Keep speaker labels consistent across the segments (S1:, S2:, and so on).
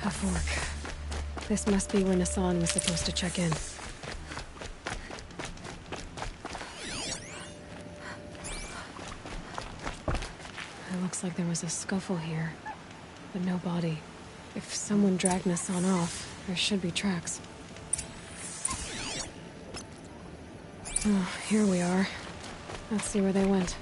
S1: A fork. This must be where Nassan was supposed to check in. It looks like there was a scuffle here, but no body. If someone dragged Nassan off, there should be tracks. Oh, here we are. Let's see where they went.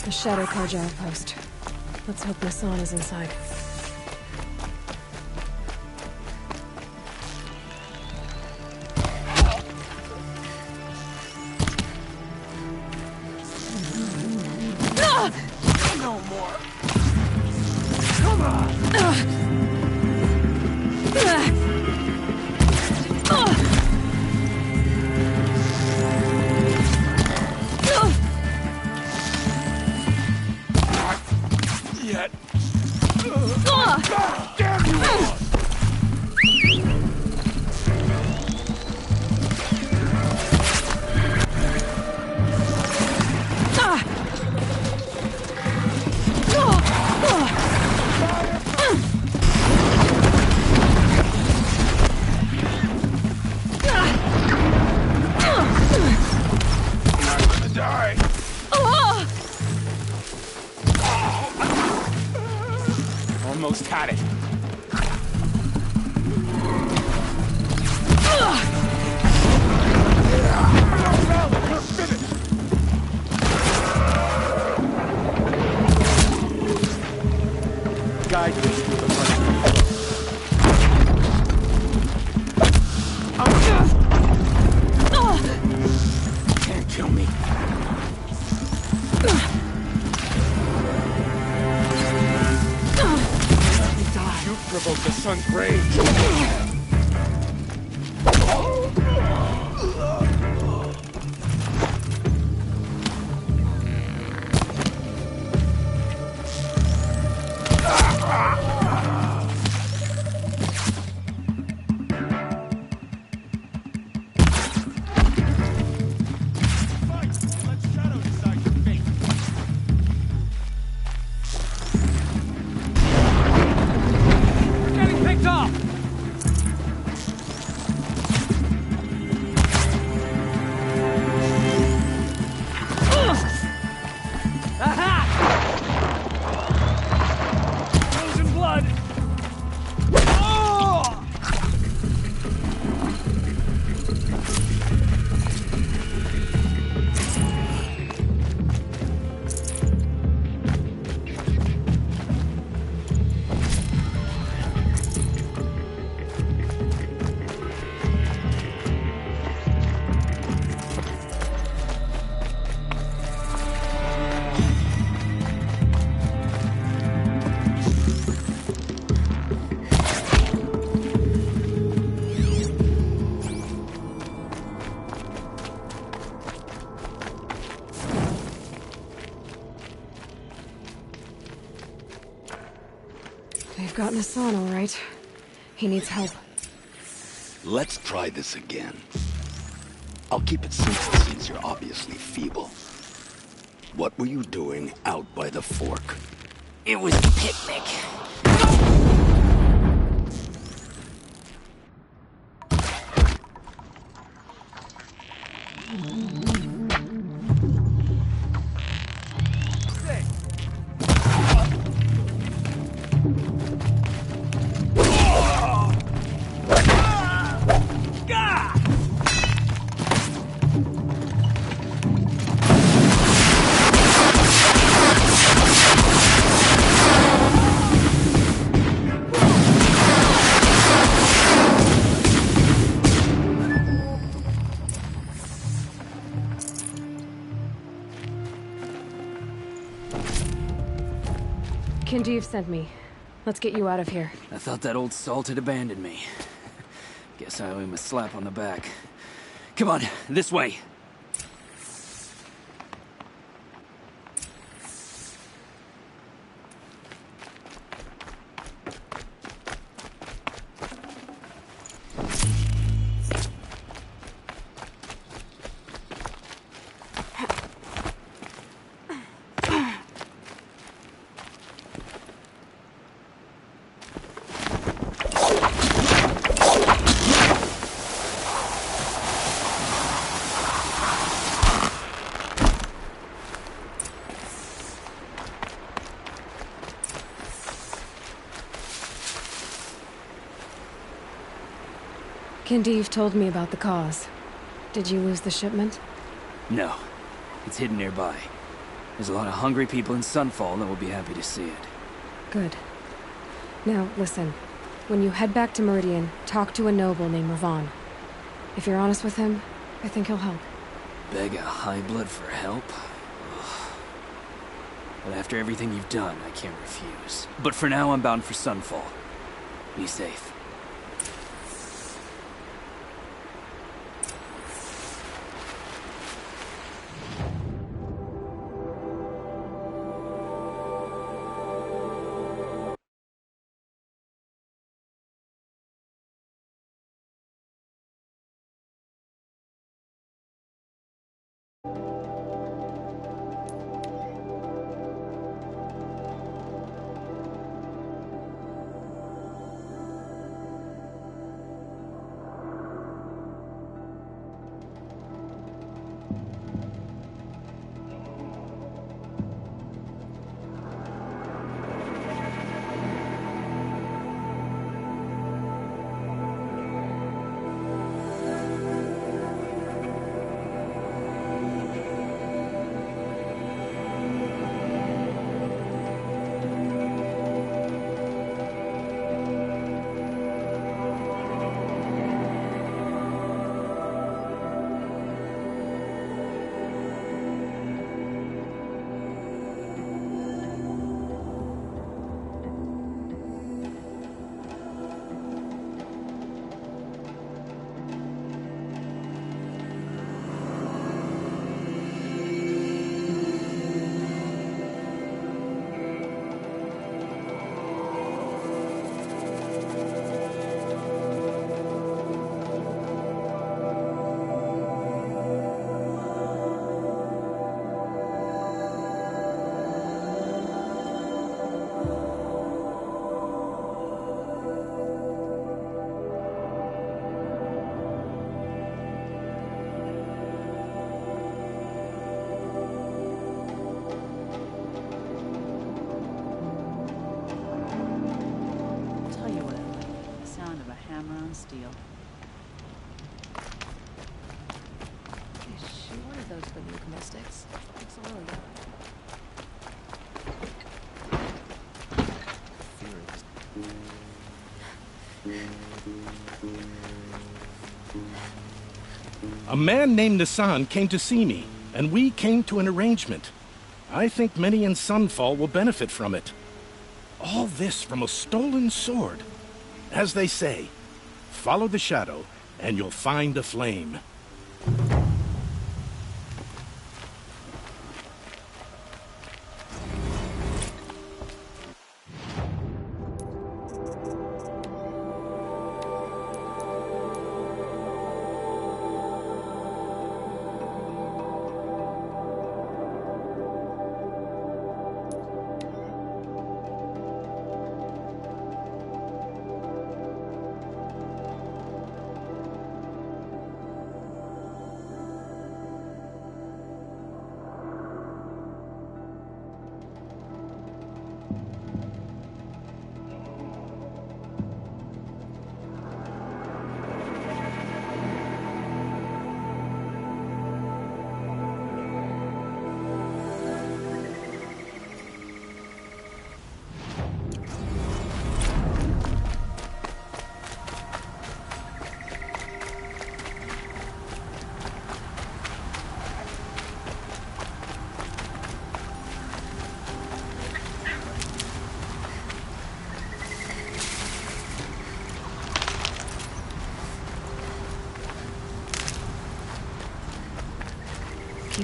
S1: The Shadow Carja outpost. Let's hope Nassan is inside.
S2: No more. Come on. Yet. Damn you all! Not gonna die. Almost had it. You're finished. Guide me through the Can't kill me. You provoked the sun's rage.
S1: They've got Nassan, all right. He needs help.
S3: Let's try this again. I'll keep it simple since you're obviously feeble. What were you doing out by the fork?
S4: It was a picnic.
S1: Kindeev sent me. Let's get you out of here.
S5: I thought that old salt had abandoned me. Guess I owe him a slap on the back. Come on, this way.
S1: Kindeev told me about the cause. Did you lose the shipment?
S5: No. It's hidden nearby. There's a lot of hungry people in Sunfall that will be happy to see it.
S1: Good. Now, listen. When you head back to Meridian, talk to a noble named Ravan. If you're honest with him, I think he'll help.
S5: Beg a high blood for help? Ugh. But after everything you've done, I can't refuse. But for now, I'm bound for Sunfall. Be safe.
S6: Steel.
S1: Is she one of those Banuka mystics? Looks a little young.
S2: A man named Nissan came to see me, and we came to an arrangement. I think many in Sunfall will benefit from it. All this from a stolen sword. As they say, follow the shadow, and you'll find a flame.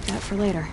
S1: Keep that for later.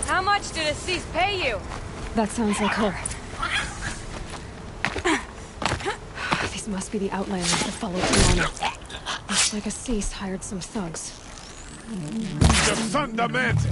S4: How much did Assis pay you?
S1: That sounds like her. These must be the Outlanders that followed Tiana. Looks like Assis hired some thugs.
S6: The fundamental.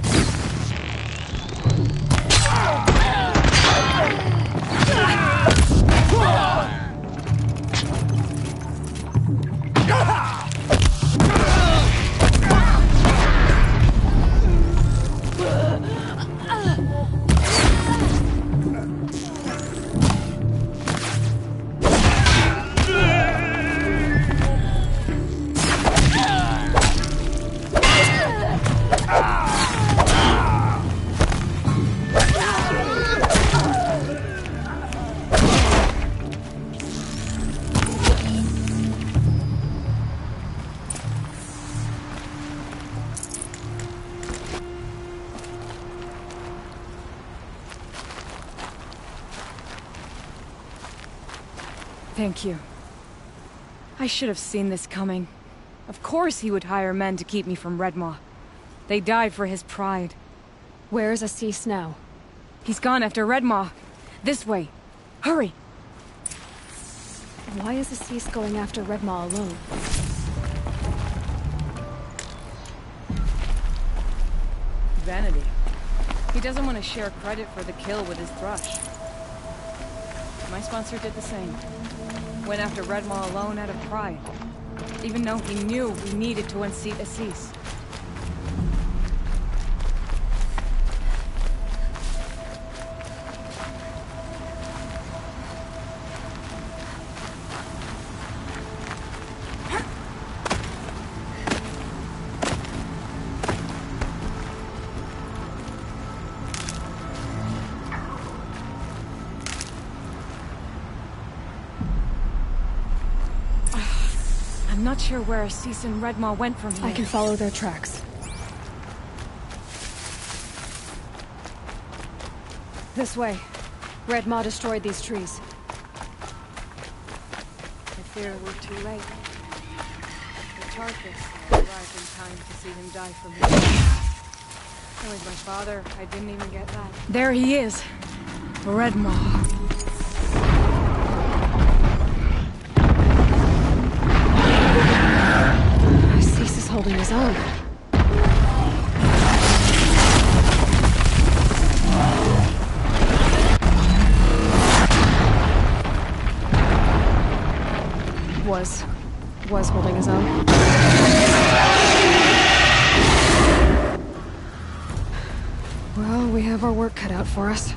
S4: Thank you. I should have seen this coming. Of course he would hire men to keep me from Redmaw. They died for his pride.
S1: Where's Assis now?
S4: He's gone after Redmaw. This way. Hurry!
S1: Why is Assis going after Redmaw alone?
S4: Vanity. He doesn't want to share credit for the kill with his thrush. My sponsor did the same. Went after Redmaw alone out of pride. Even though he knew we needed to unseat Assis. I'm not sure where Assis and Redmaw went from here.
S1: I can follow their tracks. This way. Redmaw destroyed these trees.
S4: I fear we're too late. The Tarkus arrived in time to see him die for me. It was my father. I didn't even get that. There he is. Redmaw.
S1: Assis is holding his own. Was holding his own. Well, we have our work cut out for us.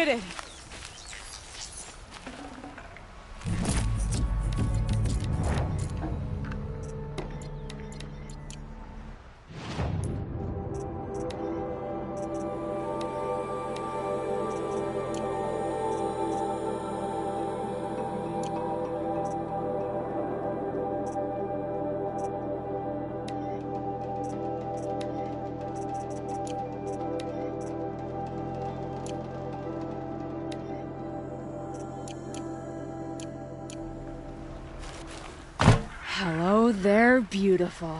S4: did it! Hello there, beautiful.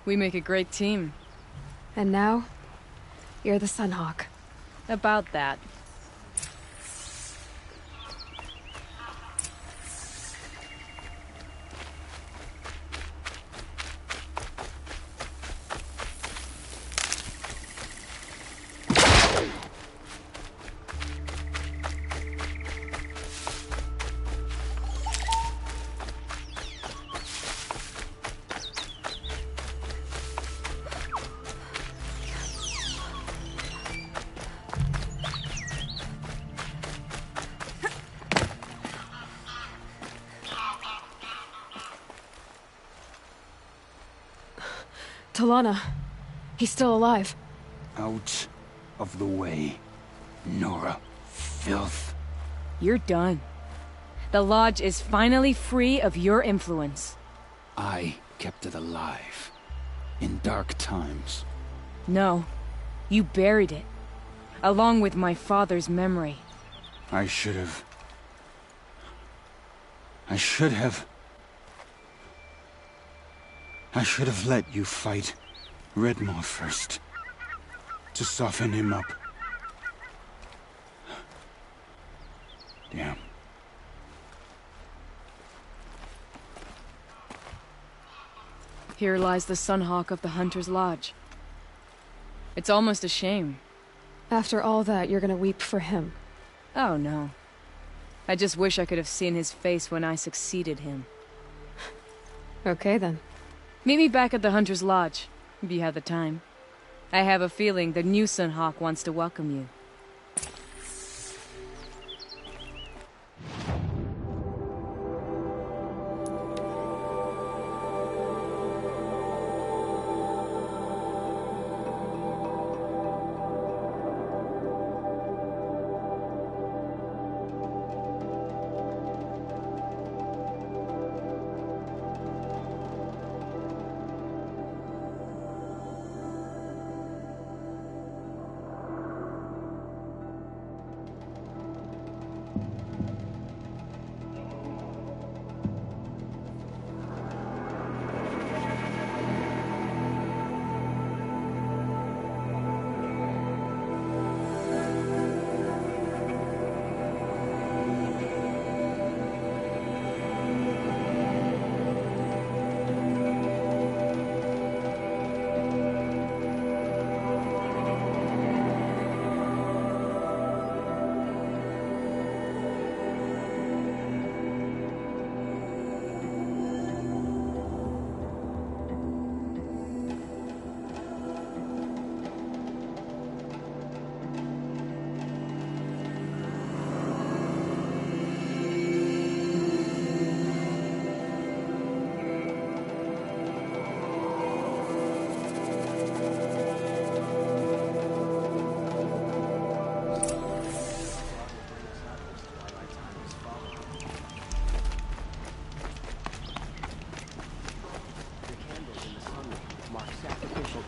S4: We make a great team.
S1: And now, you're the Sunhawk.
S4: About that.
S1: Talana. He's still alive.
S3: Out of the way, Nora. Filth.
S4: You're done. The Lodge is finally free of your influence.
S3: I kept it alive. In dark times.
S4: No. You buried it. Along with my father's memory.
S3: I should have let you fight Redmaw first. To soften him up. Damn.
S4: Here lies the Sunhawk of the Hunter's Lodge. It's almost a shame.
S1: After all that, you're gonna weep for him.
S4: Oh no. I just wish I could have seen his face when I succeeded him.
S1: Okay then.
S4: Meet me back at the Hunter's Lodge, if you have the time. I have a feeling the new Sunhawk wants to welcome you.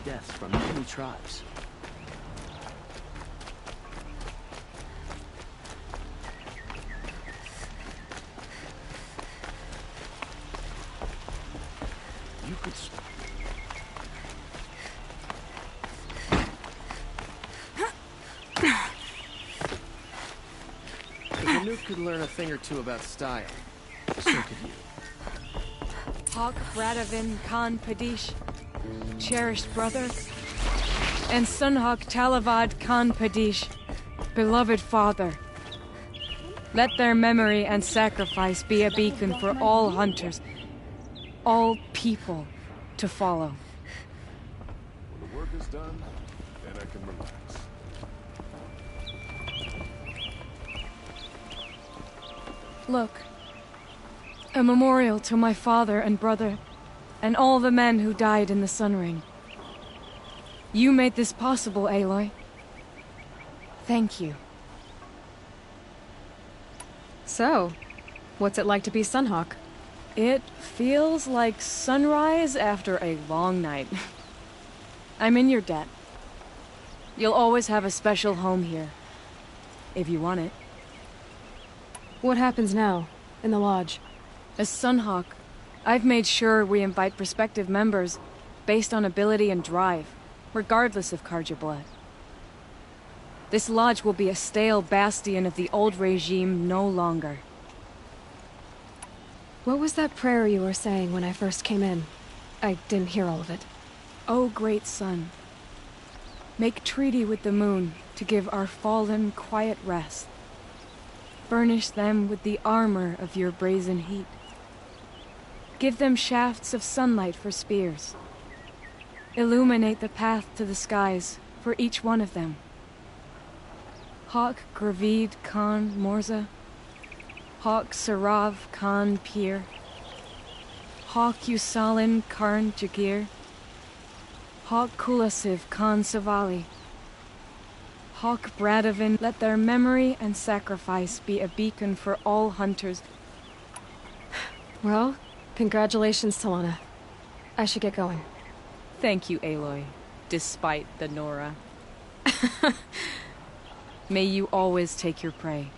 S5: Deaths from many tribes. You could. If Anouk could learn a thing or two about style, so could you.
S4: Hawk Radavin Khan Padish, cherished brother, and Sunhawk Talavad Khan Padish, beloved father. Let their memory and sacrifice be a beacon for all hunters, all people to follow.
S6: When the work is done, then I can relax.
S4: Look. A memorial to my father and brother, and all the men who died in the Sun Ring. You made this possible, Aloy. Thank you.
S1: So, what's it like to be Sunhawk?
S4: It feels like sunrise after a long night. I'm in your debt. You'll always have a special home here, if you want it.
S1: What happens now, in the lodge?
S4: As Sunhawk, I've made sure we invite prospective members based on ability and drive, regardless of Carja blood. This lodge will be a stale bastion of the old regime no longer.
S1: What was that prayer you were saying when I first came in? I didn't hear all of it.
S4: O great sun, make treaty with the moon to give our fallen quiet rest. Furnish them with the armor of your brazen heat. Give them shafts of sunlight for spears. Illuminate the path to the skies for each one of them. Hawk Gravid Khan Morza, Hawk Sarav Khan Pir, Hawk Usalin Karn Jagir, Hawk Kulasiv Khan Savali, Hawk Bradavin, let their memory and sacrifice be a beacon for all hunters.
S1: Well, congratulations, Talana. I should get going.
S4: Thank you, Aloy, despite the Nora. May you always take your prey.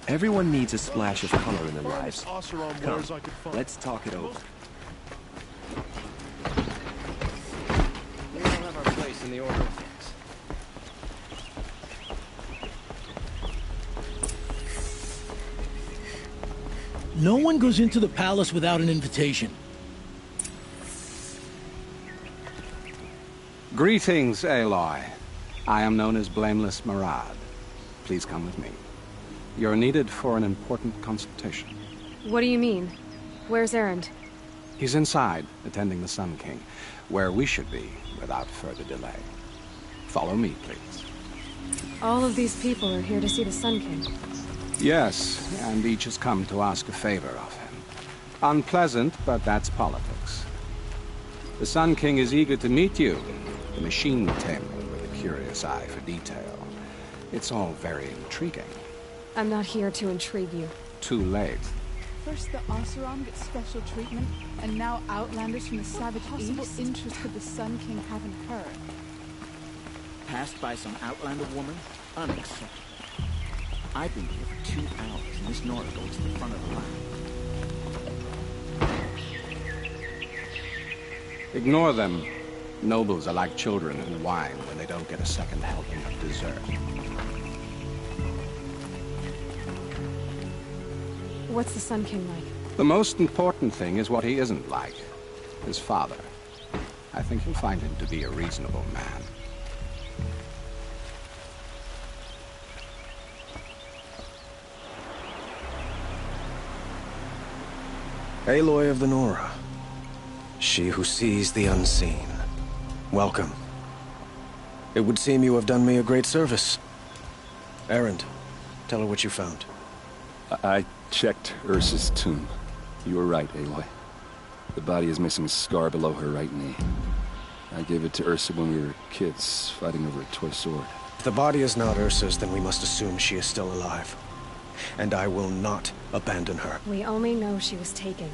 S7: Everyone needs a splash of color in their lives. Come, let's talk it over.
S8: We all have our place in the order of things.
S9: No one goes into the palace without an invitation.
S10: Greetings, Aloy. I am known as Blameless Marad. Please come with me. You're needed for an important consultation.
S1: What do you mean? Where's Erend?
S10: He's inside, attending the Sun King, where we should be without further delay. Follow me, please.
S1: All of these people are here to see the Sun King.
S10: Yes, and each has come to ask a favor of him. Unpleasant, but that's politics. The Sun King is eager to meet you, the machine tamer with a curious eye for detail. It's all very intriguing.
S1: I'm not here to intrigue you.
S10: Too late.
S11: First the Oseram get special treatment, and now Outlanders from the Savage East. Interest could the Sun King haven't heard.
S12: Passed by some Outlander woman? Unacceptable. I've been here for 2 hours, and this Nora goes to the front of the line.
S10: Ignore them. Nobles are like children who whine when they don't get a second helping of dessert.
S1: What's the Sun King like?
S10: The most important thing is what he isn't like. His father. I think you'll find him to be a reasonable man.
S13: Aloy of the Nora. She who sees the unseen. Welcome. It would seem you have done me a great service. Erend, tell her what you found.
S14: I checked Ursa's tomb. You were right, Aloy. The body is missing a scar below her right knee. I gave it to Ursa when we were kids, fighting over a toy sword.
S13: If the body is not Ursa's, then we must assume she is still alive. And I will not abandon her.
S1: We only know she was taken,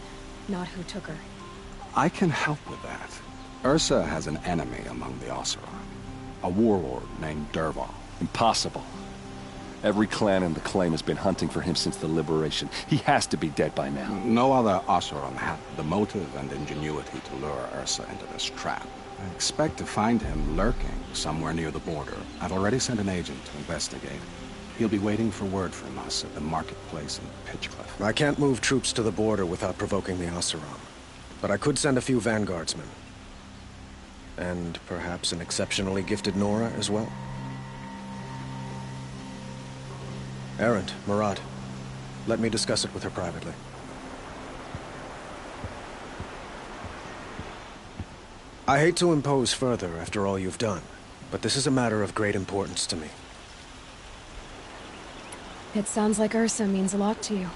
S1: not who took her.
S10: I can help with that. Ursa has an enemy among the Oseram. A warlord named Dervahl.
S14: Impossible. Every clan in the claim has been hunting for him since the liberation. He has to be dead by now.
S10: No other Oseram had the motive and ingenuity to lure Ursa into this trap. I expect to find him lurking somewhere near the border. I've already sent an agent to investigate. He'll be waiting for word from us at the marketplace in Pitchcliff.
S13: I can't move troops to the border without provoking the Oseram. But I could send a few vanguardsmen. And perhaps an exceptionally gifted Nora as well. Erend, Marad, let me discuss it with her privately. I hate to impose further after all you've done, but this is a matter of great importance to me.
S1: It sounds like Ursa means a lot to you.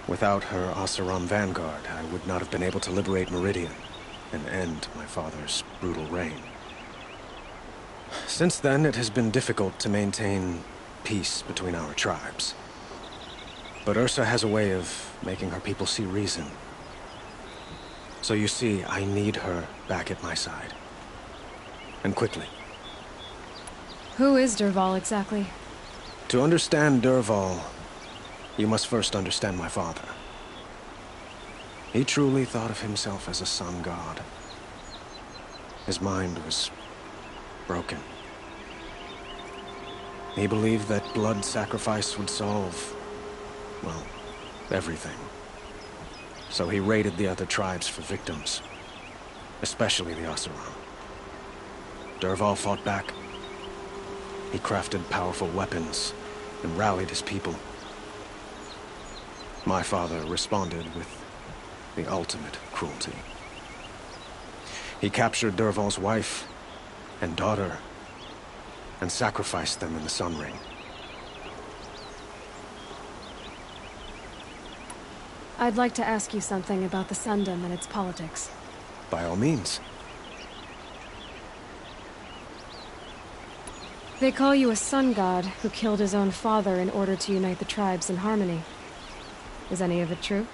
S13: Without her Oseram vanguard, I would not have been able to liberate Meridian and end my father's brutal reign. Since then, it has been difficult to maintain peace between our tribes. But Ursa has a way of making her people see reason. So you see, I need her back at my side. And quickly.
S1: Who is Dervahl exactly?
S13: To understand Dervahl, you must first understand my father. He truly thought of himself as a sun god. His mind was broken. He believed that blood sacrifice would solve, well, everything. So he raided the other tribes for victims, especially the Oseram. Dervahl fought back. He crafted powerful weapons and rallied his people. My father responded with the ultimate cruelty. He captured Dervahl's wife and daughter and sacrificed them in the Sun Ring.
S1: I'd like to ask you something about the Sundom and its politics.
S13: By all means.
S1: They call you a sun god who killed his own father in order to unite the tribes in harmony. Is any of it true?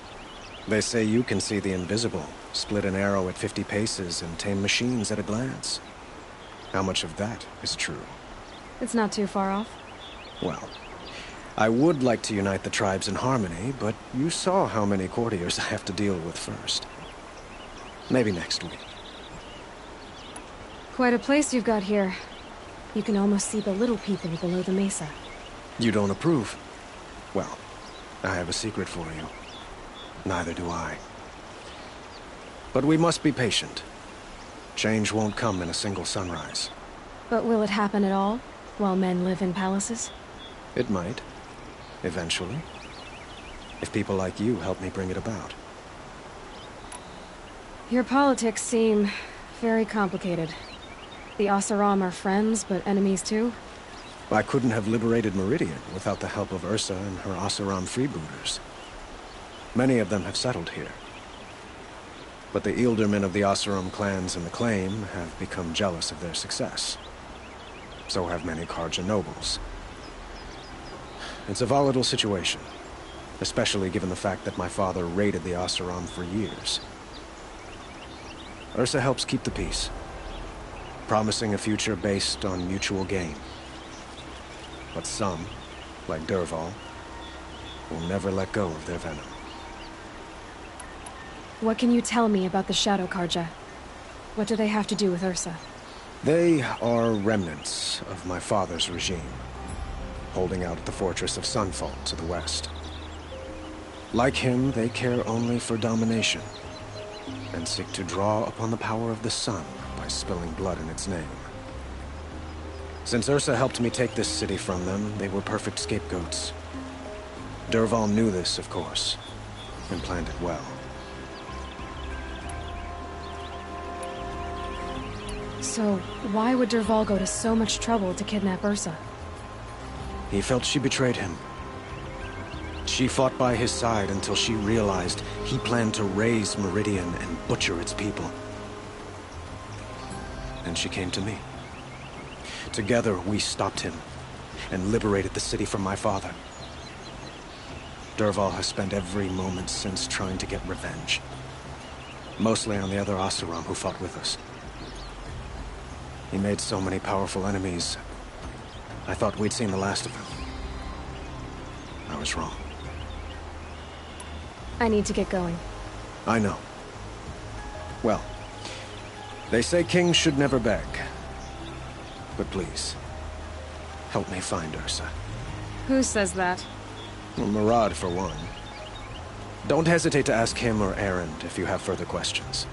S13: They say you can see the invisible, split an arrow at 50 paces, and tame machines at a glance. How much of that is true?
S1: It's not too far off.
S13: Well, I would like to unite the tribes in harmony, but you saw how many courtiers I have to deal with first. Maybe next week.
S1: Quite a place you've got here. You can almost see the little people below the mesa.
S13: You don't approve? Well, I have a secret for you. Neither do I. But we must be patient. Change won't come in a single sunrise.
S1: But will it happen at all, while men live in palaces?
S13: It might. Eventually. If people like you help me bring it about.
S1: Your politics seem very complicated. The Oseram are friends, but enemies too?
S13: I couldn't have liberated Meridian without the help of Ursa and her Oseram freebooters. Many of them have settled here. But the Ealdormen of the Oseram clans in the Claim have become jealous of their success. So have many Carja nobles. It's a volatile situation, especially given the fact that my father raided the Oseram for years. Ursa helps keep the peace, promising a future based on mutual gain. But some, like Dervahl, will never let go of their venom.
S1: What can you tell me about the Shadow Carja? What do they have to do with Ursa?
S13: They are remnants of my father's regime, holding out at the fortress of Sunfall to the west. Like him, they care only for domination, and seek to draw upon the power of the sun by spilling blood in its name. Since Ursa helped me take this city from them, they were perfect scapegoats. Dervahl knew this, of course, and planned it well.
S1: So, why would Dervahl go to so much trouble to kidnap Ursa?
S13: He felt she betrayed him. She fought by his side until she realized he planned to raise Meridian and butcher its people. And she came to me. Together, we stopped him and liberated the city from my father. Dervahl has spent every moment since trying to get revenge. Mostly on the other Oseram who fought with us. He made so many powerful enemies, I thought we'd seen the last of them. I was wrong.
S1: I need to get going.
S13: I know. Well, they say kings should never beg. But please, help me find Ursa.
S1: Who says that?
S13: Well, Murad, for one. Don't hesitate to ask him or Erend if you have further questions.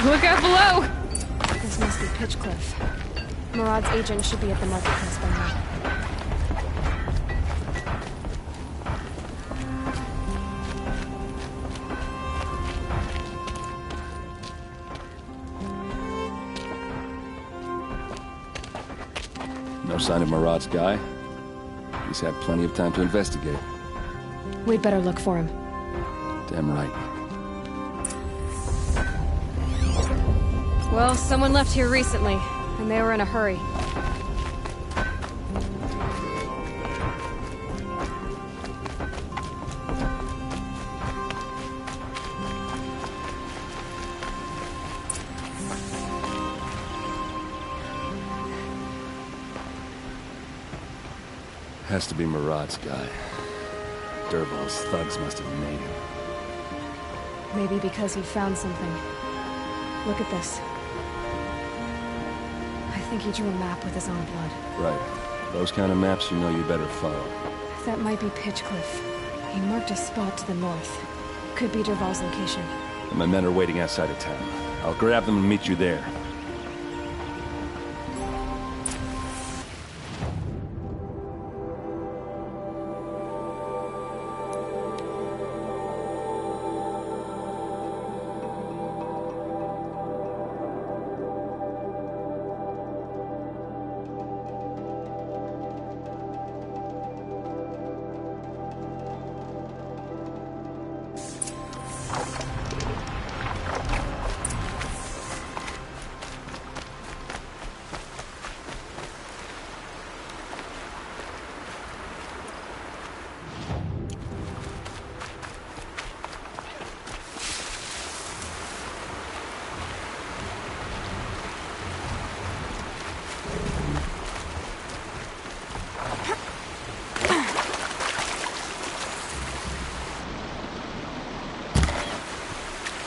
S1: Look out below! This must be Pitchcliff. Murad's agent should be at the marketplace by now.
S14: No sign of Murad's guy? He's had plenty of time to investigate.
S1: We'd better look for him.
S14: Damn right.
S1: Well, someone left here recently, and they were in a hurry.
S14: Has to be Murad's guy. Dervahl's thugs must have made him.
S1: Maybe because he found something. Look at this. I think he drew a map with his own blood.
S14: Right. Those kind of maps you know you better follow.
S1: That might be Pitchcliff. He marked a spot to the north. Could be Dervahl's location.
S14: And my men are waiting outside of town. I'll grab them and meet you there.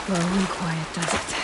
S1: Low and quiet does it.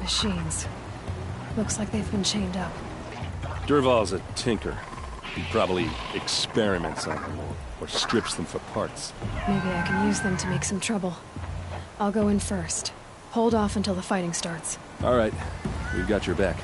S1: Machines. Looks like they've been chained up.
S14: Dervahl's a tinker. He probably experiments on them or strips them for parts.
S1: Maybe I can use them to make some trouble. I'll go in first. Hold off until the fighting starts.
S14: All right. We've got your back.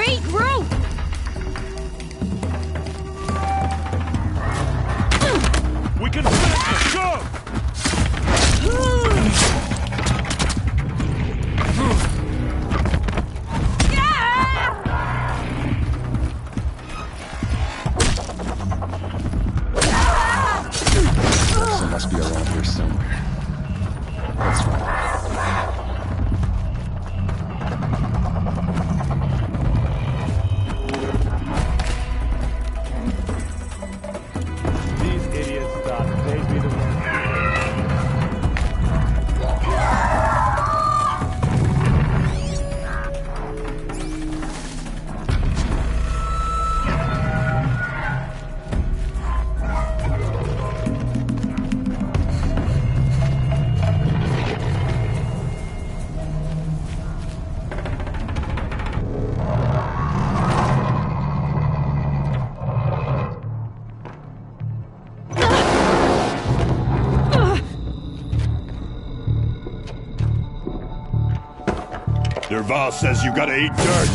S1: Regroup!
S6: We can finish the show!
S14: Ursa must be around here somewhere. Let's find her.
S6: These idiots thought they'd be the ones. Dervahl says you gotta eat dirt.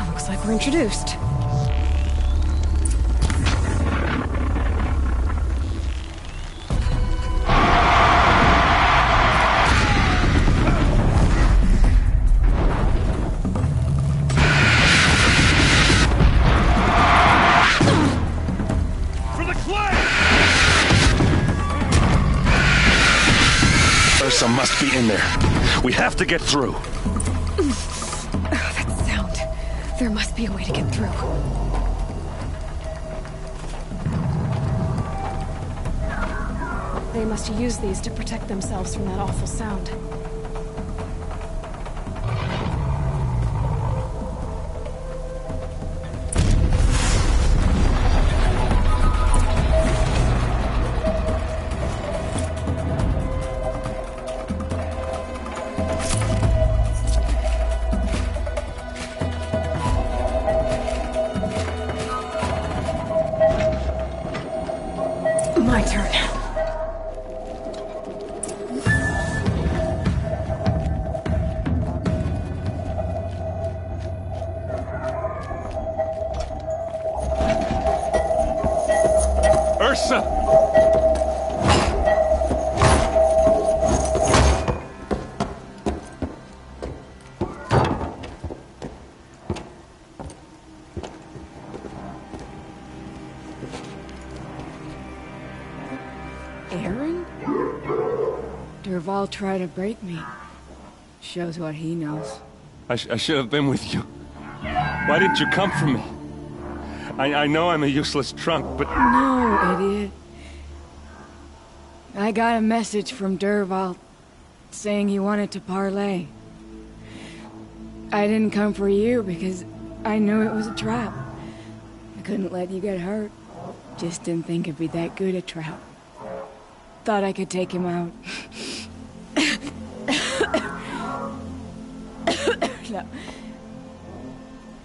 S1: Looks like we're introduced.
S6: For the clay!
S8: Ursa must be in there. We have to get through.
S1: That sound. There must be a way to get through. They must use these to protect themselves from that awful sound. My turn.
S8: Ursa!
S4: Aaron? Dervahl tried to break me. Shows what he knows.
S8: I should have been with you. Why didn't you come for me? I know I'm a useless trunk, but...
S4: No, idiot. I got a message from Dervahl saying he wanted to parlay. I didn't come for you because I knew it was a trap. I couldn't let you get hurt. Just didn't think it'd be that good a trap. Thought I could take him out.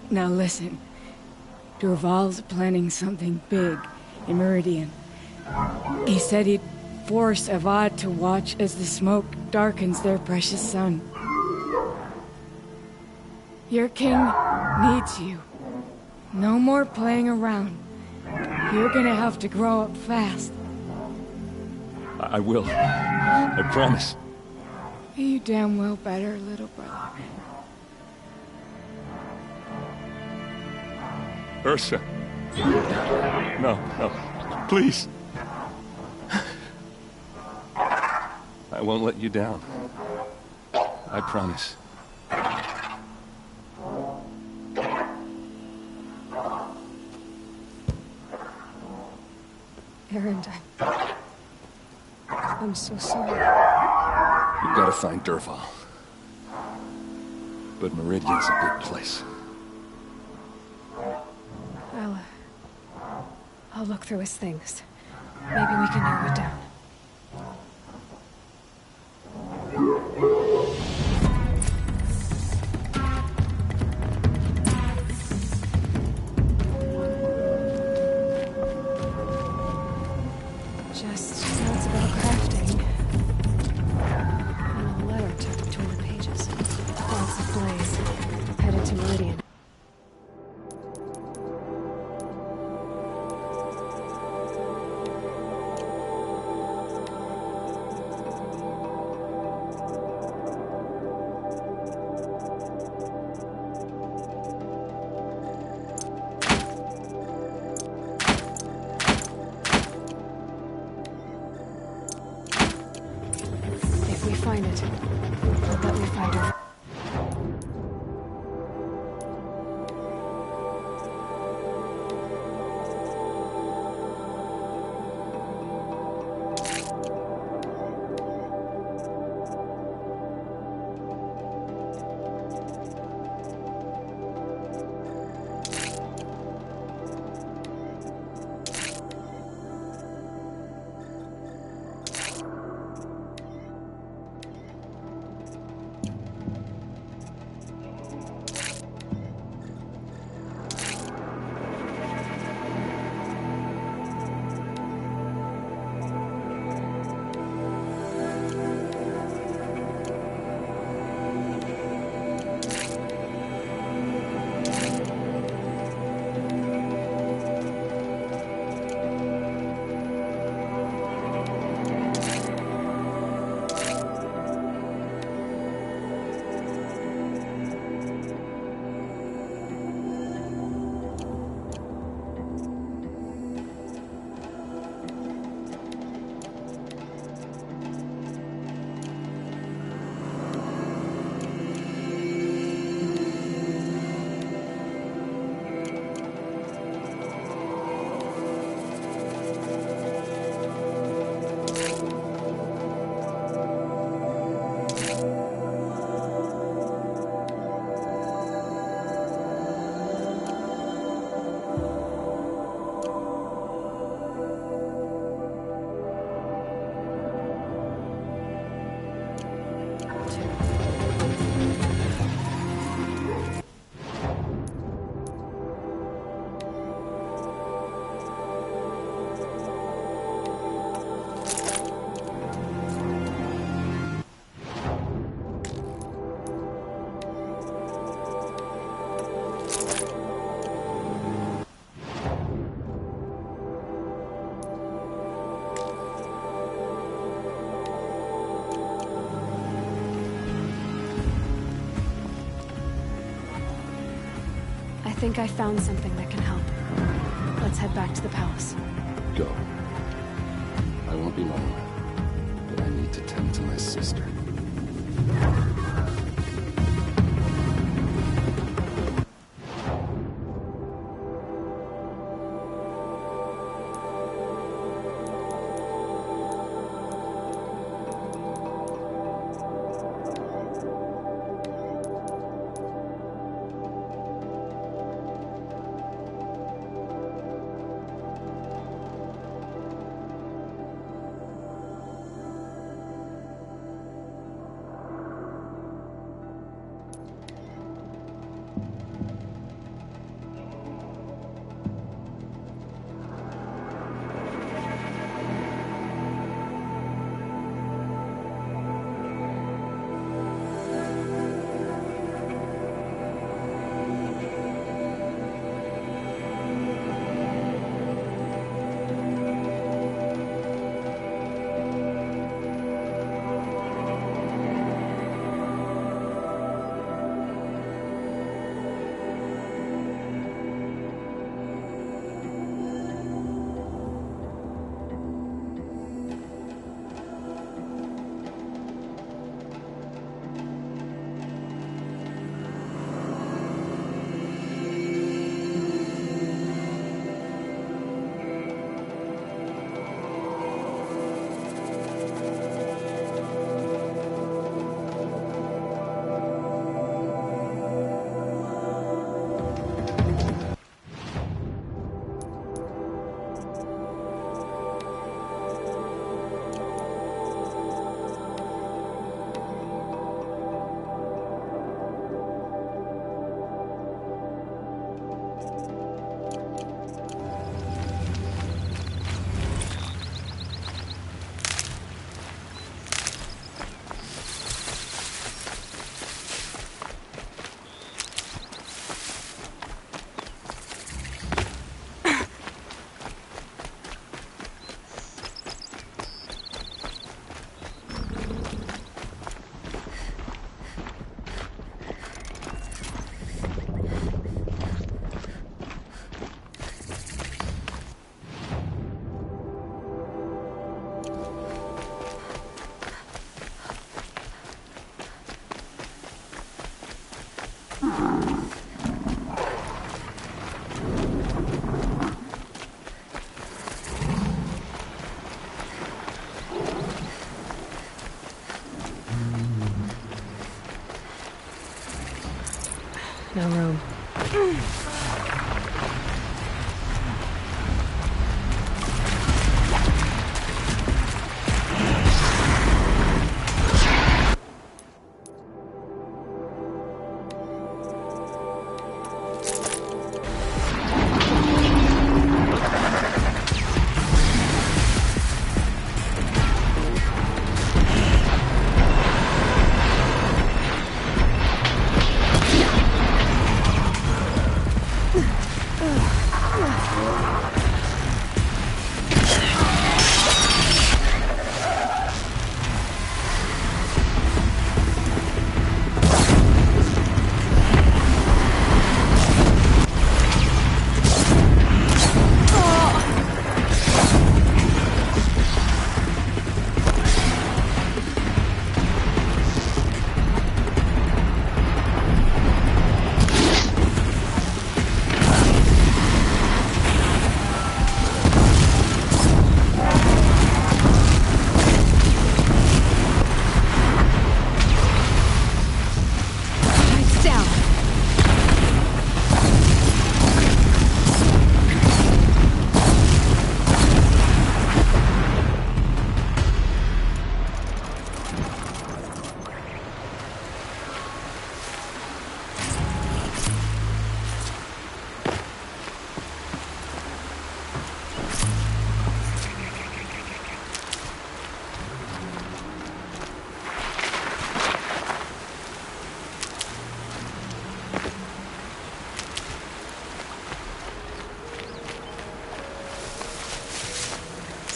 S4: Now listen. Dervahl's planning something big in Meridian. He said he'd force Avad to watch as the smoke darkens their precious sun. Your king needs you. No more playing around. You're gonna have to grow up fast.
S8: I will. I promise.
S4: You damn well better, little brother.
S8: Ursa. No, no. Please. I won't let you down. I promise.
S1: Aaron, I'm so sorry.
S14: We've got to find Dervahl. But Meridian's a big place.
S1: I'll look through his things. Maybe we can narrow it down. Just notes about crafting. And a letter tucked between the pages. Lots of Blaze. Headed to Meridian. If we find it, I'll bet we find her. I think I found something that can help. Let's head back to the palace.
S14: Go. I won't be long, but I need to tend to my sister.
S1: No room.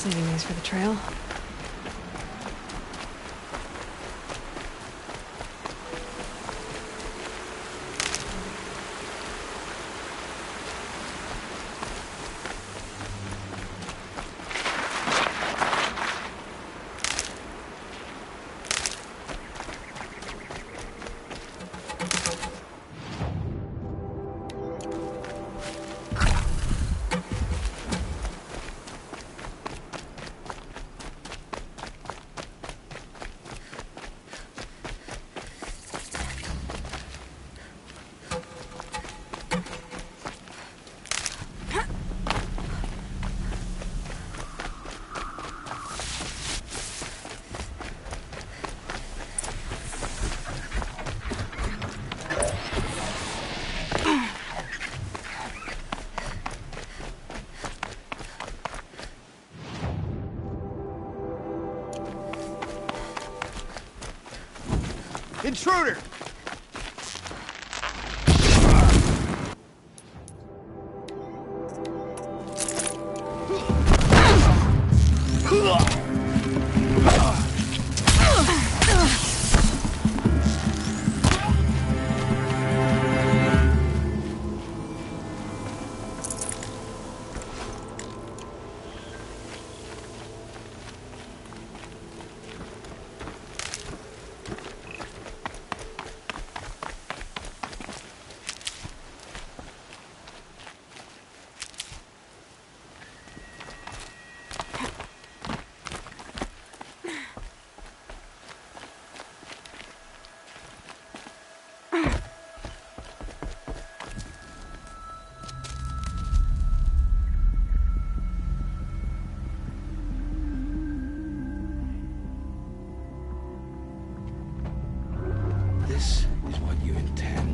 S1: Saving these for the trail.
S15: Intruder!
S3: This is what you intend.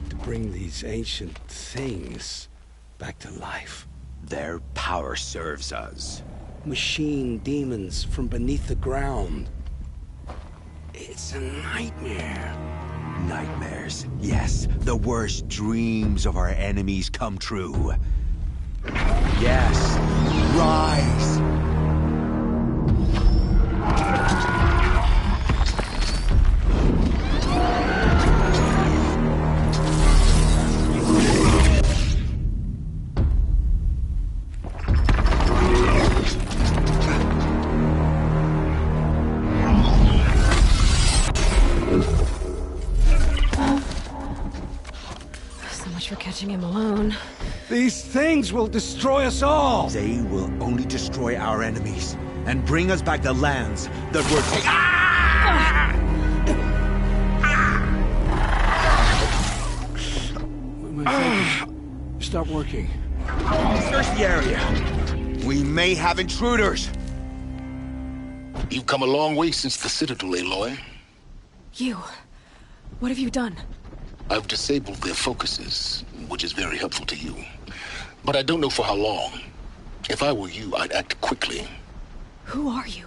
S3: To bring these ancient things back to life.
S16: Their power serves us.
S3: Machine demons from beneath the ground. It's a nightmare.
S16: Nightmares. Yes, the worst dreams of our enemies come true. Yes, rise!
S1: much for catching him alone.
S16: These things will destroy us all! They will only destroy our enemies and bring us back the lands that were taken.
S15: My focus. Stop working.
S16: Search the area. We may have intruders.
S17: You've come a long way since the Citadel, Aloy.
S1: You. What have you done?
S17: I've disabled their focuses, which is very helpful to you. But I don't know for how long. If I were you, I'd act quickly.
S1: Who are you?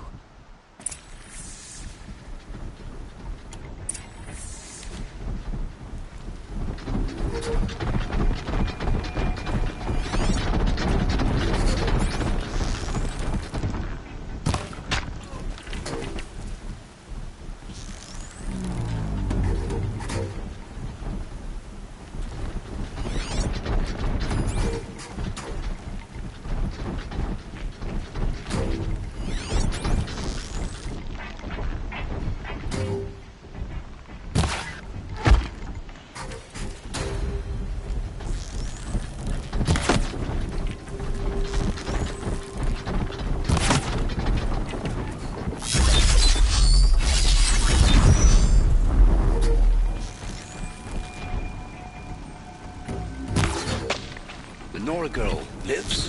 S17: Nora girl lives?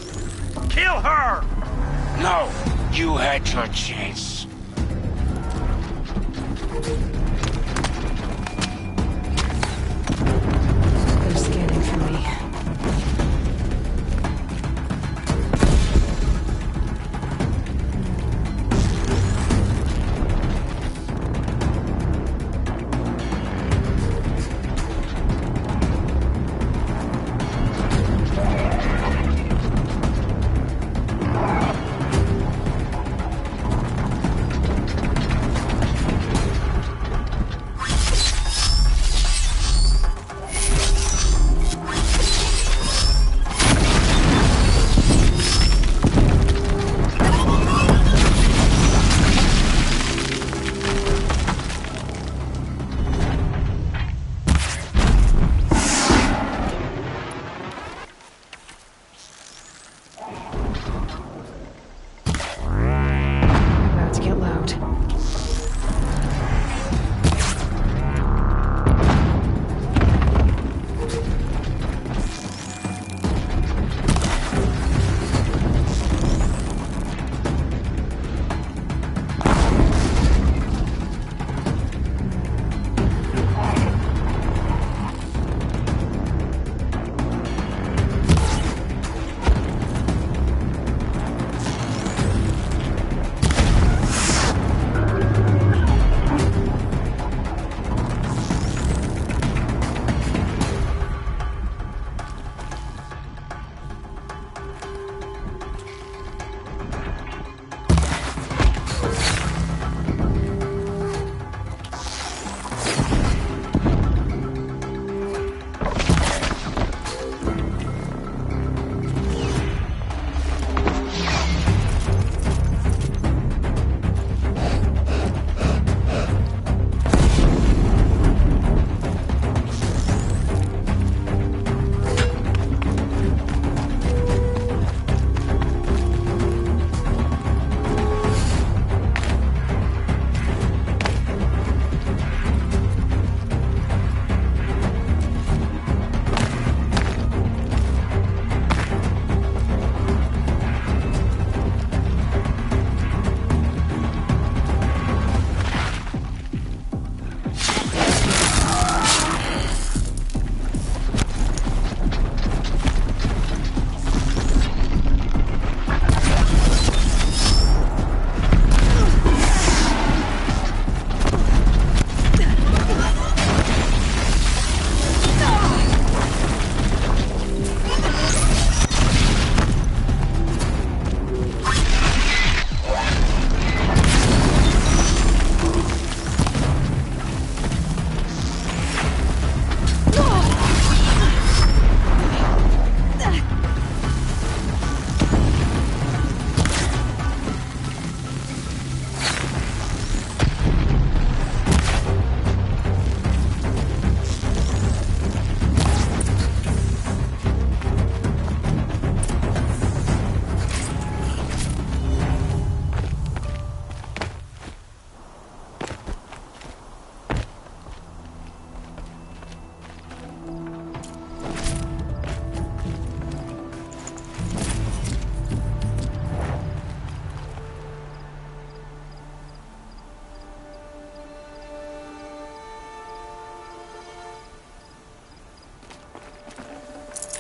S18: Kill her!
S17: No! You had your chance.
S1: They're scanning for me.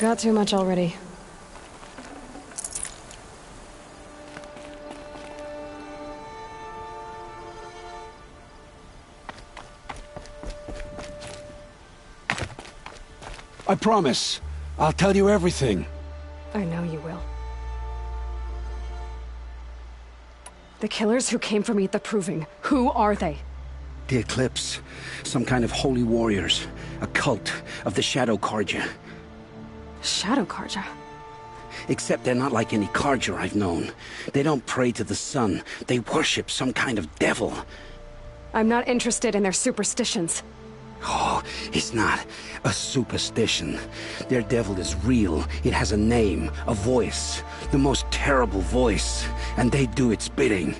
S1: got too much already.
S16: I promise. I'll tell you everything.
S1: I know you will. The killers who came for me at the Proving, who are they?
S16: The Eclipse. Some kind of holy warriors. A cult of the Shadow Carja.
S1: Shadow Carja?
S16: Except they're not like any Carja I've known. They don't pray to the sun. They worship some kind of devil.
S1: I'm not interested in their superstitions.
S16: Oh, it's not a superstition. Their devil is real. It has a name, a voice. The most terrible voice. And they do its bidding.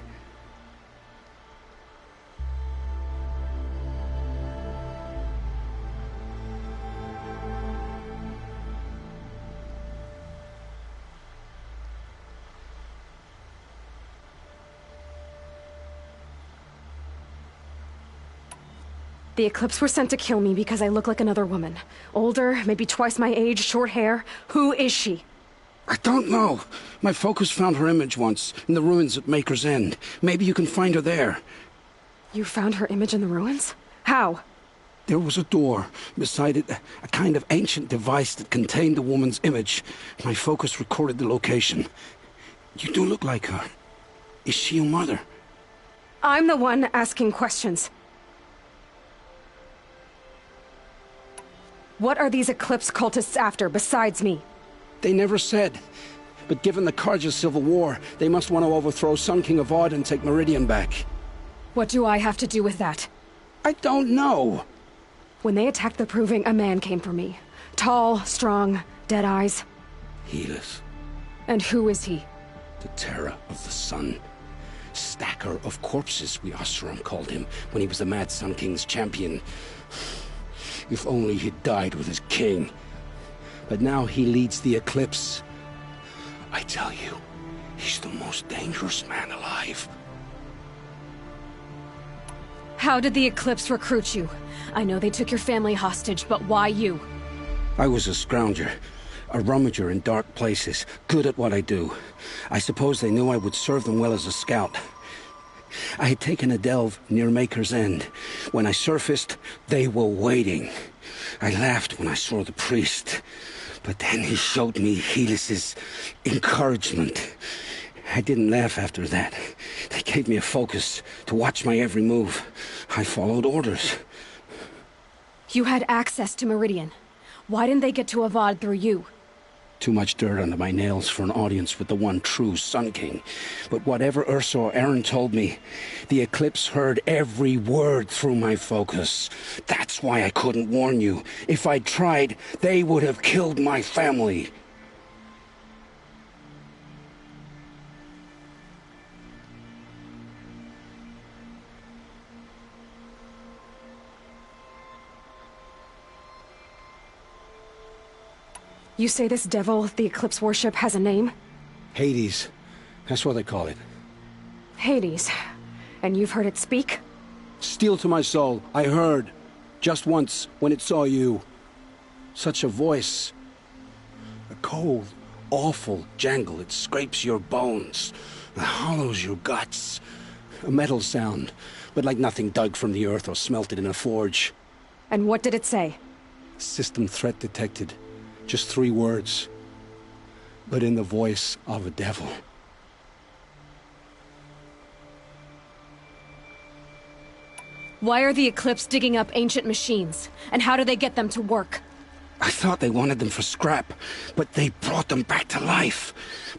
S1: The Eclipse were sent to kill me because I look like another woman. Older, maybe twice my age, short hair. Who is she?
S16: I don't know. My focus found her image once, in the ruins at Maker's End. Maybe you can find her there.
S1: You found her image in the ruins? How?
S16: There was a door. Beside it, a kind of ancient device that contained the woman's image. My focus recorded the location. You do look like her. Is she your mother?
S1: I'm the one asking questions. What are these Eclipse cultists after, besides me?
S16: They never said. But given the Carja civil war, they must want to overthrow Sun King Avad and take Meridian back.
S1: What do I have to do with that?
S16: I don't know.
S1: When they attacked the Proving, a man came for me. Tall, strong, dead eyes.
S16: Helis.
S1: And who is he?
S16: The Terror of the Sun. Stacker of corpses, we Oseram called him, when he was the Mad Sun King's champion. If only he'd died with his king. But now he leads the Eclipse. I tell you, he's the most dangerous man alive.
S1: How did the Eclipse recruit you? I know they took your family hostage, but why you?
S16: I was a scrounger. A rummager in dark places, good at what I do. I suppose they knew I would serve them well as a scout. I had taken a delve near Maker's End. When I surfaced, they were waiting. I laughed when I saw the priest. But then he showed me Helis's encouragement. I didn't laugh after that. They gave me a focus to watch my every move. I followed orders.
S1: You had access to Meridian. Why didn't they get to Avad through you?
S16: Too much dirt under my nails for an audience with the one true Sun King. But whatever Ursa or Aaron told me, the Eclipse heard every word through my focus. That's why I couldn't warn you. If I'd tried, they would have killed my family.
S1: You say this devil, the Eclipse worship, has a name?
S16: Hades. That's what they call it.
S1: Hades. And you've heard it speak?
S16: Steel to my soul, I heard. Just once, when it saw you. Such a voice. A cold, awful jangle. It scrapes your bones. It hollows your guts. A metal sound, but like nothing dug from the earth or smelted in a forge.
S1: And what did it say?
S16: System threat detected. Just 3 words. But in the voice of a devil.
S1: Why are the Eclipse digging up ancient machines? And how do they get them to work?
S16: I thought they wanted them for scrap, but they brought them back to life.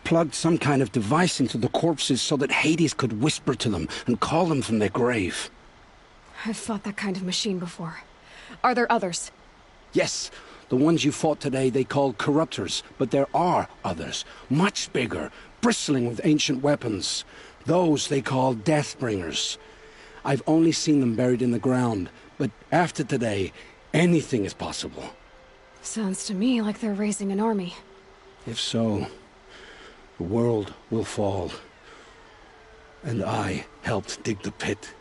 S16: Plugged some kind of device into the corpses so that Hades could whisper to them and call them from their grave.
S1: I've fought that kind of machine before. Are there others?
S16: Yes. The ones you fought today they called corruptors, but there are others, much bigger, bristling with ancient weapons. Those they call Deathbringers. I've only seen them buried in the ground, but after today, anything is possible.
S1: Sounds to me like they're raising an army.
S16: If so, the world will fall. And I helped dig the pit.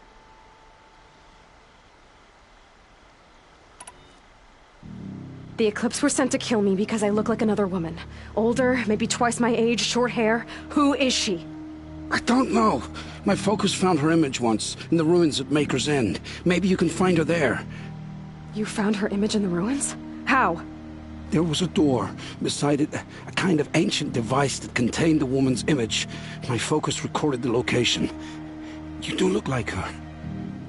S1: The Eclipse were sent to kill me because I look like another woman. Older, maybe twice my age, short hair. Who is she?
S16: I don't know. My focus found her image once, in the ruins at Maker's End. Maybe you can find her there.
S1: You found her image in the ruins? How?
S16: There was a door. Beside it, a kind of ancient device that contained the woman's image. My focus recorded the location. You do look like her.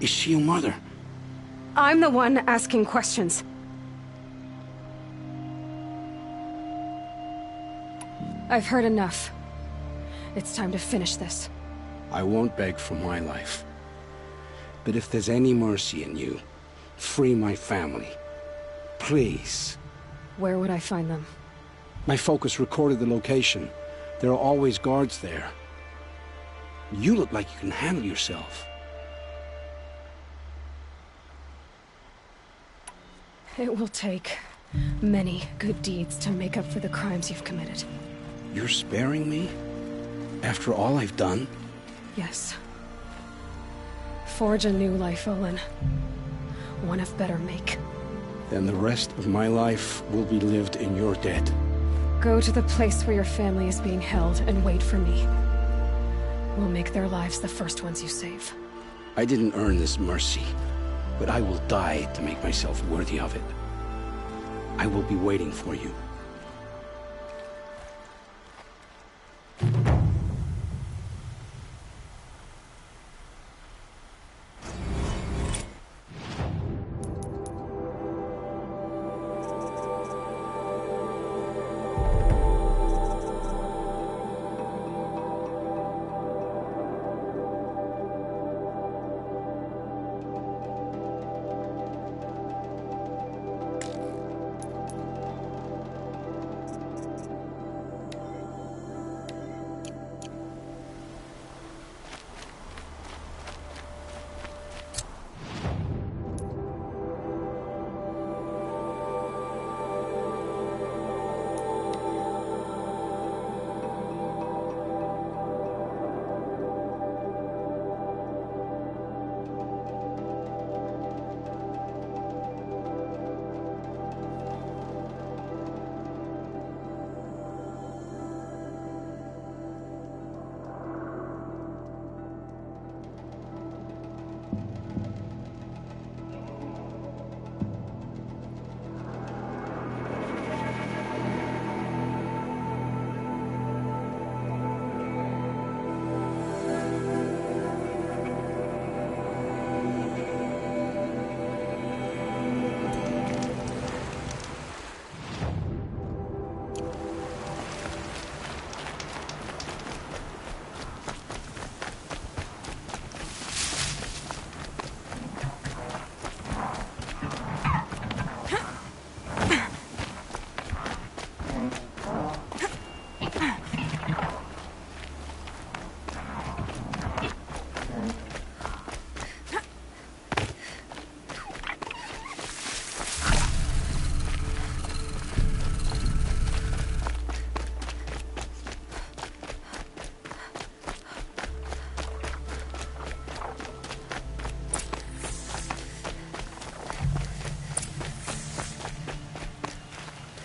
S16: Is she your mother?
S1: I'm the one asking questions. I've heard enough. It's time to finish this.
S16: I won't beg for my life. But if there's any mercy in you, free my family. Please.
S1: Where would I find them?
S16: My focus recorded the location. There are always guards there. You look like you can handle yourself.
S1: It will take many good deeds to make up for the crimes you've committed.
S16: You're sparing me? After all I've done?
S1: Yes. Forge a new life, Olin. One of better make.
S16: Then the rest of my life will be lived in your debt.
S1: Go to the place where your family is being held and wait for me. We'll make their lives the first ones you save.
S16: I didn't earn this mercy, but I will die to make myself worthy of it. I will be waiting for you.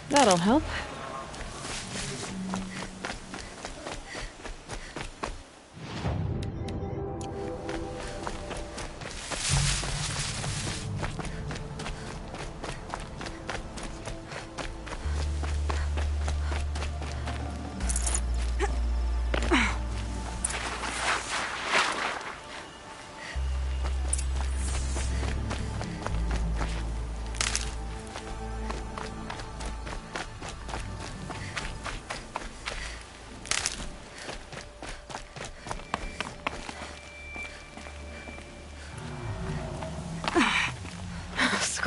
S1: That'll help.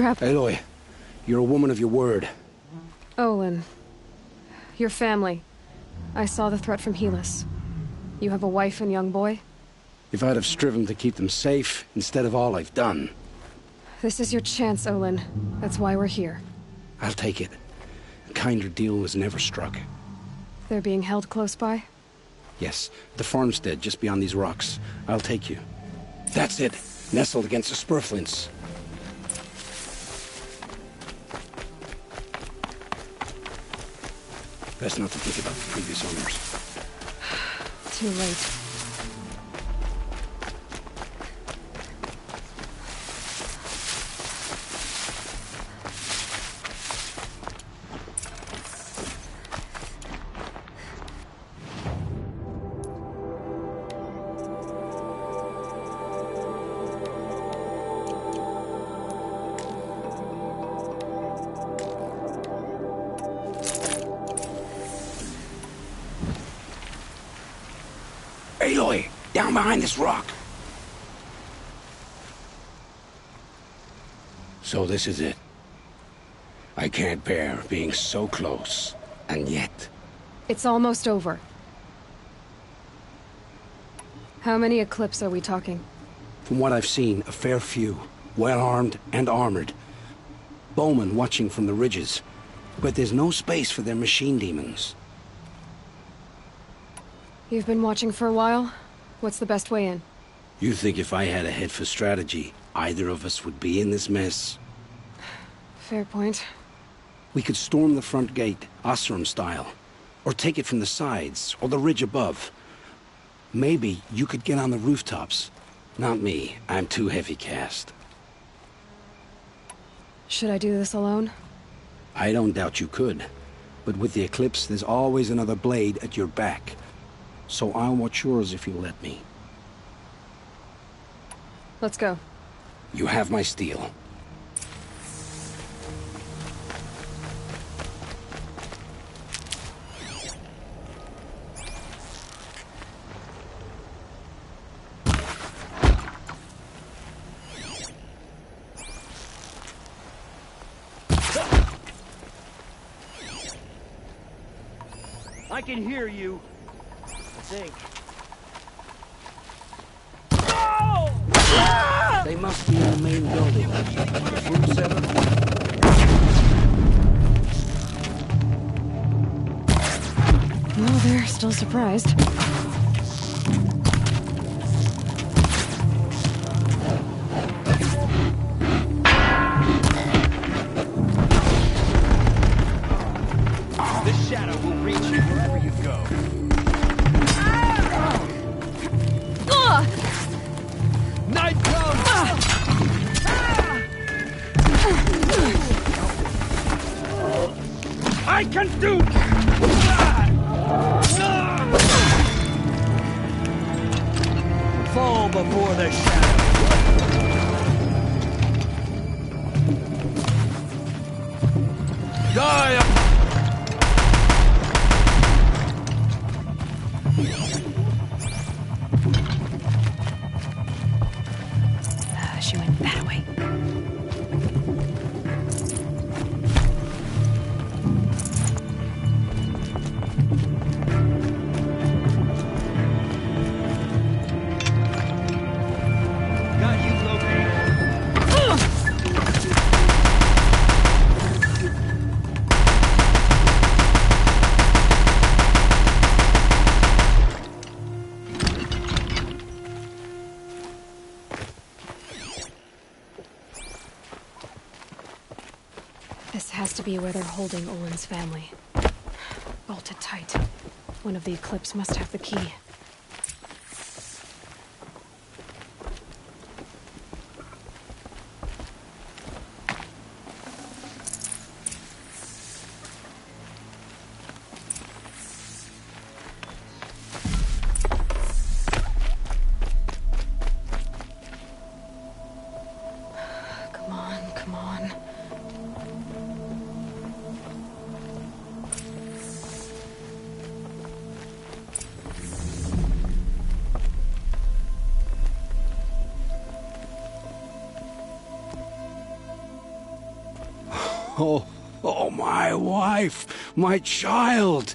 S16: Aloy, you're a woman of your word.
S1: Olin. Your family. I saw the threat from Helis. You have a wife and young boy?
S16: If I'd have striven to keep them safe, instead of all I've done.
S1: This is your chance, Olin. That's why we're here.
S16: I'll take it. A kinder deal was never struck.
S1: They're being held close by?
S16: Yes, the farmstead just beyond these rocks. I'll take you. That's it. Nestled against the spurflints. Best not to think about the previous owners.
S1: Too late.
S16: Aloy! Down behind this rock! So this is it. I can't bear being so close, and yet...
S1: It's almost over. How many Eclipse are we talking?
S16: From what I've seen, a fair few. Well-armed and armored. Bowmen watching from the ridges. But there's no space for their machine demons.
S1: You've been watching for a while? What's the best way in?
S16: You think if I had a head for strategy, either of us would be in this mess?
S1: Fair point.
S16: We could storm the front gate, Oseram style. Or take it from the sides, or the ridge above. Maybe you could get on the rooftops. Not me. I'm too heavy cast.
S1: Should I do this alone?
S16: I don't doubt you could. But with the Eclipse, there's always another blade at your back. So I'll watch yours if you let me.
S1: Let's go.
S16: You have my steel.
S18: I can hear you. I think.
S16: They must be in the main building. Room 7.
S1: Well, they're still surprised.
S18: The shadow will reach you wherever you go. Night comes! I can do... Fall before the shadow. Die!
S1: She went that way.
S18: Got you, Loki.
S1: This has to be where they're holding Olin's family. Bolted tight. One of the Eclipse must have the key. Come on, come on.
S16: Oh, my wife, my child.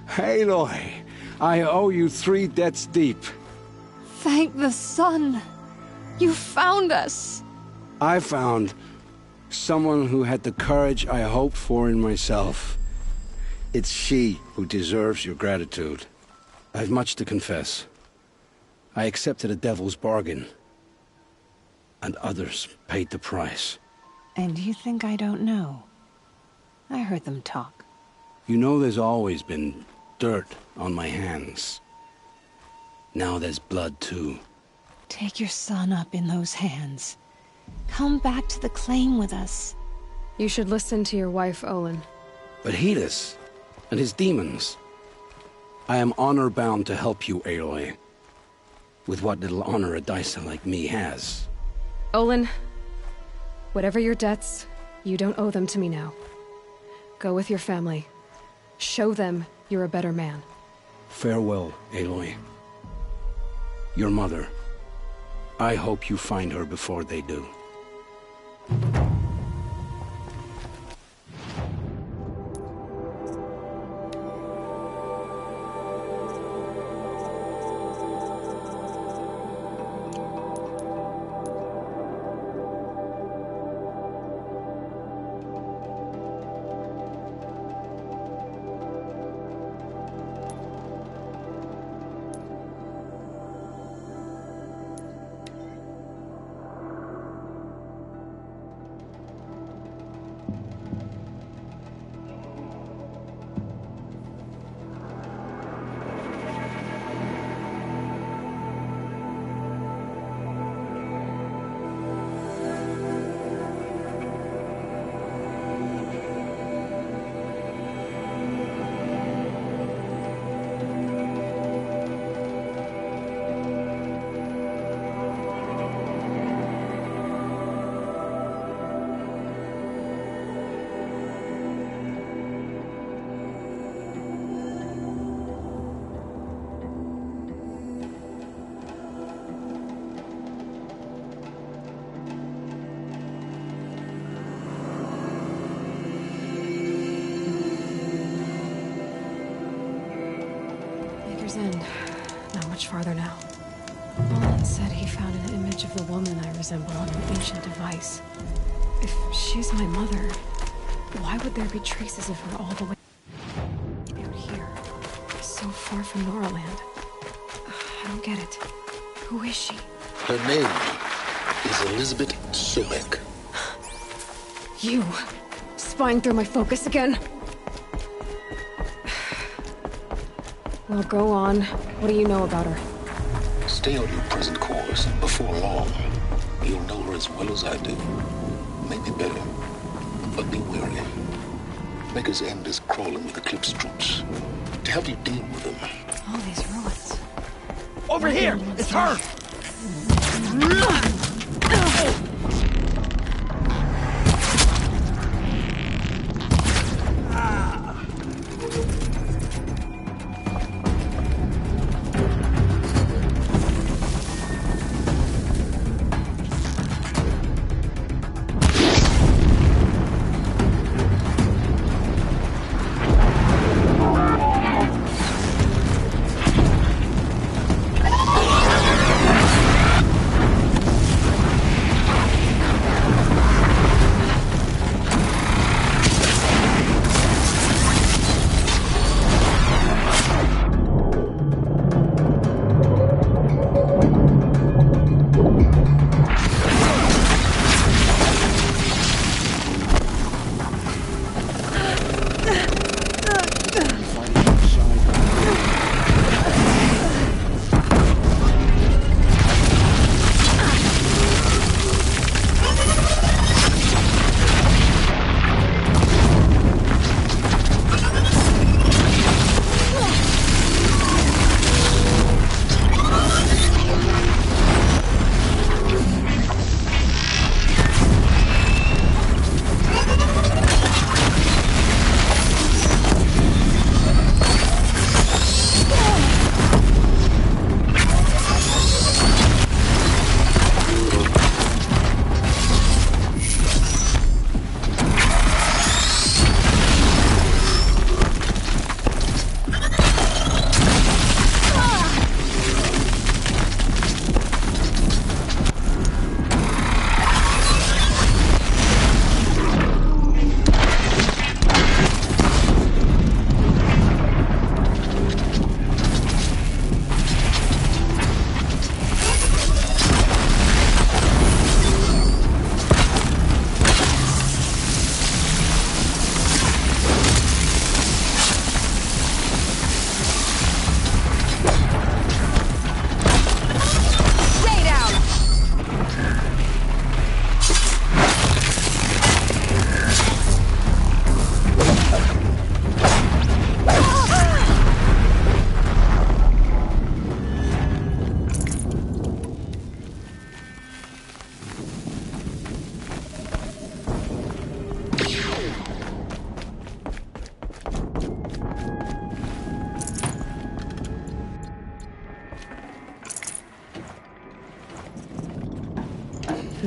S16: Aloy, I owe you 3 debts deep.
S19: Thank the sun. You found us.
S16: I found someone who had the courage I hoped for in myself. It's she who deserves your gratitude. I've much to confess. I accepted a devil's bargain, and others paid the price.
S20: And you think I don't know? I heard them talk.
S16: You know there's always been dirt on my hands. Now there's blood, too.
S19: Take your son up in those hands. Come back to the claim with us.
S1: You should listen to your wife, Olin.
S16: But Hedis and his demons. I am honor-bound to help you, Aloy. With what little honor a Dysa like me has.
S1: Olin, whatever your debts, you don't owe them to me now. Go with your family. Show them you're a better man.
S16: Farewell, Aloy. Your mother. I hope you find her before they do.
S1: End. Not much farther now. Olin said he found an image of the woman I resemble on an ancient device. If she's my mother, why would there be traces of her all the way out here? So far from Noraland. I don't get it. Who is she?
S17: Her name is Elizabeth Sobek.
S1: You! Spying through my focus again? Well, go on. What do you know about her?
S17: Stay on your present course. Before long, you'll know her as well as I do. Maybe better. But be wary. Maker's End is crawling with Eclipse troops. To help you deal with them.
S1: All these ruins.
S18: Over here! It's her!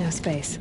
S1: No space.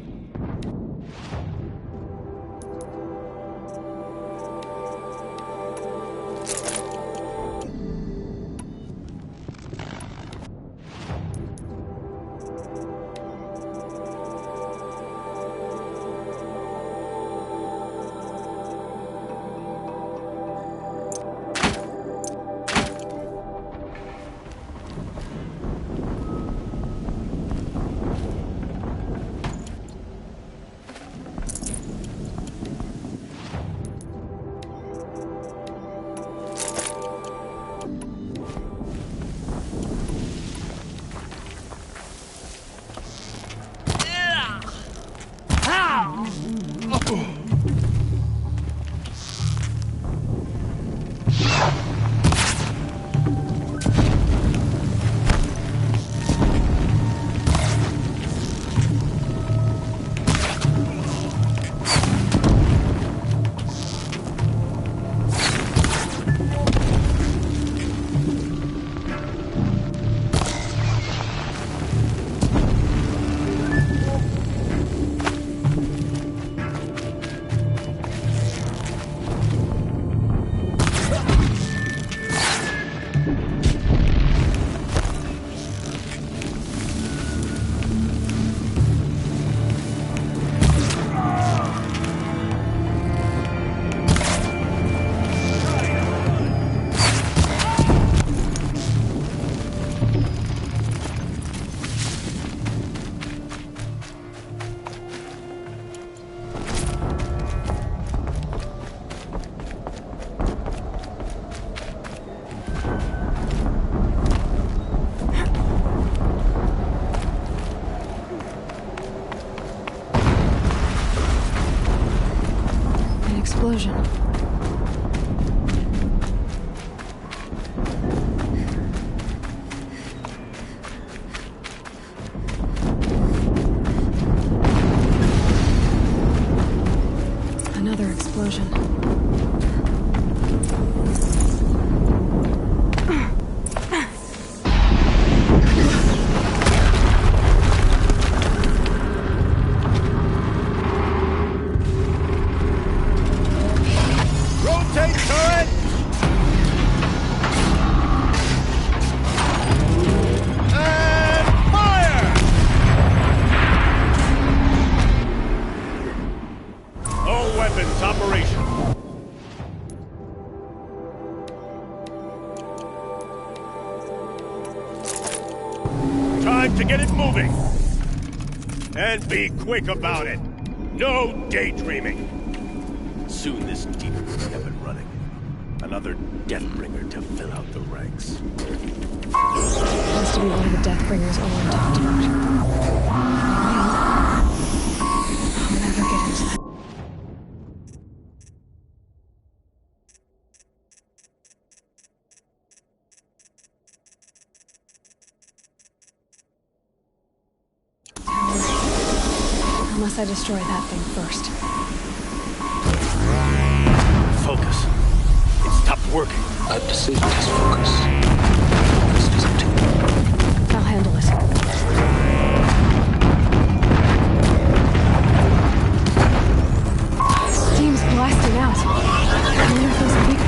S1: Explosion. Another explosion.
S6: Time to get it moving. And be quick about it. No daydreaming.
S7: Soon this demon will be up and running. Another Deathbringer to fill out the ranks.
S1: Has to be one of the Deathbringers Owen talked about. I'll never get into that. Unless I destroy that thing first.
S7: Focus. It stopped working.
S17: That decision is focus. Focus is up to you.
S1: I'll handle it. Steam's blasting out. I wonder if those are weak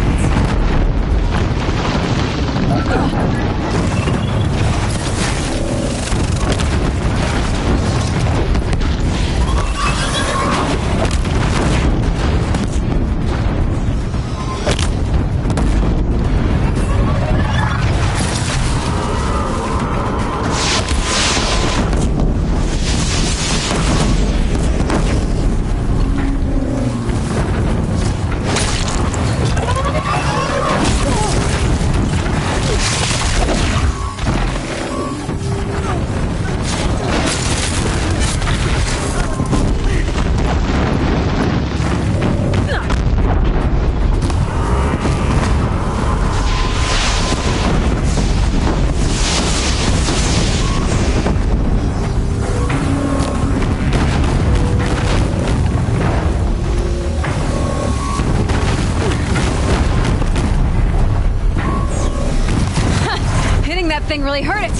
S1: Thing really hurt it.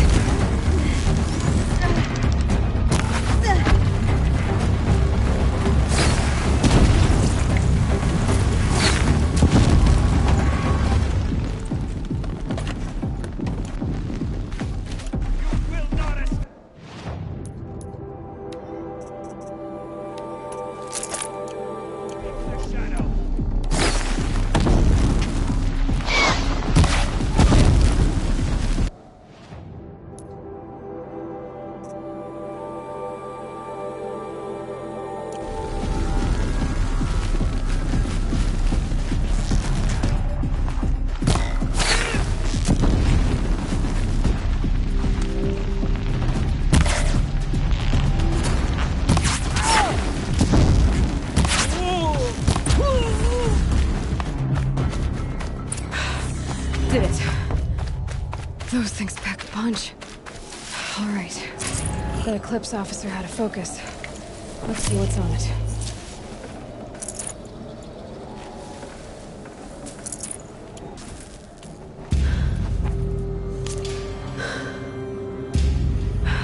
S1: did it. Those things pack a punch. All right. That Eclipse officer had a focus. Let's see what's on it.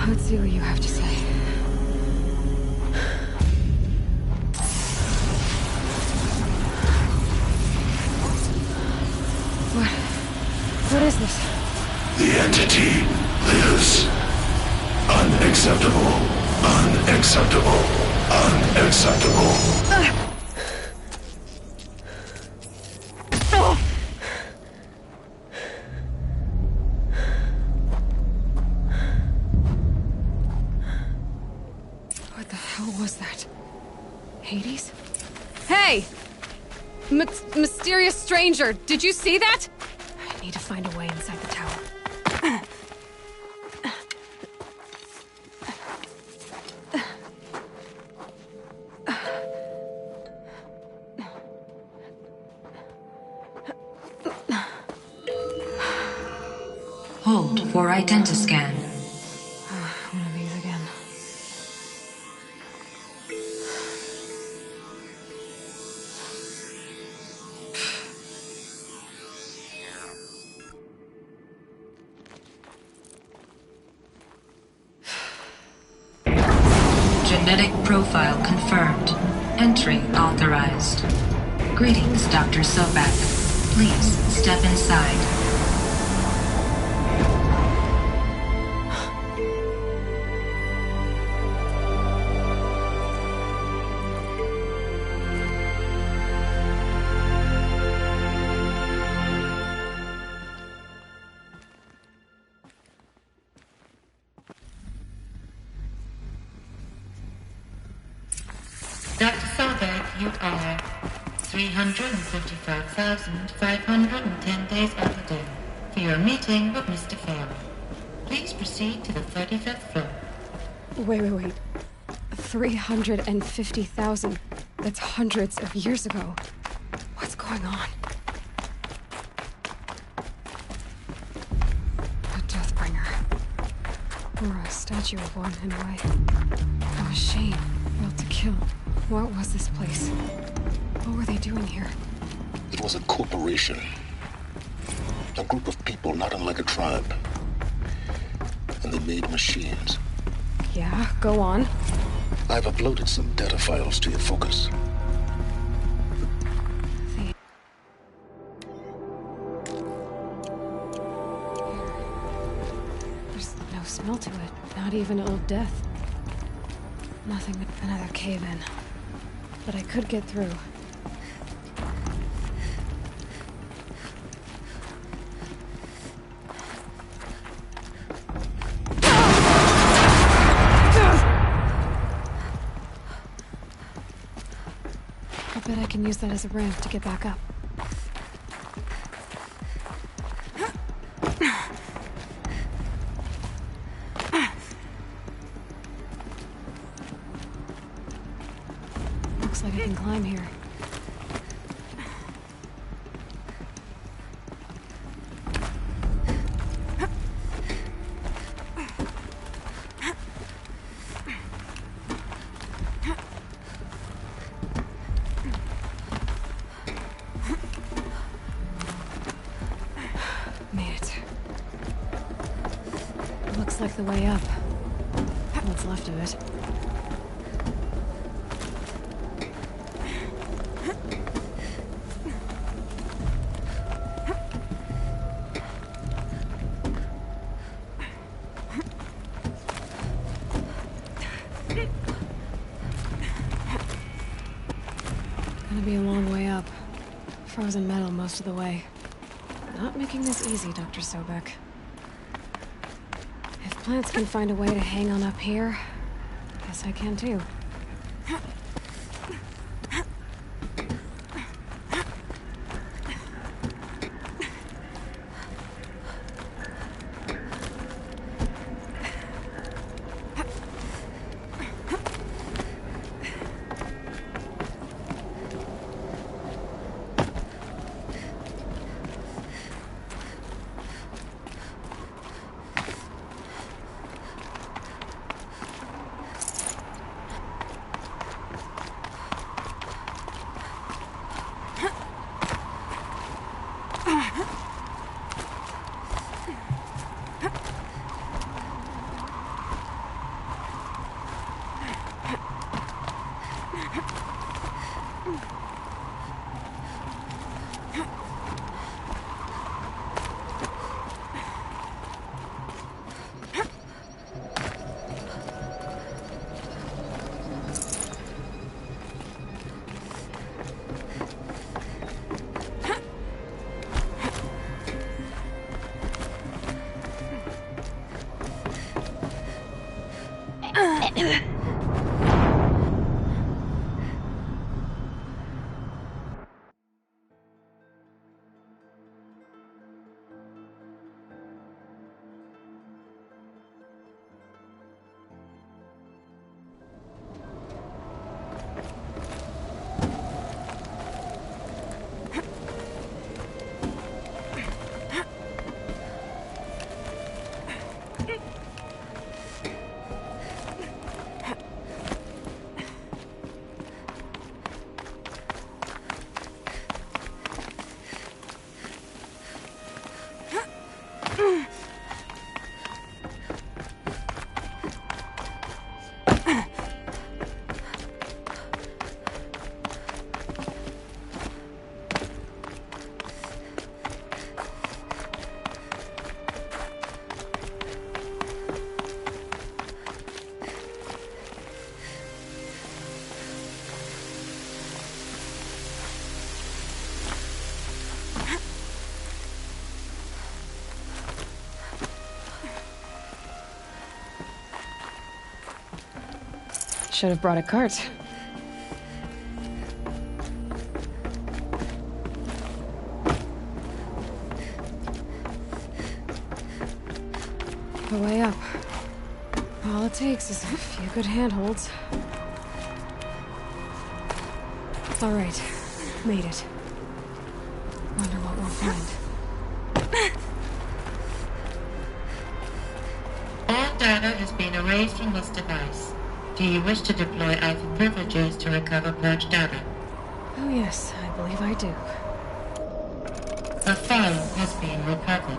S1: Let's see what you have to say. What is this?
S20: The entity lives. Unacceptable. Unacceptable. Unacceptable.
S1: What the hell was that? Hades? Hey! Mysterious stranger, did you see that? I need to find a way inside the tower.
S21: Hold for identiscan.
S1: One of these again.
S21: Genetic profile confirmed. Entry authorized. Greetings, Dr. Sobek. Please step inside.
S22: Dr. Sobek, you are 355,510 days overdue for your meeting with Mr. Farrell. Please proceed to the 35th floor.
S1: Wait. 350,000. That's hundreds of years ago. What's going on? A Deathbringer. Or a statue of one, anyway. A machine built to kill. What was this place? What were they doing here?
S17: It was a corporation. A group of people not unlike a tribe. And they made machines.
S1: Yeah, go on.
S17: I've uploaded some data files to your focus.
S1: There's no smell to it. Not even Old Death. Nothing but another cave-in. But I could get through. I bet I can use that as a ramp to get back up. Looks like I can climb here. Made it. Looks like the way up. What's left of it. Gonna be a long way up. Frozen metal most of the way. Not making this easy, Dr. Sobek. If plants can find a way to hang on up here, guess I can too. Should have brought a cart. The way up. All it takes is a few good handholds. All right, made it. Wonder what we'll find.
S22: All data has been erased from this device. Do you wish to deploy Alpha privileges to recover purged data?
S1: Oh yes, I believe I do.
S22: A file has been recovered.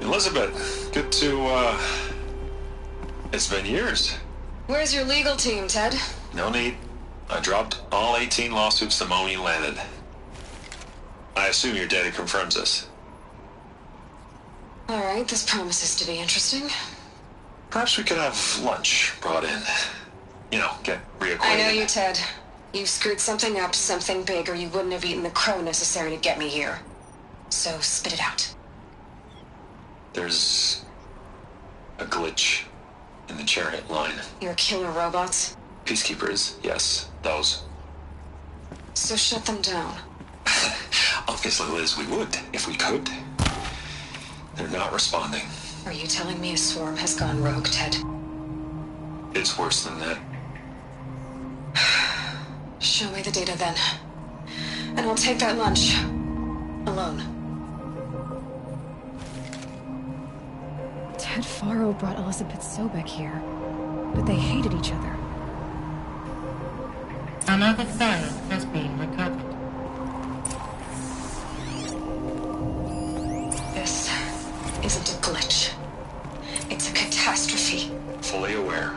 S2: Elizabeth, good to, it's been years.
S1: Where's your legal team, Ted?
S2: No need. I dropped all 18 lawsuits the moment you landed. I assume your data confirms this.
S1: All right, this promises to be interesting.
S2: Perhaps we could have lunch brought in. You know, get reacquainted.
S1: I know you, Ted. You screwed something up, something big, or you wouldn't have eaten the crow necessary to get me here. So spit it out.
S2: There's a glitch in the chariot line.
S1: Your killer robots?
S2: Peacekeepers, yes, those.
S1: So shut them down.
S2: Obviously, Liz, we would, if we could. They're not responding.
S1: Are you telling me a swarm has gone rogue, Ted?
S2: It's worse than that.
S1: Show me the data then. And I'll take that lunch. Alone. Ted Faro brought Elizabeth Sobek here, but they hated each other.
S22: Another file has been recovered.
S1: This isn't a glitch. It's a catastrophe.
S2: Fully aware.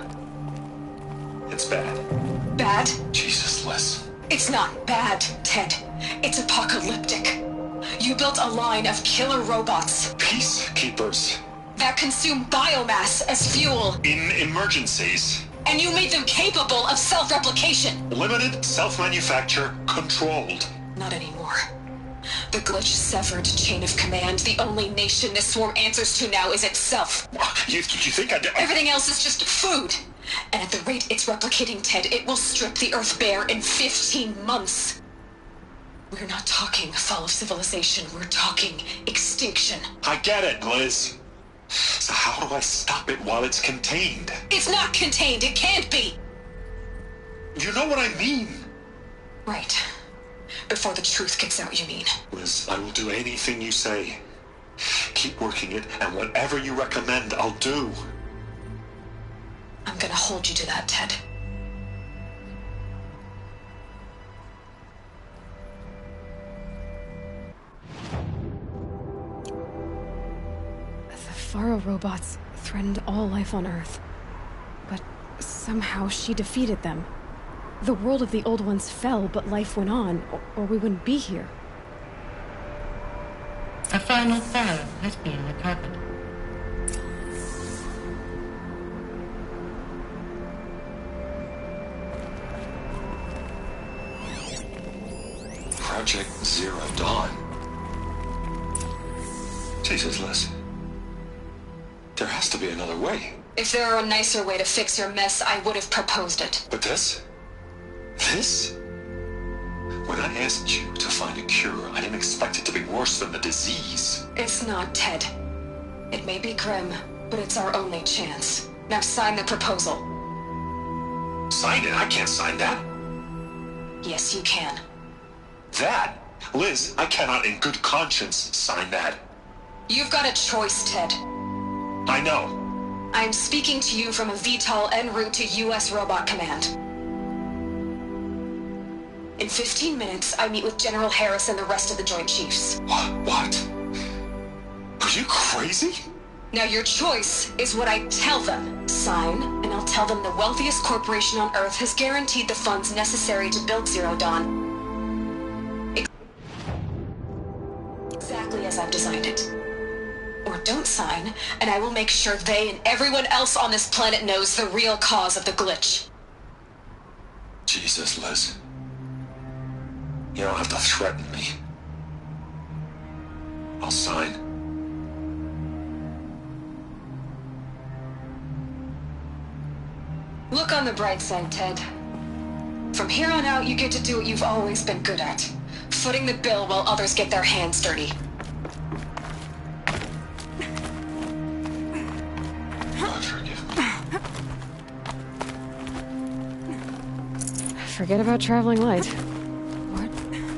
S2: It's bad.
S1: Bad?
S2: Jesus, Liz.
S1: It's not bad, Ted. It's apocalyptic. You built a line of killer robots.
S2: Peacekeepers.
S1: That consume biomass as fuel.
S2: In emergencies.
S1: And you made them capable of self-replication.
S2: Limited, self-manufacture, controlled.
S1: Not anymore. The glitch severed chain of command. The only nation this swarm answers to now is itself.
S2: You think
S1: Everything else is just food. And at the rate it's replicating, Ted, it will strip the Earth bare in 15 months. We're not talking fall of civilization. We're talking extinction.
S2: I get it, Liz. So how do I stop it while it's contained?
S1: It's not contained. It can't be.
S2: You know what I mean.
S1: Right. Before the truth gets out, you mean?
S2: Liz, I will do anything you say. Keep working it, and whatever you recommend, I'll do.
S1: I'm gonna hold you to that, Ted. The Faro robots threatened all life on Earth. But somehow she defeated them. The world of the Old Ones fell, but life went on, or we wouldn't be here.
S22: A final file has been recovered.
S2: Project Zero Dawn. Jesus, Liz. There has to be another way.
S1: If there were a nicer way to fix your mess, I would have proposed it.
S2: But this? This? When I asked you to find a cure, I didn't expect it to be worse than the disease.
S1: It's not, Ted. It may be grim, but it's our only chance. Now sign the proposal.
S2: Sign it? I can't sign that.
S1: Yes, you can.
S2: That? Liz, I cannot in good conscience sign that.
S1: You've got a choice, Ted.
S2: I know.
S1: I am speaking to you from a VTOL en route to U.S. Robot Command. In 15 minutes, I meet with General Harris and the rest of the Joint Chiefs.
S2: What? Are you crazy?
S1: Now your choice is what I tell them. Sign, and I'll tell them the wealthiest corporation on Earth has guaranteed the funds necessary to build Zero Dawn. Exactly as I've designed it. Or don't sign, and I will make sure they and everyone else on this planet knows the real cause of the glitch.
S2: Jesus, Liz. You don't have to threaten me. I'll sign.
S1: Look on the bright side, Ted. From here on out, you get to do what you've always been good at. Footing the bill while others get their hands dirty.
S2: God forgive me.
S1: Forget about traveling light. What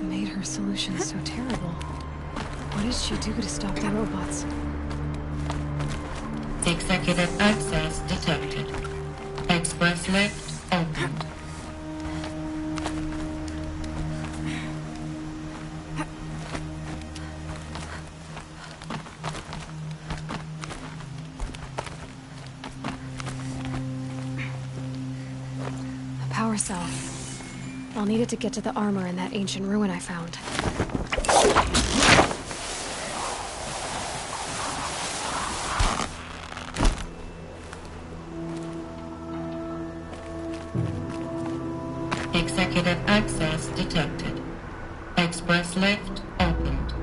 S1: made her solution so terrible? What did she do to stop the robots?
S22: Executive access detected. Express lift opened.
S1: A power cell. I'll need it to get to the armor in that ancient ruin I found.
S22: Executive access detected. Express lift opened.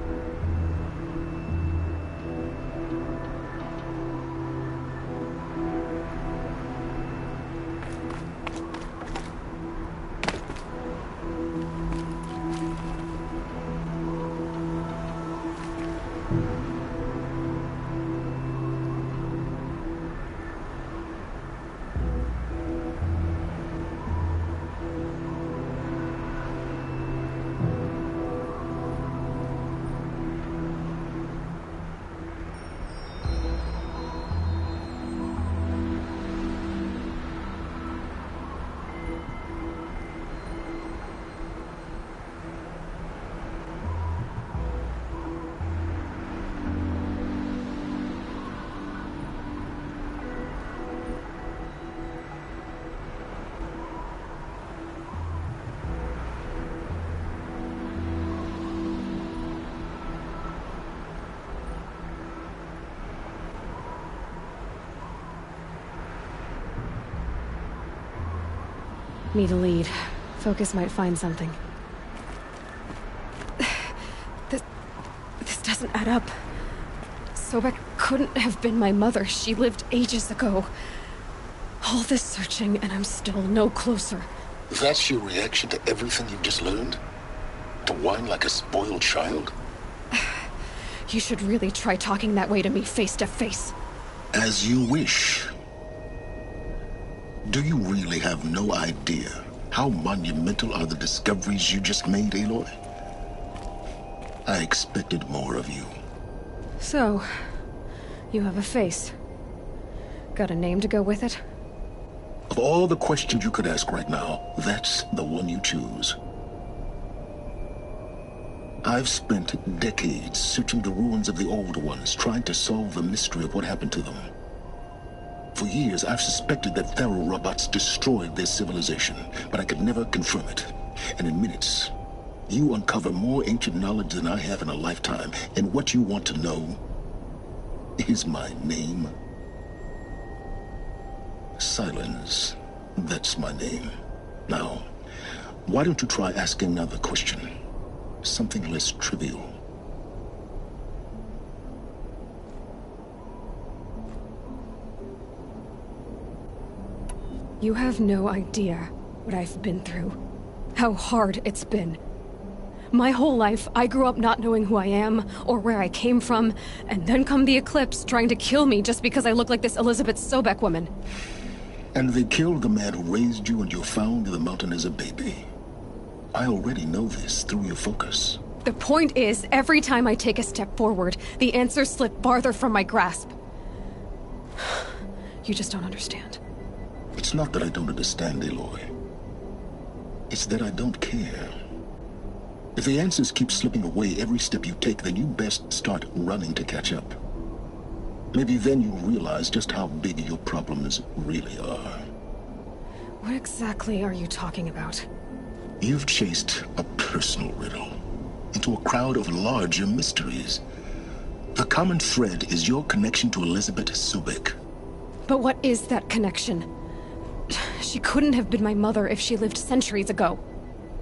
S1: Need a lead. Focus might find something. This doesn't add up. Sobek couldn't have been my mother. She lived ages ago. All this searching, and I'm still no closer.
S17: That's your reaction to everything you've just learned? To whine like a spoiled child?
S1: You should really try talking that way to me face to face.
S17: As you wish. Do you really have no idea how monumental are the discoveries you just made, Aloy? I expected more of you.
S1: So, you have a face. Got a name to go with it?
S17: Of all the questions you could ask right now, that's the one you choose. I've spent decades searching the ruins of the old ones, trying to solve the mystery of what happened to them. For years, I've suspected that Tharo robots destroyed their civilization, but I could never confirm it. And in minutes, you uncover more ancient knowledge than I have in a lifetime, and what you want to know is my name. Silence. That's my name. Now, why don't you try asking another question? something less trivial.
S1: You have no idea what I've been through. How hard it's been. My whole life, I grew up not knowing who I am, or where I came from, and then come the Eclipse trying to kill me just because I look like this Elizabeth Sobek woman.
S17: And they killed the man who raised you and you found in the mountain as a baby. I already know this through your focus.
S1: The point is, every time I take a step forward, the answers slip farther from my grasp. You just don't understand.
S17: It's not that I don't understand, Aloy. It's that I don't care. If the answers keep slipping away every step you take, then you best start running to catch up. Maybe then you'll realize just how big your problems really are.
S1: What exactly are you talking about?
S17: You've chased a personal riddle into a crowd of larger mysteries. The common thread is your connection to Elizabeth Sobek.
S1: But what is that connection? She couldn't have been my mother if she lived centuries ago.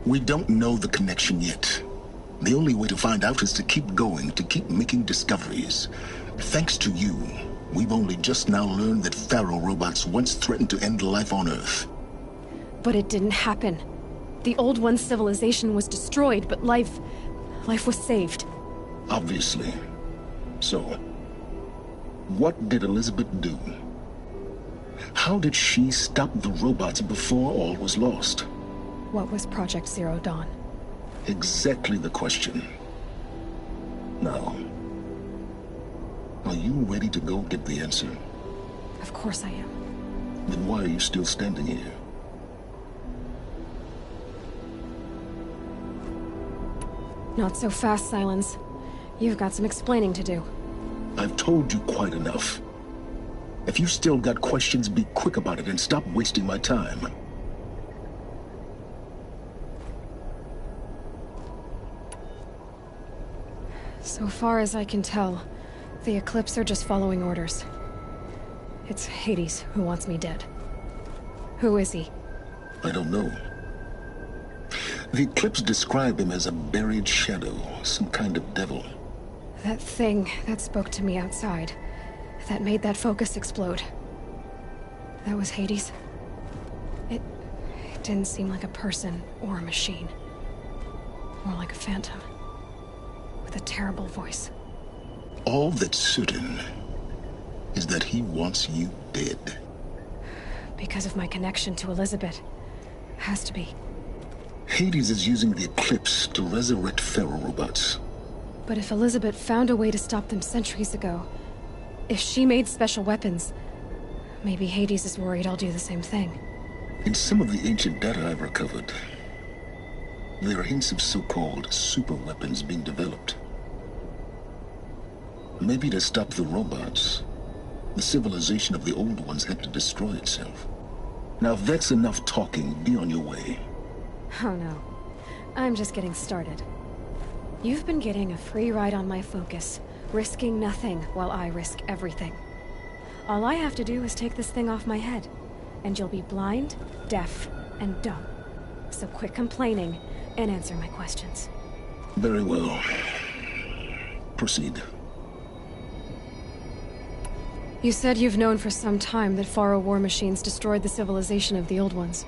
S17: We don't know the connection yet. The only way to find out is to keep going, to keep making discoveries. Thanks to you, we've only just now learned that Pharaoh robots once threatened to end life on Earth.
S1: But it didn't happen. The Old One's civilization was destroyed, but life was saved.
S17: Obviously. So, what did Elizabeth do? How did she stop the robots before all was lost?
S1: What was Project Zero Dawn?
S17: Exactly the question. Now, are you ready to go get the answer?
S1: Of course I am.
S17: Then why are you still standing here?
S1: Not so fast, Silence. You've got some explaining to do.
S17: I've told you quite enough. If you still got questions, be quick about it and stop wasting my time.
S1: So far as I can tell, the Eclipse are just following orders. It's Hades who wants me dead. Who is he?
S17: I don't know. The Eclipse describe him as a buried shadow, some kind of devil.
S1: That thing that spoke to me outside, that made that focus explode. That was Hades? It didn't seem like a person or a machine. More like a phantom. With a terrible voice.
S17: All that's certain is that he wants you dead.
S1: Because of my connection to Elizabeth. Has to be.
S17: Hades is using the Eclipse to resurrect Pharaoh robots.
S1: But if Elizabeth found a way to stop them centuries ago, if she made special weapons, maybe Hades is worried I'll do the same thing.
S17: In some of the ancient data I've recovered, there are hints of so-called super weapons being developed. Maybe to stop the robots, the civilization of the old ones had to destroy itself. Now if that's enough talking, be on your way.
S1: Oh no. I'm just getting started. You've been getting a free ride on my focus, risking nothing while I risk everything. All I have to do is take this thing off my head, and you'll be blind, deaf, and dumb. So quit complaining and answer my questions.
S17: Very well. Proceed.
S1: You said you've known for some time that Pharaoh war machines destroyed the civilization of the Old Ones.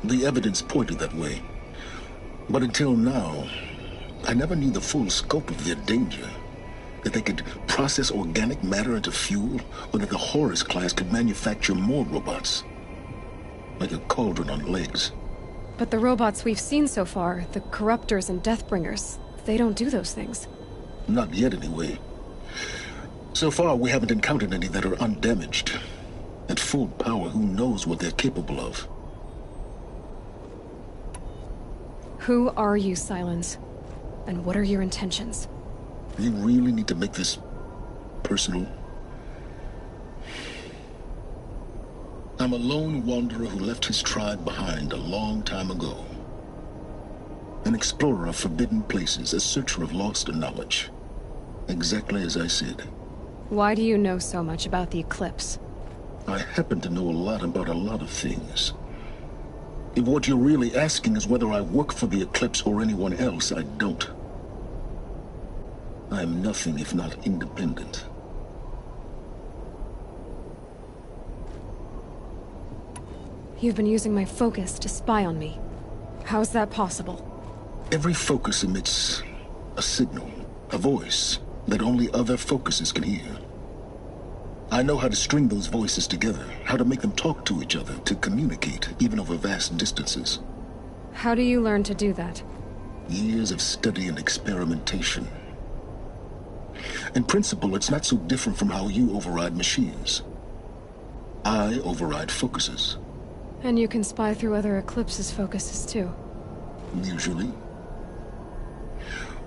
S17: The evidence pointed that way. But until now, I never knew the full scope of their danger. That they could process organic matter into fuel, or that the Horus class could manufacture more robots. Like a cauldron on legs.
S1: But the robots we've seen so far, the Corruptors and Deathbringers, they don't do those things.
S17: Not yet, anyway. So far, we haven't encountered any that are undamaged. At full power, who knows what they're capable of?
S1: Who are you, Silence? And what are your intentions?
S17: You really need to make this personal? I'm a lone wanderer who left his tribe behind a long time ago. An explorer of forbidden places, a searcher of lost knowledge. Exactly as I said.
S1: Why do you know so much about the Eclipse?
S17: I happen to know a lot about a lot of things. If what you're really asking is whether I work for the Eclipse or anyone else, I don't. I am nothing if not independent.
S1: You've been using my focus to spy on me. How's that possible?
S17: Every focus emits a signal, a voice, that only other focuses can hear. I know how to string those voices together, how to make them talk to each other, to communicate, even over vast distances.
S1: How do you learn to do that?
S17: Years of study and experimentation. In principle, it's not so different from how you override machines. I override focuses.
S1: And you can spy through other Eclipse's focuses too.
S17: Usually.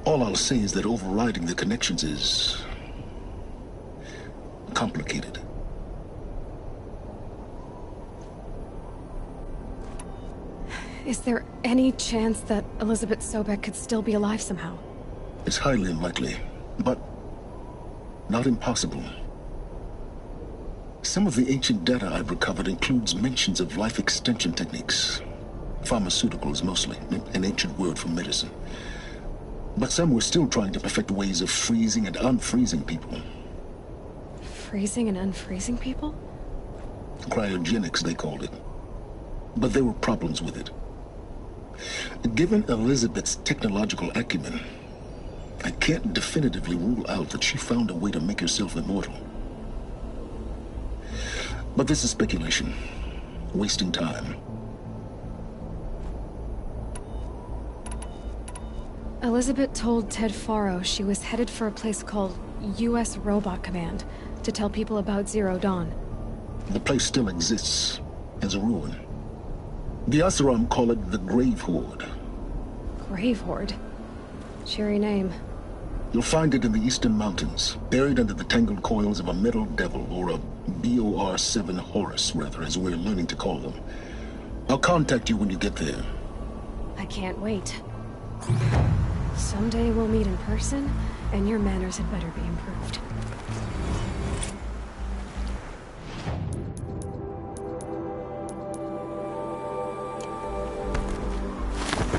S17: All I'll say is that overriding the connections is complicated.
S1: Is there any chance that Elizabeth Sobek could still be alive somehow?
S17: It's highly unlikely, but not impossible. Some of the ancient data I've recovered includes mentions of life extension techniques. Pharmaceuticals, mostly, an ancient word for medicine. But some were still trying to perfect ways of freezing and unfreezing people.
S1: Freezing and unfreezing people?
S17: Cryogenics, they called it. But there were problems with it. Given Elizabeth's technological acumen, I can't definitively rule out that she found a way to make herself immortal. But this is speculation. Wasting time.
S1: Elizabeth told Ted Faro she was headed for a place called U.S. Robot Command to tell people about Zero Dawn.
S17: The place still exists, as a ruin. The Oseram call it the Grave Horde.
S1: Grave Horde? Cheery name.
S17: You'll find it in the Eastern Mountains, buried under the tangled coils of a metal devil, or a BOR-7 Horus, rather, as we're learning to call them. I'll contact you when you get there.
S1: I can't wait. Someday we'll meet in person, and your manners had better be improved.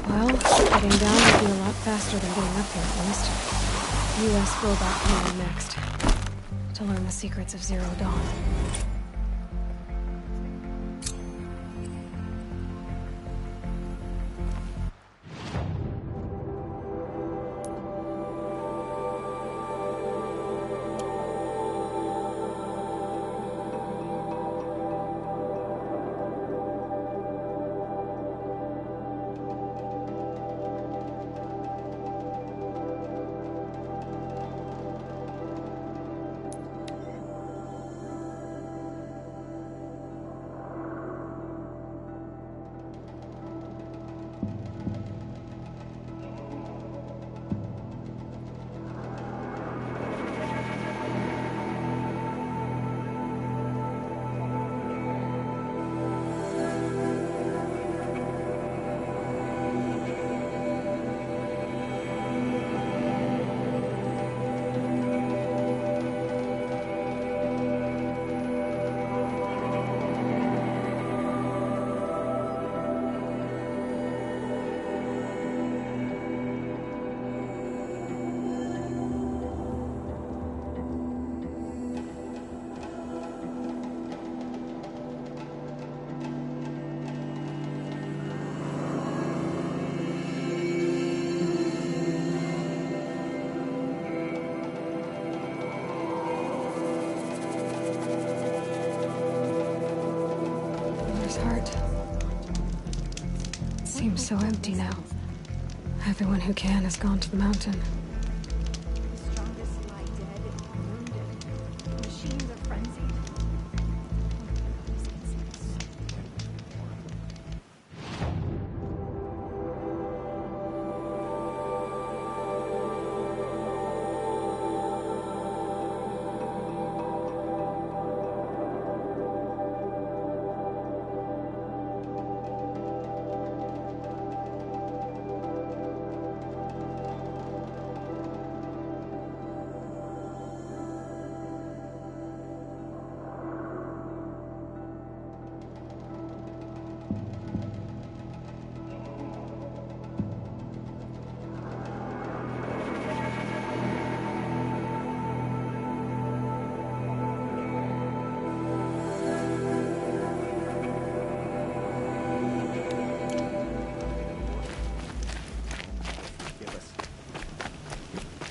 S1: Well, getting down will be a lot faster than getting up here, at least. U.S. Robot Command next. To learn the secrets of Zero Dawn. Seems so empty now. Everyone who can has gone to the mountain.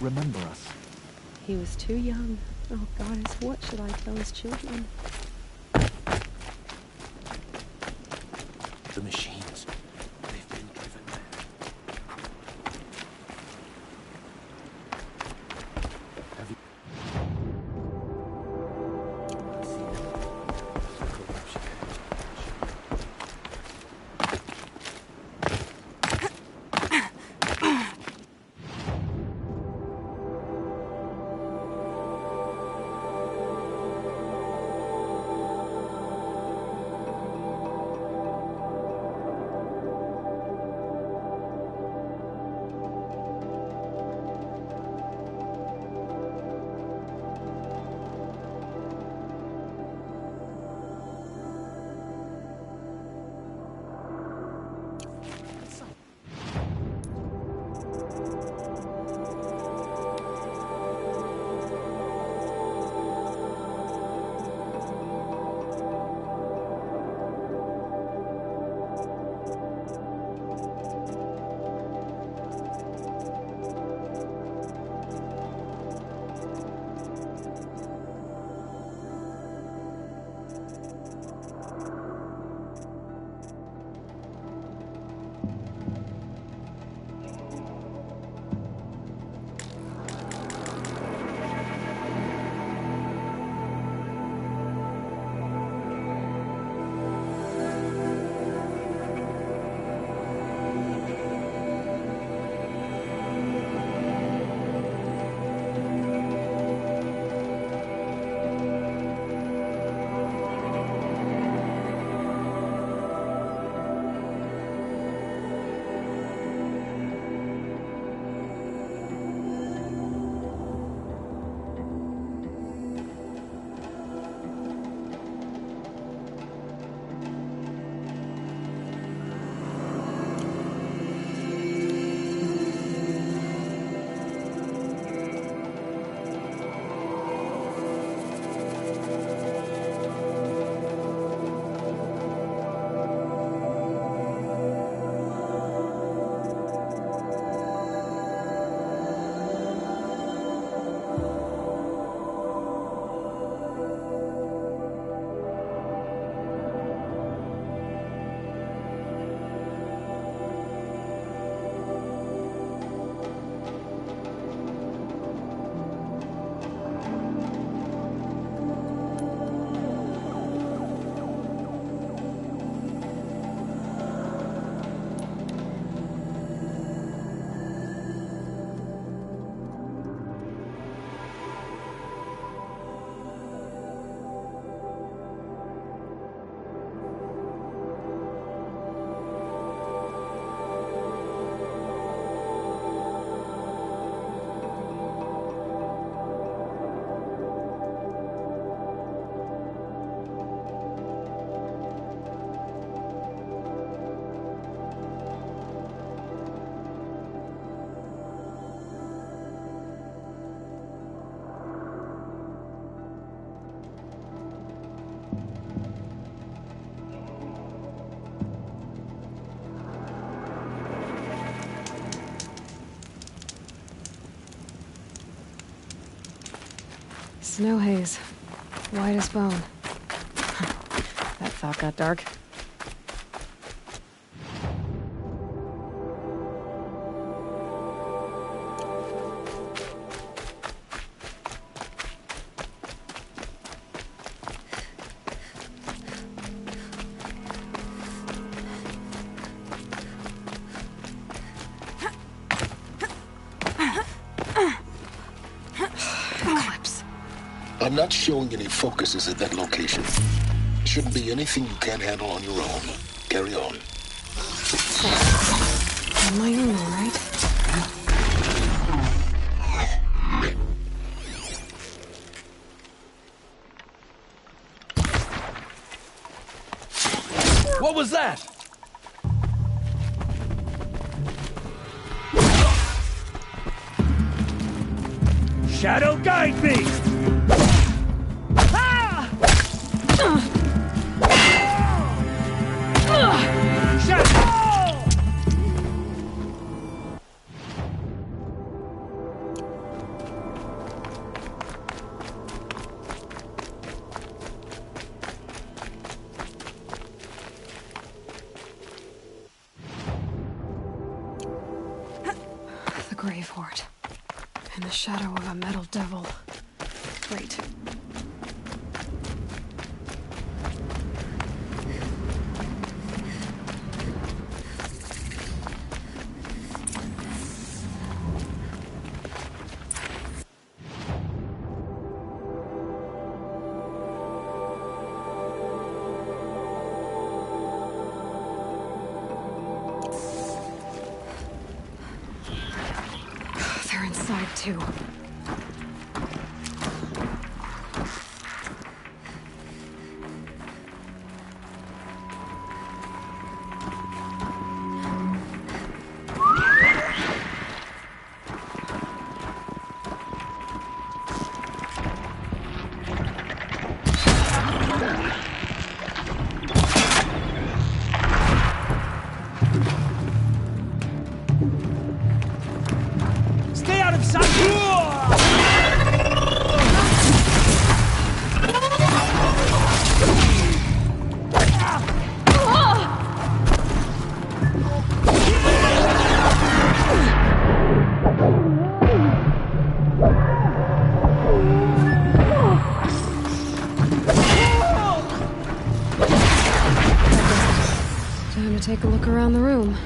S5: remember us.
S1: He was too young. Oh, goddess, what should I tell his children?
S13: The machines. They've been driven mad. Have you...
S1: Snow haze. White as bone. That thought got dark.
S17: I'm not showing any focuses at that location. Shouldn't be anything you can't handle on your own. Carry on.
S1: On my own, all right?
S5: What was that?
S6: Shadow guide me!
S1: court. In the shadow of a metal devil. Great. They're inside too.
S5: Stay out of sight!
S1: Time to take a look around the room.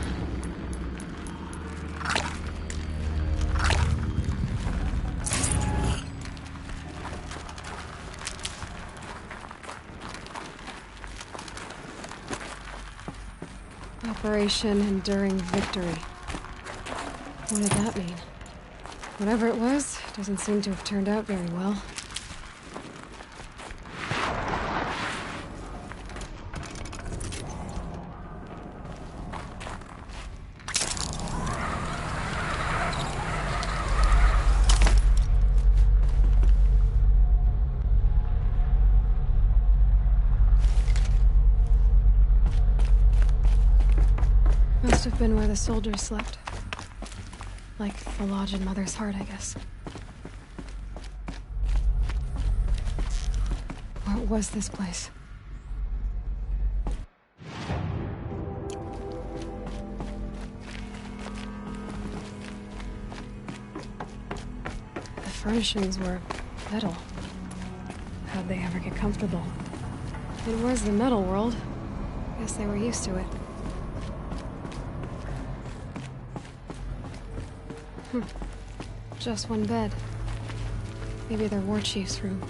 S1: Operation Enduring Victory. What did that mean? Whatever it was, doesn't seem to have turned out very well. Must have been where the soldiers slept. Like the lodge in Mother's Heart, I guess. What was this place? The furnishings were metal. How'd they ever get comfortable? It was the metal world. Guess they were used to it. Just one bed. Maybe their war chief's room.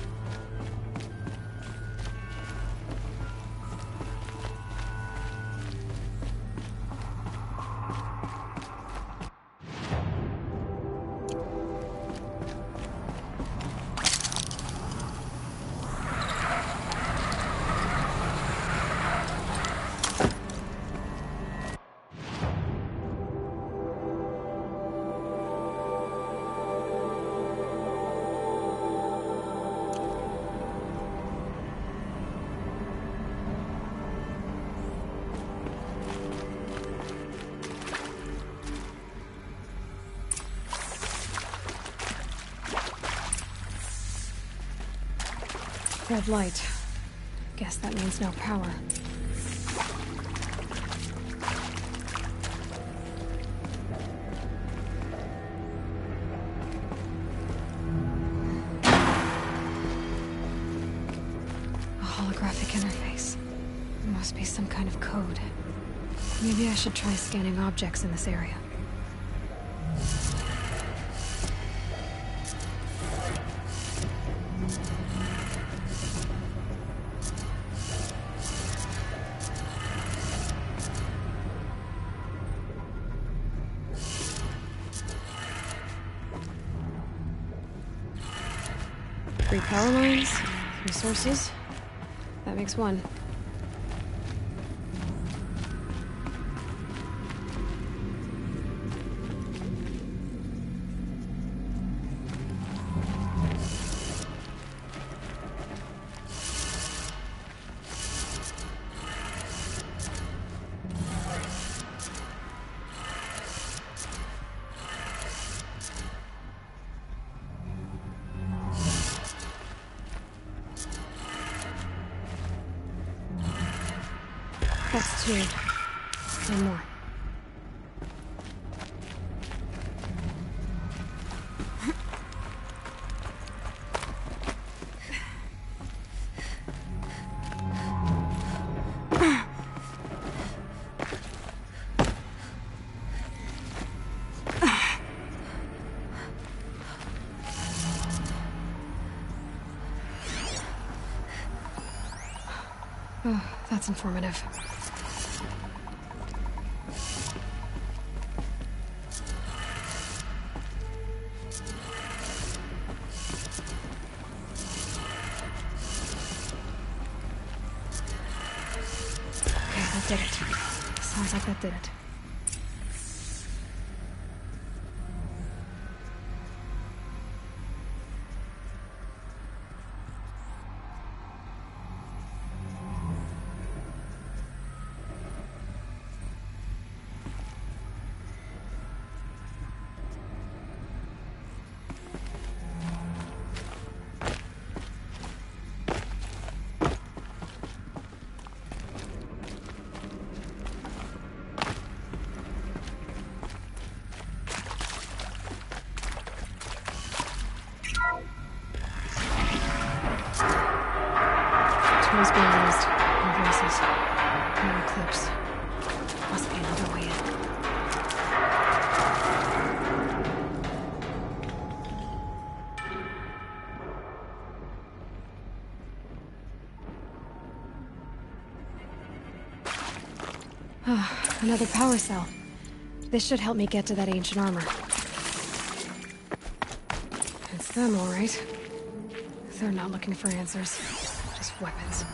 S1: Red light. Guess that means no power. A holographic interface. There must be some kind of code. Maybe I should try scanning objects in this area. Three power lines, 3 sources. That makes 1. That's 2. 1 more. Oh, that's informative. Okay, that did it. Sounds like that did it. Tools being used. No voices. No eclipse. Must be another way in. Another power cell. This should help me get to that ancient armor. It's them, all right. They're not looking for answers. Just weapons.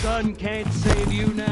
S5: Sun can't save you now.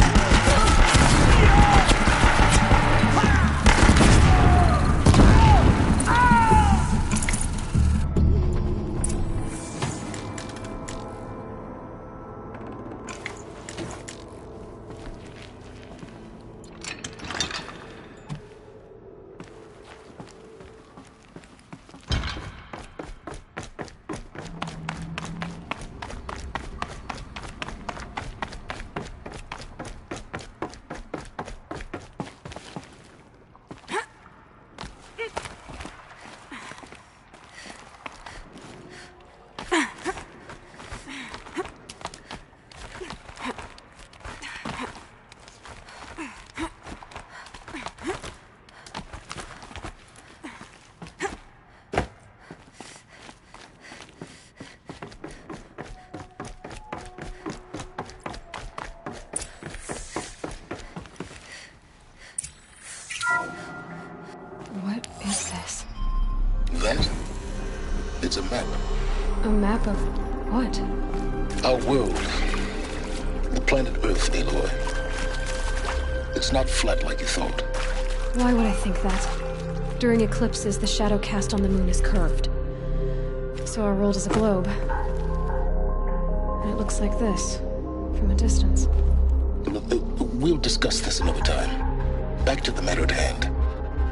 S1: What is this?
S17: That? It's a map.
S1: A map of what?
S17: Our world. The planet Earth, Aloy. It's not flat like you thought.
S1: Why would I think that? During eclipses, the shadow cast on the moon is curved. So our world is a globe. And it looks like this, from a distance.
S17: We'll discuss this another time. Back to the matter at hand.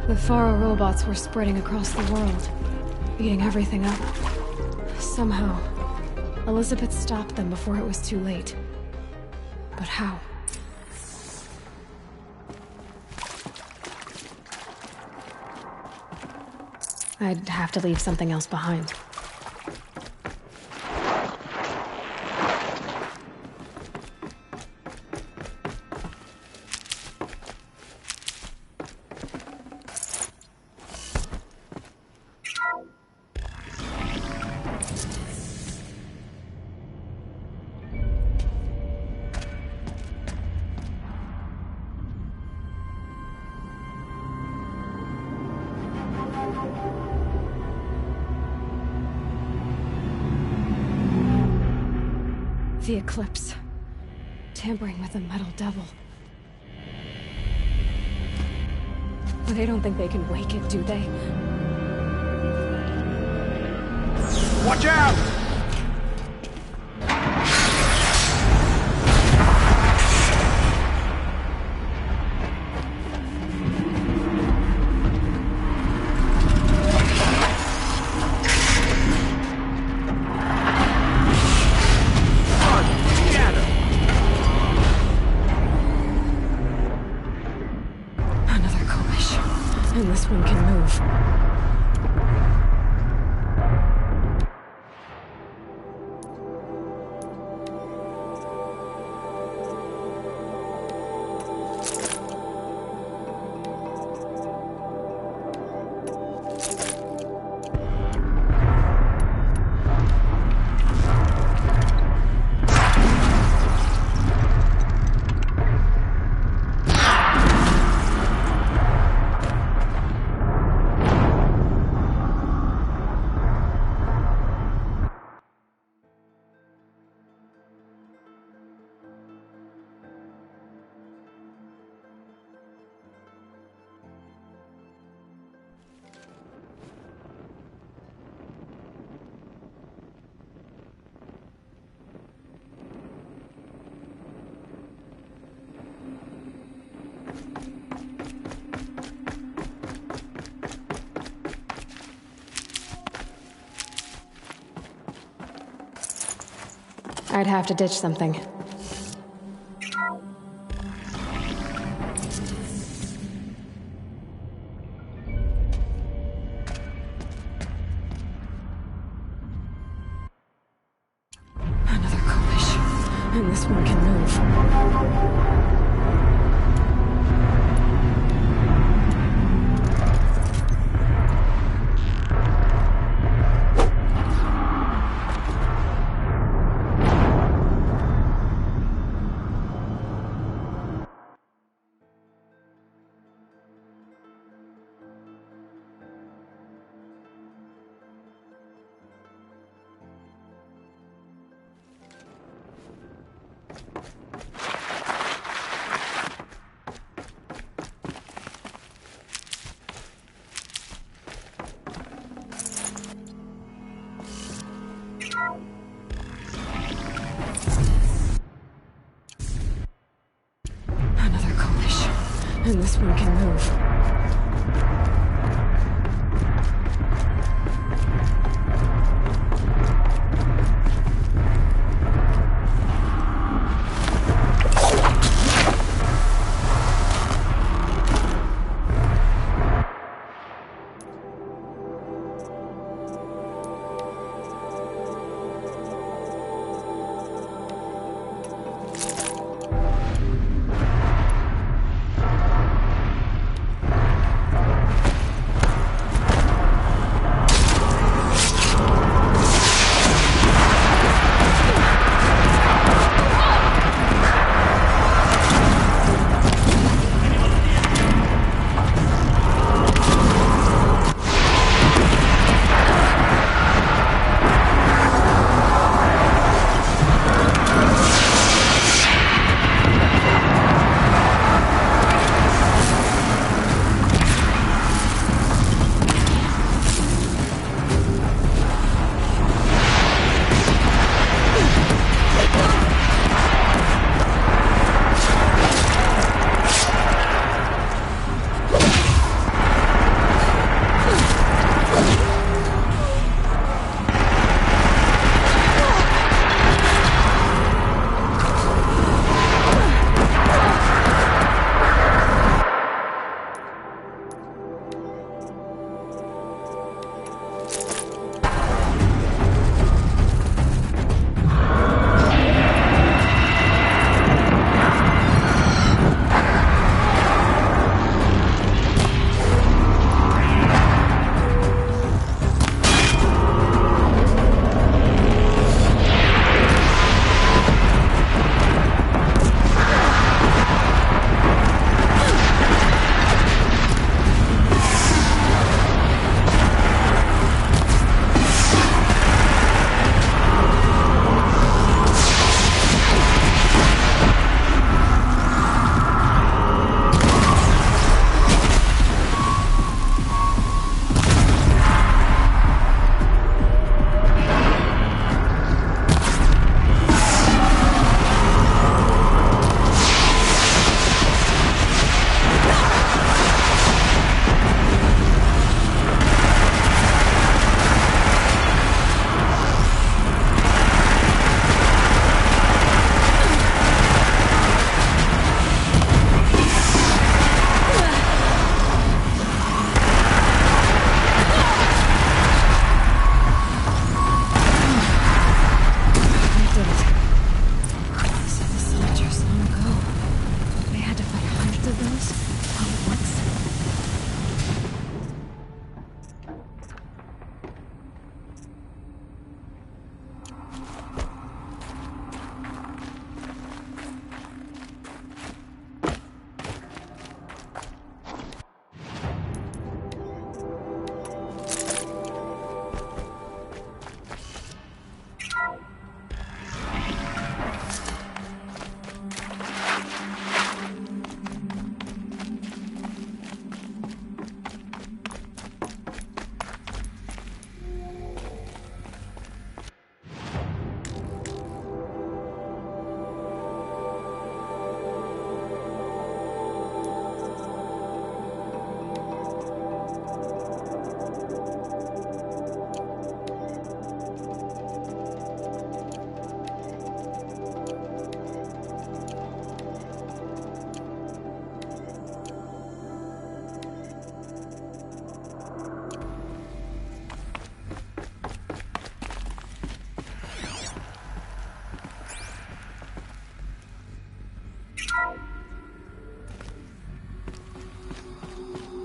S1: The Faro robots were spreading across the world, eating everything up. Somehow, Elizabeth stopped them before it was too late. But how? I'd have to leave something else behind. The Eclipse. Tampering with the Metal Devil. They don't think they can wake it, do they?
S6: Watch out!
S1: This one can move. I'd have to ditch something. Another collision, and this one can move. And this one can move.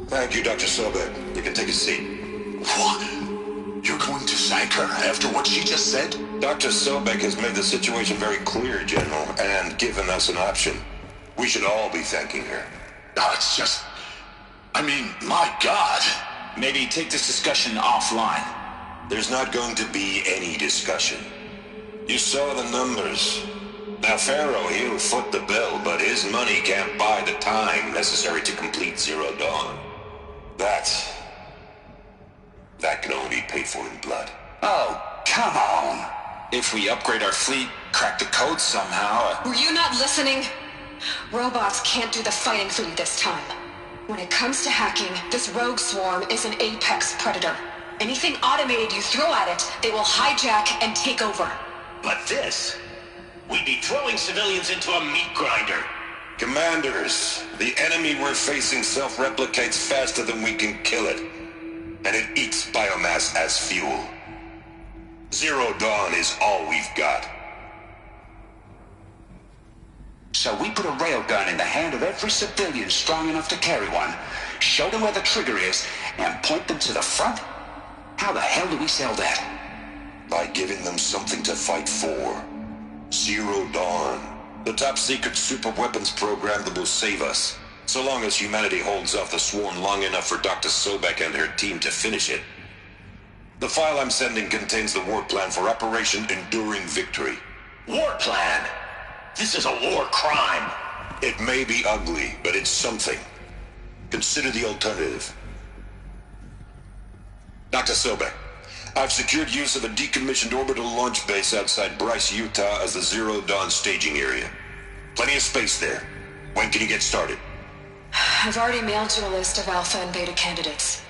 S17: Thank you, Dr. Sobek. You can take a seat. What? You're going to thank her after what she just said? Dr. Sobek has made the situation very clear, General, and given us an option. We should all be thanking her. No, it's just... I mean, my God.
S12: Maybe take this discussion offline.
S17: There's not going to be any discussion. You saw the numbers. Now, Pharaoh, he'll foot the bill, but his money can't buy the time necessary to complete Zero Dawn. That can only be paid for in blood.
S12: Oh, come on. If we upgrade our fleet, crack the code somehow...
S1: Were you not listening? Robots can't do the fighting for you this time. When it comes to hacking, this rogue swarm is an apex predator. Anything automated you throw at it, they will hijack and take over.
S6: But this... we'd be throwing civilians into a meat grinder.
S17: Commanders, the enemy we're facing self-replicates faster than we can kill it. And it eats biomass as fuel. Zero Dawn is all we've got.
S12: So we put a railgun in the hand of every civilian strong enough to carry one, show them where the trigger is, and point them to the front? How the hell do we sell that?
S17: By giving them something to fight for. Zero Dawn. The top-secret super-weapons program that will save us. So long as humanity holds off the swarm long enough for Dr. Sobek and her team to finish it. The file I'm sending contains the war plan for Operation Enduring Victory.
S6: War plan? This is a war crime.
S17: It may be ugly, but it's something. Consider the alternative. Dr. Sobek, I've secured use of a decommissioned orbital launch base outside Bryce, Utah as the Zero Dawn staging area. Plenty of space there. When can you get started?
S1: I've already mailed you a list of Alpha and Beta candidates.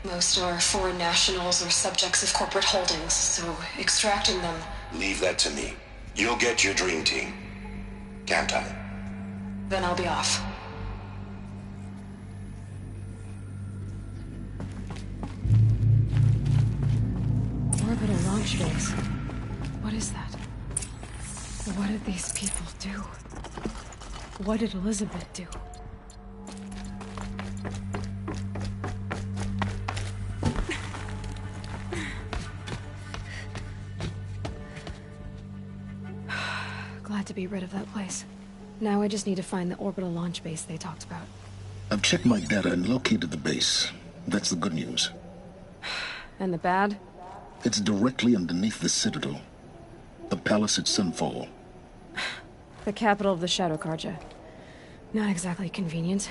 S1: Most are foreign nationals or subjects of corporate holdings, so extracting them...
S17: Leave that to me. You'll get your dream team. Count on it.
S1: Then I'll be off. Orbital launch base. What is that? What did these people do? What did Elizabeth do? Glad to be rid of that place. Now I just need to find the orbital launch base they talked about.
S17: I've checked my data and located the base. That's the good news.
S1: And the bad?
S17: It's directly underneath the Citadel. The palace at Sunfall.
S1: The capital of the Shadow Carja. Not exactly convenient.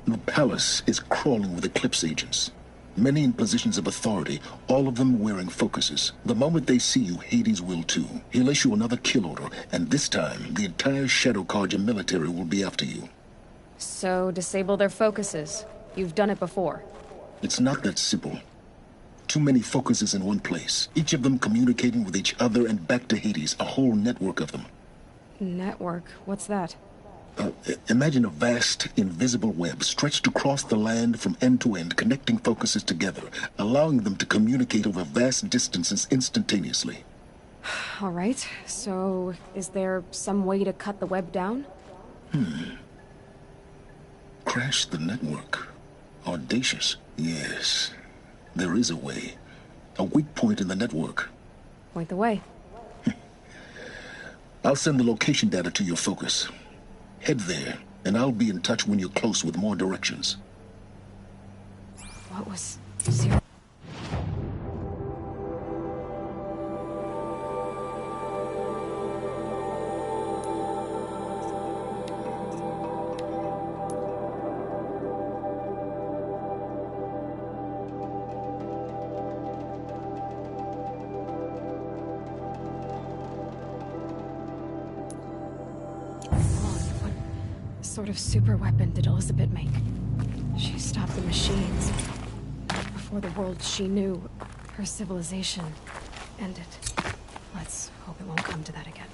S17: The palace is crawling with Eclipse agents. Many in positions of authority, all of them wearing focuses. The moment they see you, Hades will too. He'll issue another kill order, and this time, the entire Shadow Carja military will be after you.
S1: So, disable their focuses. You've done it before.
S17: It's not that simple. Too many focuses in one place, each of them communicating with each other and back to Hades, a whole network of them.
S1: Network? What's that?
S17: Imagine a vast, invisible web stretched across the land from end to end, connecting focuses together, allowing them to communicate over vast distances instantaneously.
S1: All right, so is there some way to cut the web down?
S17: Crash the network. Audacious. Yes, there is a way. A weak point in the network.
S1: Point the way.
S17: I'll send the location data to your focus. Head there, and I'll be in touch when you're close with more directions.
S1: What was Zero? What sort of super weapon did Elizabeth make? She stopped the machines. Before the world she knew, her civilization ended. Let's hope it won't come to that again.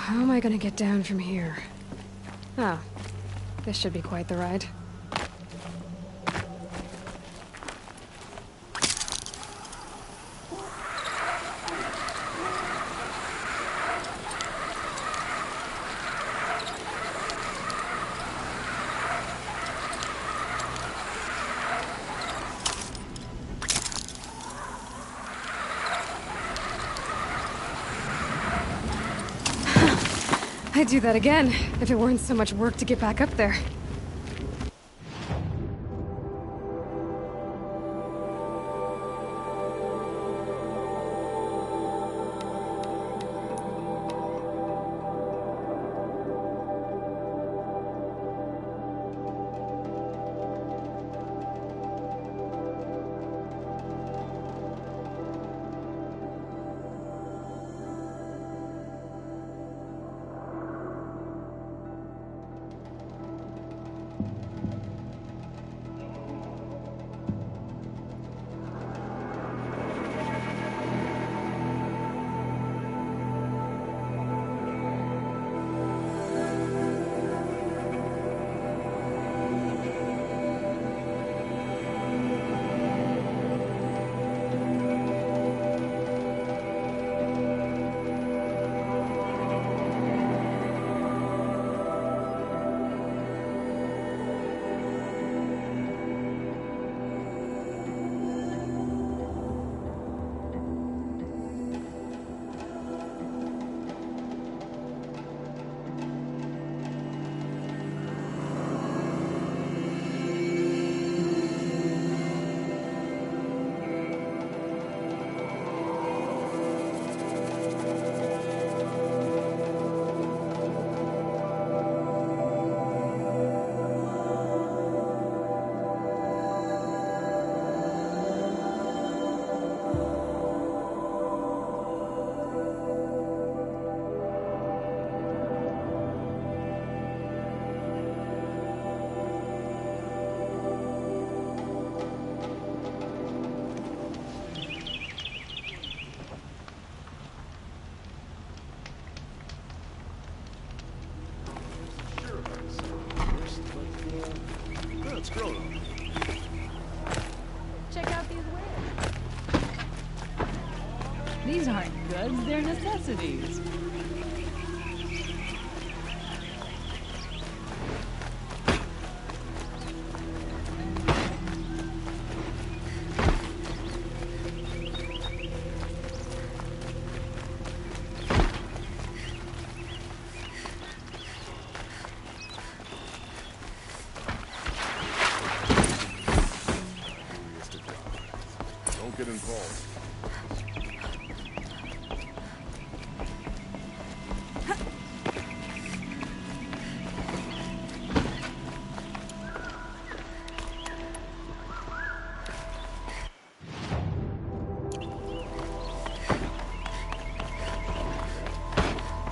S1: how am I gonna get down from here? Oh, this should be quite the ride. I'd do that again, if it weren't so much work to get back up there.
S4: Check out these wares. These aren't goods, they're necessities.
S6: Get involved.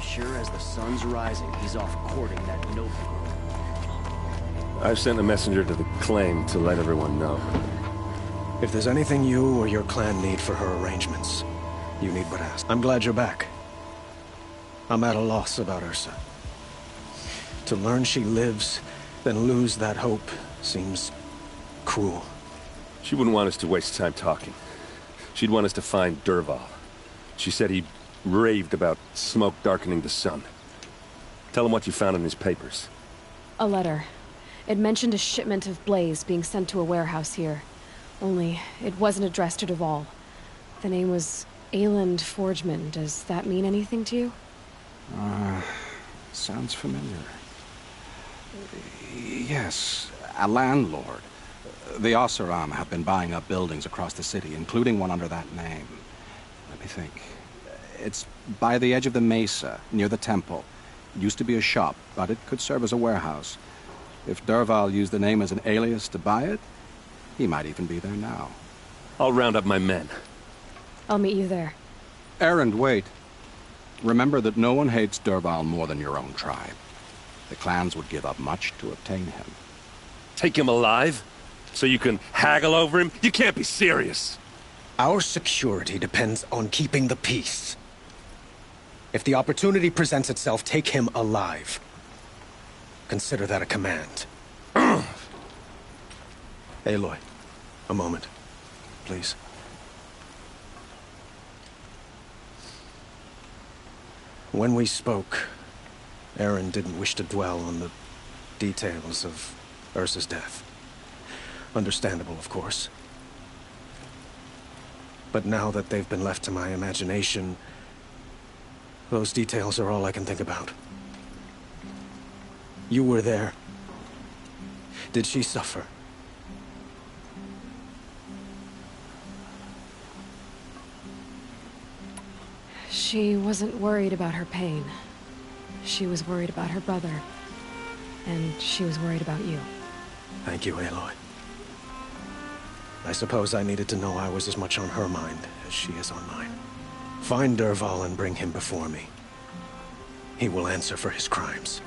S7: Sure as the sun's rising, he's off courting that noble girl.
S14: I've sent a messenger to the claim to let everyone know.
S13: If there's anything you or your clan need for her arrangements, you need but ask. I'm glad you're back. I'm at a loss about Ursa. To learn she lives, then lose that hope, seems cruel.
S14: She wouldn't want us to waste time talking. She'd want us to find Dervahl. She said he raved about smoke darkening the sun. Tell him what you found in his papers.
S1: A letter. It mentioned a shipment of Blaze being sent to a warehouse here. Only, it wasn't addressed to Dervahl. The name was Ayland Forgeman. Does that mean anything to you?
S10: Sounds familiar. Yes, a landlord. The Oseram have been buying up buildings across the city, including one under that name. Let me think. It's by the edge of the mesa, near the temple. It used to be a shop, but it could serve as a warehouse. If Dervahl used the name as an alias to buy it, he might even be there now.
S14: I'll round up my men.
S1: I'll meet you there.
S10: Erend, wait. Remember that no one hates Dervahl more than your own tribe. The clans would give up much to obtain him.
S14: Take him alive? So you can haggle over him? You can't be serious!
S13: Our security depends on keeping the peace. If the opportunity presents itself, take him alive. Consider that a command. Aloy, a moment, please. When we spoke, Eren didn't wish to dwell on the details of Ursa's death. Understandable, of course. But now that they've been left to my imagination, those details are all I can think about. You were there. Did she suffer?
S1: She wasn't worried about her pain. She was worried about her brother. And she was worried about you.
S13: Thank you, Aloy. I suppose I needed to know I was as much on her mind as she is on mine. Find Dervahl and bring him before me. He will answer for his crimes.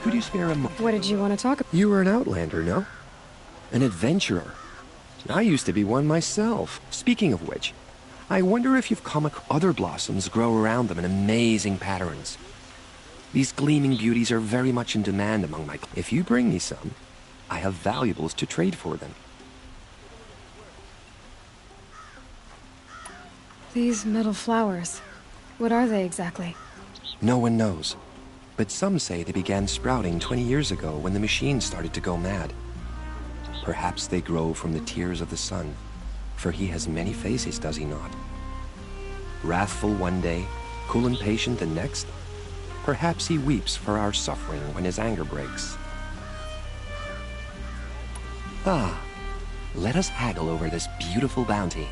S9: Could you spare a moment?
S1: What did you want to talk about?
S9: You were an outlander, no? An adventurer. I used to be one myself. Speaking of which, I wonder if you've come across other blossoms grow around them in amazing patterns. These gleaming beauties are very much in demand among my... If you bring me some, I have valuables to trade for them.
S1: These metal flowers. What are they exactly?
S9: No one knows. But some say they began sprouting 20 years ago when the machine started to go mad. Perhaps they grow from the tears of the sun, for he has many faces, does he not? Wrathful one day, cool and patient the next. Perhaps he weeps for our suffering when his anger breaks. Ah, let us haggle over this beautiful bounty.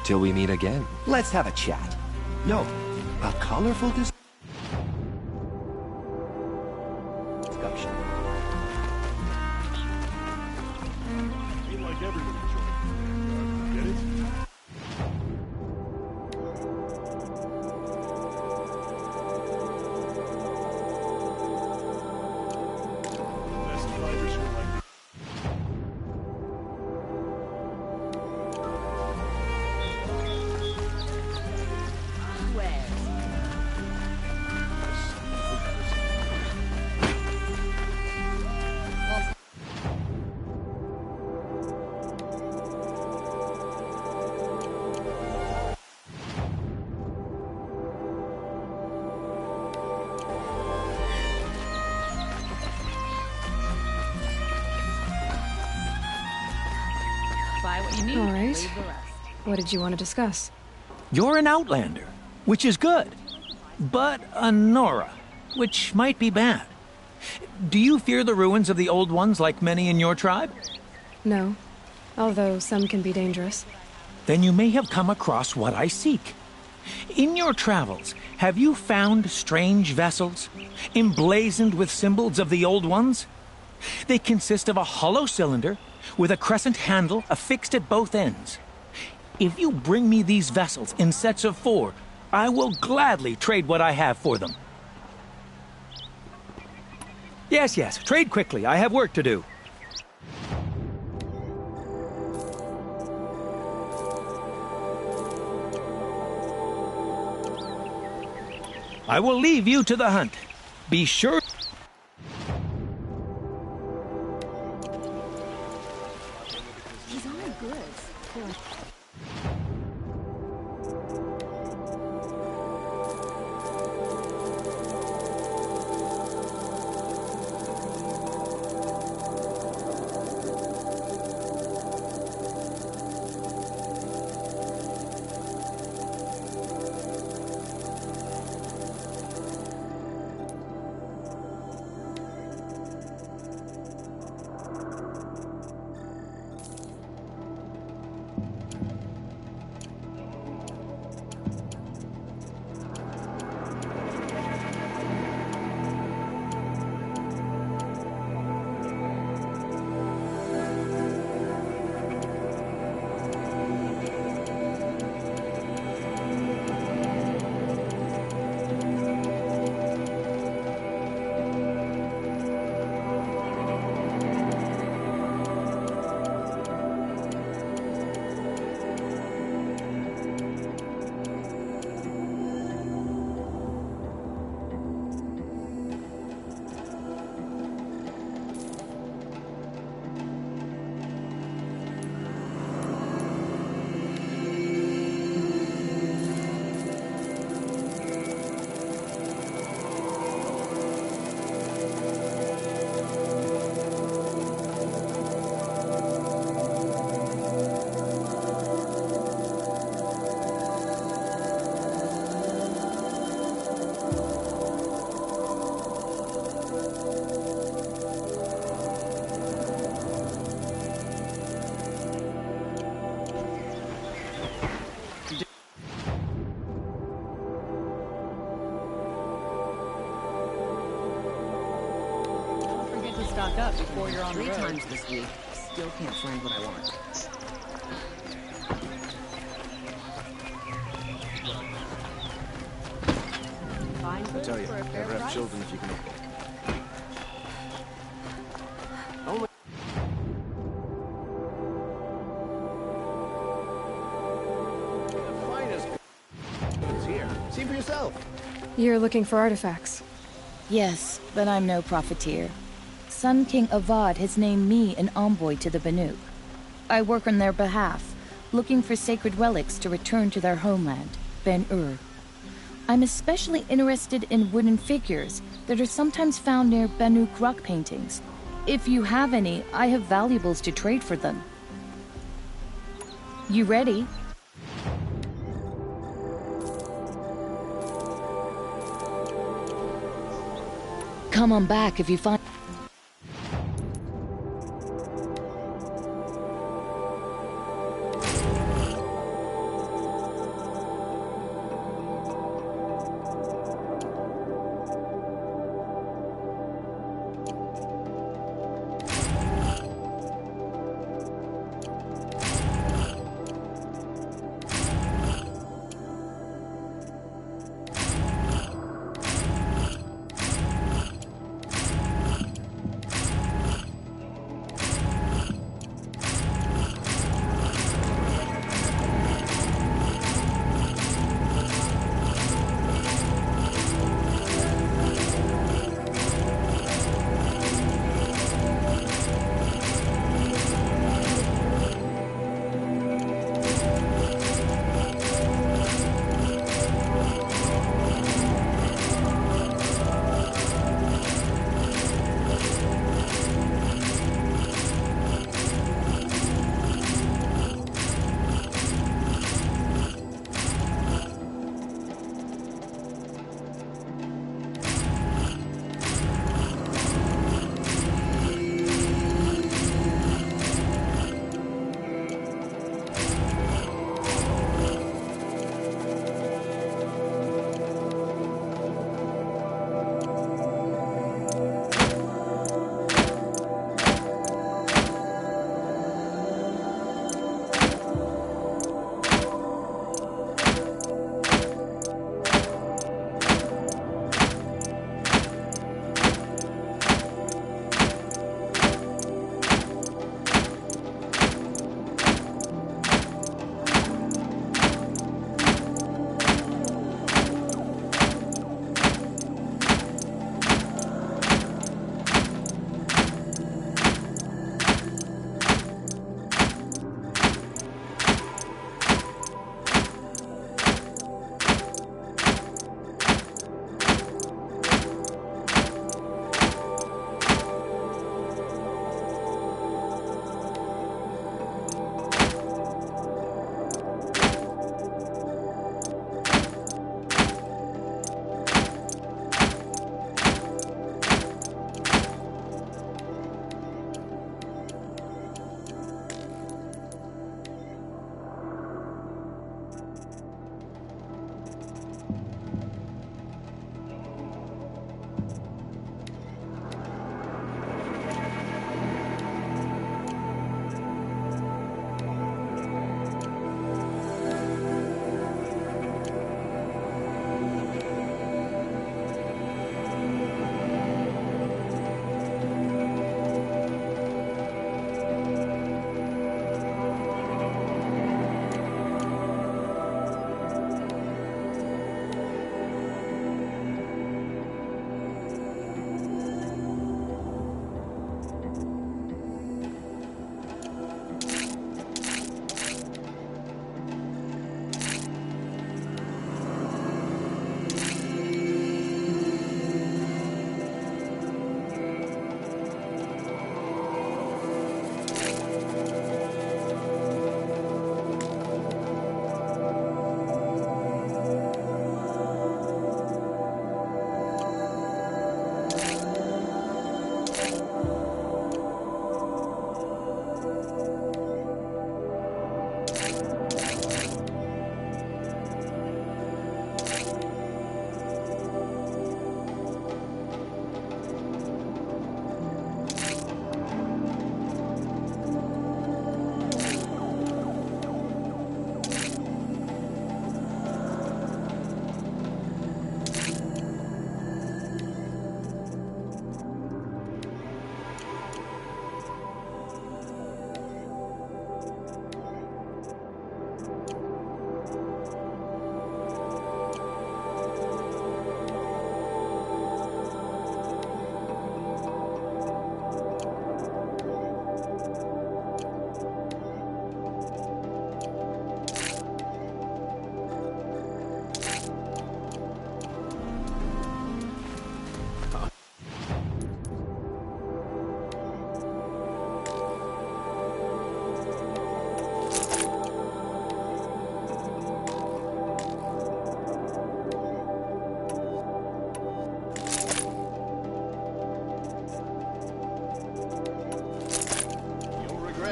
S9: Till we meet again.
S11: Let's have a chat. No, a colorful discussion.
S6: Like everyone enjoyed. Get it? Best fighters are like
S1: Buy what you need. All right. Leave the rest. What did you want to discuss?
S11: You're an outlander, which is good. But a Nora, which might be bad. Do you fear the ruins of the Old Ones like many in your tribe?
S1: No, although some can be dangerous.
S11: Then you may have come across what I seek. In your travels, have you found strange vessels, emblazoned with symbols of the Old Ones? They consist of a hollow cylinder with a crescent handle affixed at both ends. If you bring me these vessels in sets of 4, I will gladly trade what I have for them. Yes, yes, trade quickly. I have work to do. I will leave you to the hunt. Be sure...
S4: These aren't goods. They're like... Stock up before you're on the road.
S3: 3 times this week. Still can't find what I want.
S13: I tell you, never have children if you can. Only.
S3: The finest is here. See for yourself.
S1: You're looking for artifacts.
S8: Yes, but I'm no profiteer. Sun King Avad has named me an envoy to the Banuk. I work on their behalf, looking for sacred relics to return to their homeland, Ben-Ur. I'm especially interested in wooden figures that are sometimes found near Banuk rock paintings. If you have any, I have valuables to trade for them. You ready? Come on back if you find...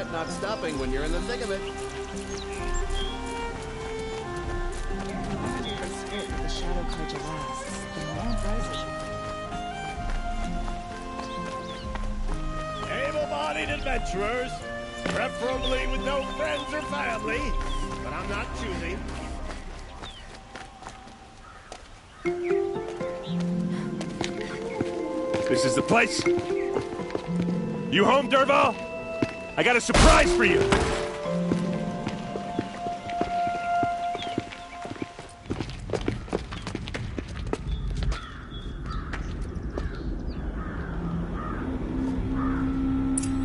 S3: regret not stopping when you're in the thick of it.
S1: The shadow carja lasts. The moon rises.
S6: Able-bodied adventurers, preferably with no friends or family, but I'm not choosy. This is the place? You home, Dervahl? I got a surprise for you!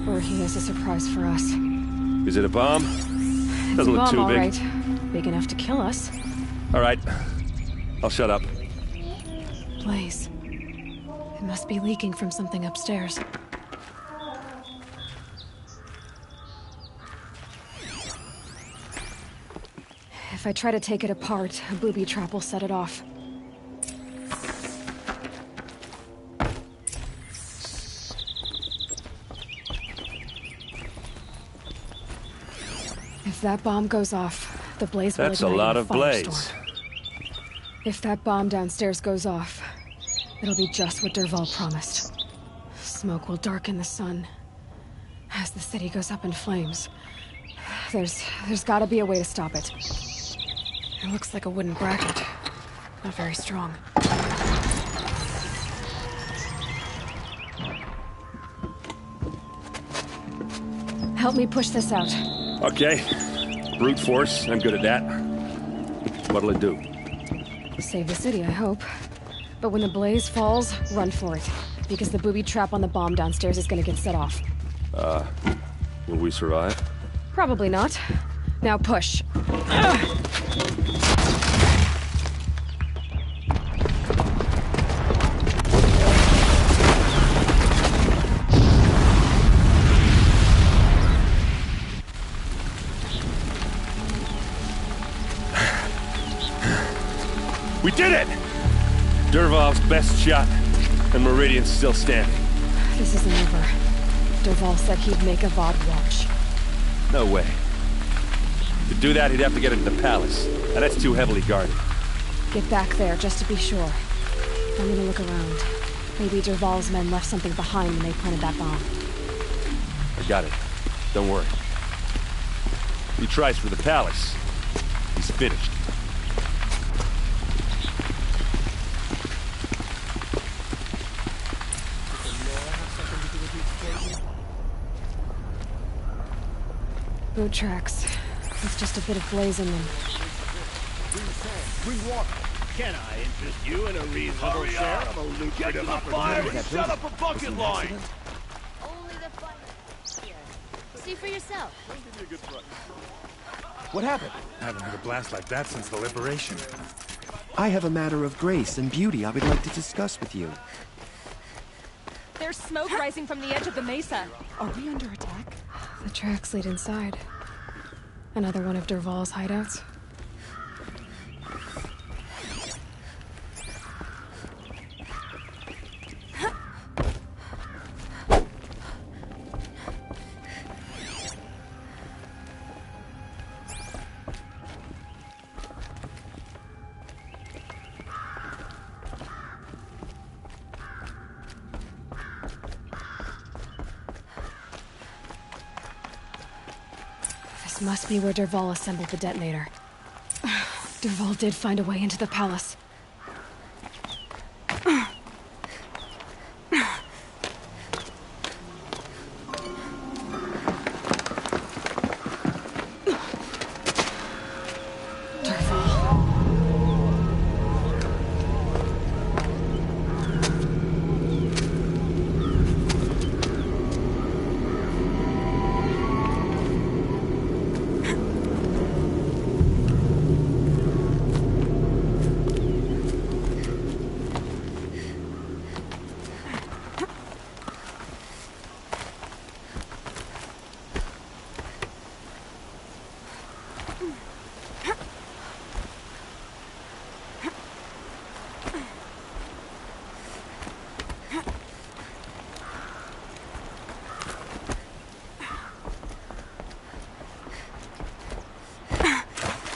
S1: Or he has a surprise for us.
S6: Is it a bomb?
S1: It's
S6: Doesn't
S1: a
S6: look
S1: bomb,
S6: too
S1: all
S6: big.
S1: right. Big enough to kill us.
S6: All right. I'll shut up.
S1: Blaze. It must be leaking from something upstairs. If I try to take it apart, a booby trap will set it off. If that bomb goes off, the blaze will
S6: That's a
S1: ignite
S6: lot
S1: a
S6: of blaze.
S1: firestorm. If that bomb downstairs goes off, it'll be just what Dervahl promised. Smoke will darken the sun. As the city goes up in flames, there's gotta be a way to stop it. It looks like a wooden bracket. Not very strong. Help me push this out.
S6: Okay. Brute force, I'm good at that. What'll it do?
S1: Save the city, I hope. But when the blaze falls, run for it. Because the booby trap on the bomb downstairs is gonna get set off.
S6: Will we survive?
S1: Probably not. Now push.
S6: We did it! Dervahl's best shot, and Meridian's still standing.
S1: This isn't over. Dervahl said he'd make Avad watch.
S6: No way. To do that, he'd have to get into the palace, and that's too heavily guarded.
S1: Get back there, just to be sure. I'm gonna look around. Maybe Dervahl's men left something behind when they planted that bomb.
S6: I got it. Don't worry. He tries for the palace. He's finished.
S1: Boot tracks. With just a bit of blaze in them.
S6: Bring water.
S3: Can I interest you in a reasonable share of a lucrative opportunity?
S6: Set up a bucket line!
S15: Only the finest here. See for yourself.
S19: What happened? I haven't heard a blast like that since the liberation.
S9: I have a matter of grace and beauty I would like to discuss with you.
S4: There's smoke rising from the edge of the mesa. Are we under attack?
S1: The tracks lead inside. Another one of Dervahl's hideouts. This must be where Dervahl assembled the detonator. Dervahl did find a way into the palace.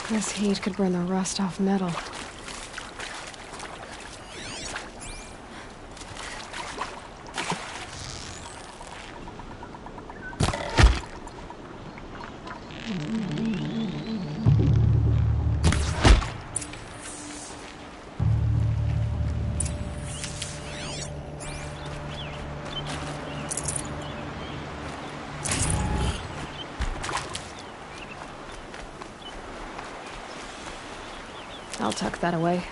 S1: This heat could burn the rust off metal. I'll tuck that away.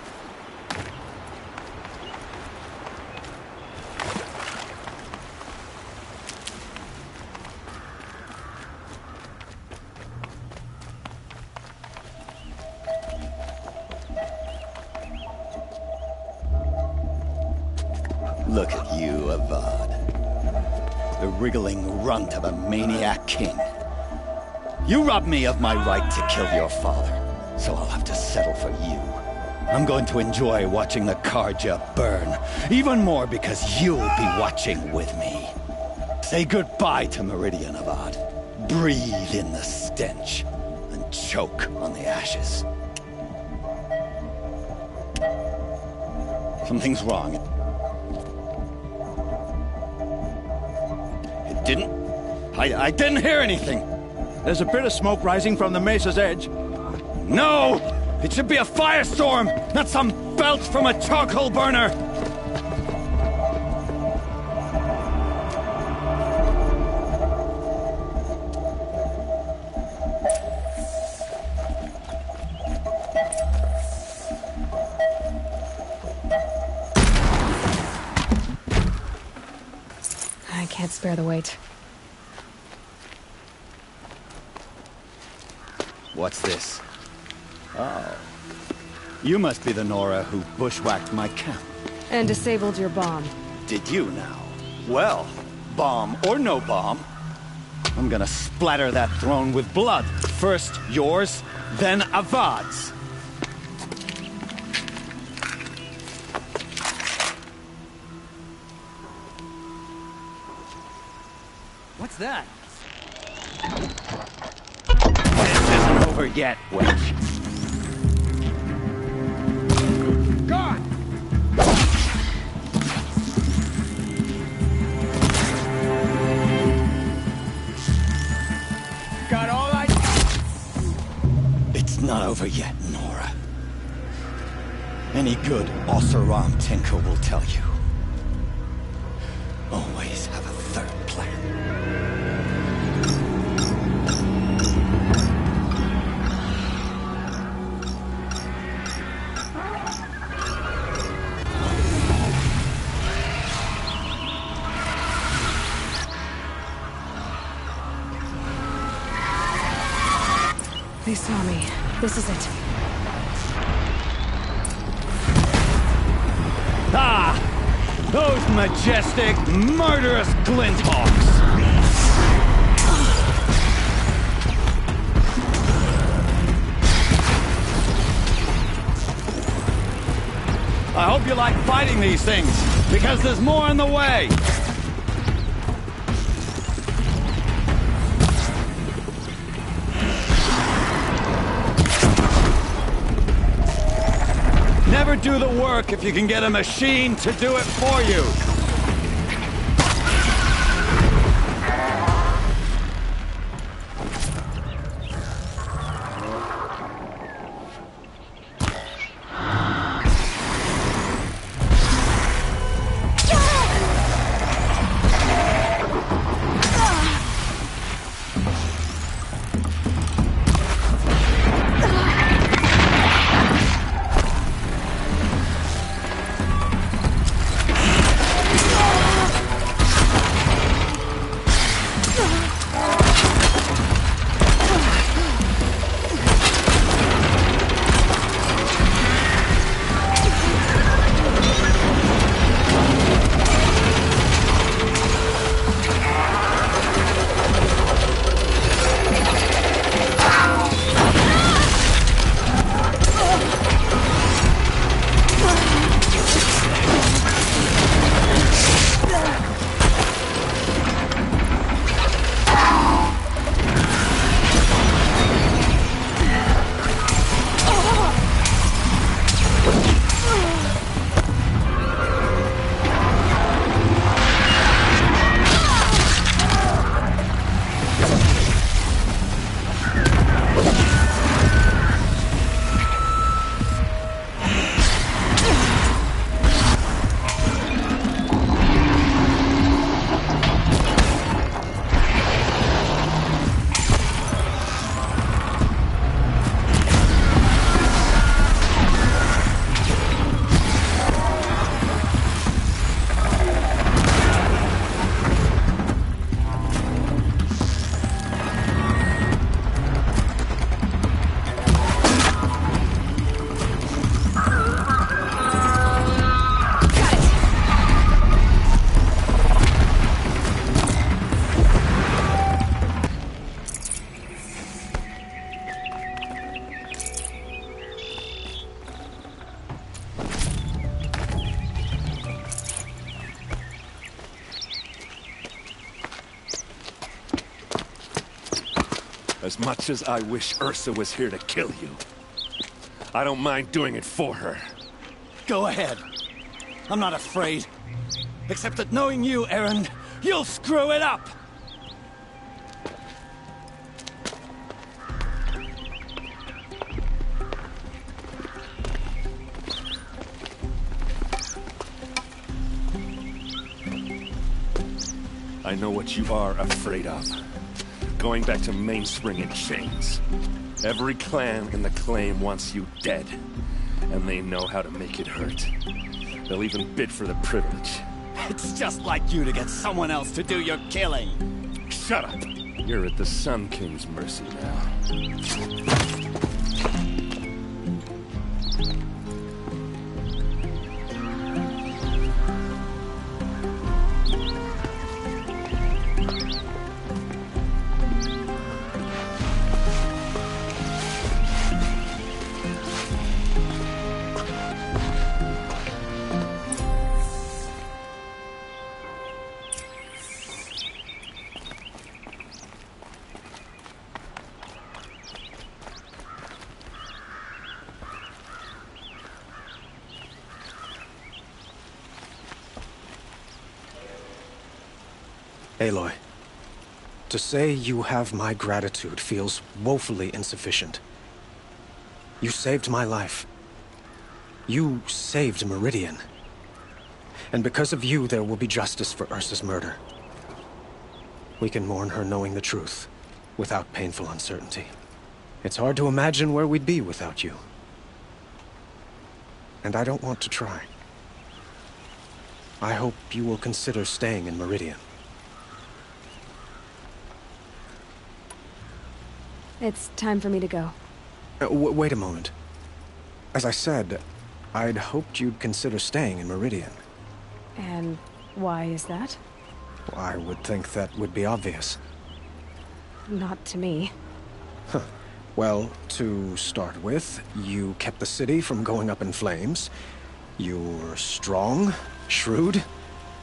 S16: Look at you, Avad. The wriggling runt of a maniac king. You robbed me of my right to kill your father, so I'll have to settle for you. I'm going to enjoy watching the Carja burn, even more because you'll be watching with me. Say goodbye to Meridian, Avad. Breathe in the stench, and choke on the ashes. Something's wrong. It didn't... I didn't hear anything.
S11: There's a bit of smoke rising from the mesa's edge.
S16: No! It should be a firestorm, not some belch from a charcoal burner!
S1: I can't spare the weight.
S16: What's this? Oh. You must be the Nora who bushwhacked my camp.
S1: And disabled your bomb.
S16: Did you now? Well, bomb or no bomb, I'm gonna splatter that throne with blood. First yours, then Avad's.
S11: What's that?
S16: This isn't over yet, wench.
S11: God!
S16: Got all I... It's not over yet, Nora. Any good Oseram tinker will tell you. Always have a third plan.
S1: They saw me. This is it.
S16: Ah! Those majestic, murderous Glinthawks! I hope you like fighting these things, because there's more in the way! Never do the work if you can get a machine to do it for you.
S6: As much as I wish Ursa was here to kill you, I don't mind doing it for her.
S13: Go ahead. I'm not afraid. Except that knowing you, Erend, you'll screw it up!
S6: I know what you are afraid of. Going back to Mainspring in chains. Every clan in the Claim wants you dead. And they know how to make it hurt. They'll even bid for the privilege.
S13: It's just like you to get someone else to do your killing.
S6: Shut up! You're at the Sun King's mercy now.
S13: Aloy, to say you have my gratitude feels woefully insufficient. You saved my life. You saved Meridian. And because of you, there will be justice for Ursa's murder. We can mourn her knowing the truth, without painful uncertainty. It's hard to imagine where we'd be without you. And I don't want to try. I hope you will consider staying in Meridian.
S1: It's time for me to go.
S13: Wait a moment. As I said, I'd hoped you'd consider staying in Meridian.
S1: And why is that?
S13: I would think that would be obvious.
S1: Not to me.
S13: Huh. Well, to start with, you kept the city from going up in flames. You were strong, shrewd,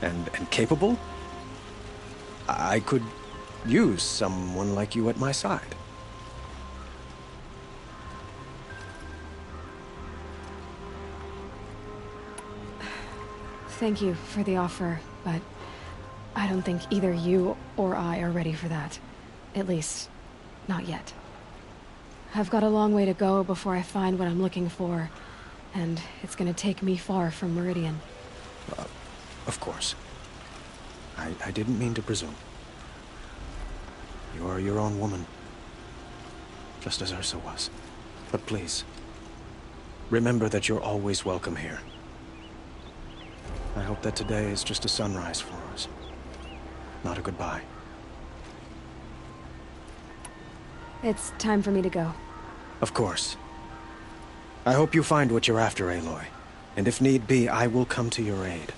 S13: and capable. I could use someone like you at my side.
S1: Thank you for the offer, but I don't think either you or I are ready for that. At least, not yet. I've got a long way to go before I find what I'm looking for, and it's gonna take me far from Meridian.
S13: Of course. I didn't mean to presume. You're your own woman, just as Ursa was. But please, remember that you're always welcome here. I hope that today is just a sunrise for us, not a goodbye.
S1: It's time for me to go.
S13: Of course. I hope you find what you're after, Aloy. And if need be, I will come to your aid.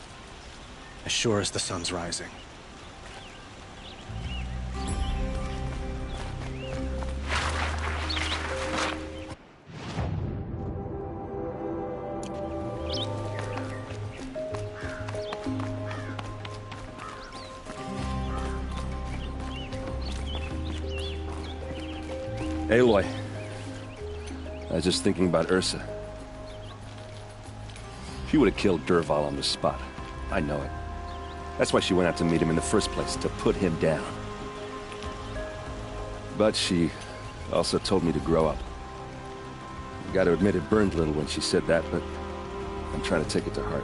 S13: As sure as the sun's rising.
S6: Aloy, I was just thinking about Ursa. She would have killed Dervahl on the spot. I know it. That's why she went out to meet him in the first place, to put him down. But she also told me to grow up. I gotta admit it burned a little when she said that, but I'm trying to take it to heart.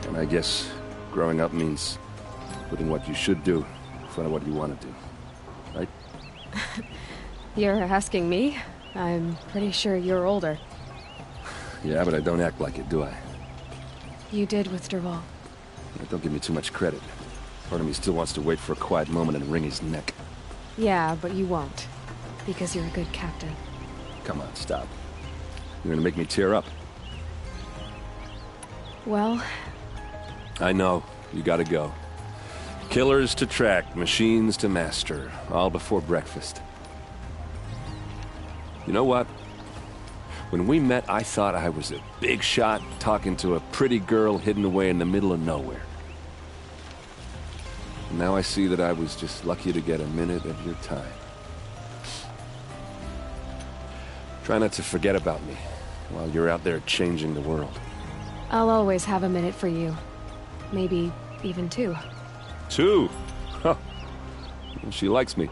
S6: And I guess growing up means putting what you should do in front of what you want to do. Right?
S1: You're asking me? I'm pretty sure you're older.
S6: Yeah, but I don't act like it, do I?
S1: You did with Dervahl.
S6: Don't give me too much credit. Part of me still wants to wait for a quiet moment and wring his neck.
S1: Yeah, but you won't. Because you're a good captain.
S6: Come on, stop. You're gonna make me tear up.
S1: Well...
S6: I know. You gotta go. Killers to track, machines to master. All before breakfast. You know what? When we met, I thought I was a big shot talking to a pretty girl hidden away in the middle of nowhere. And now I see that I was just lucky to get a minute of your time.
S14: Try not to forget about me while you're out there changing the world.
S1: I'll always have a minute for you. Maybe even two.
S14: Two? Huh. She likes me.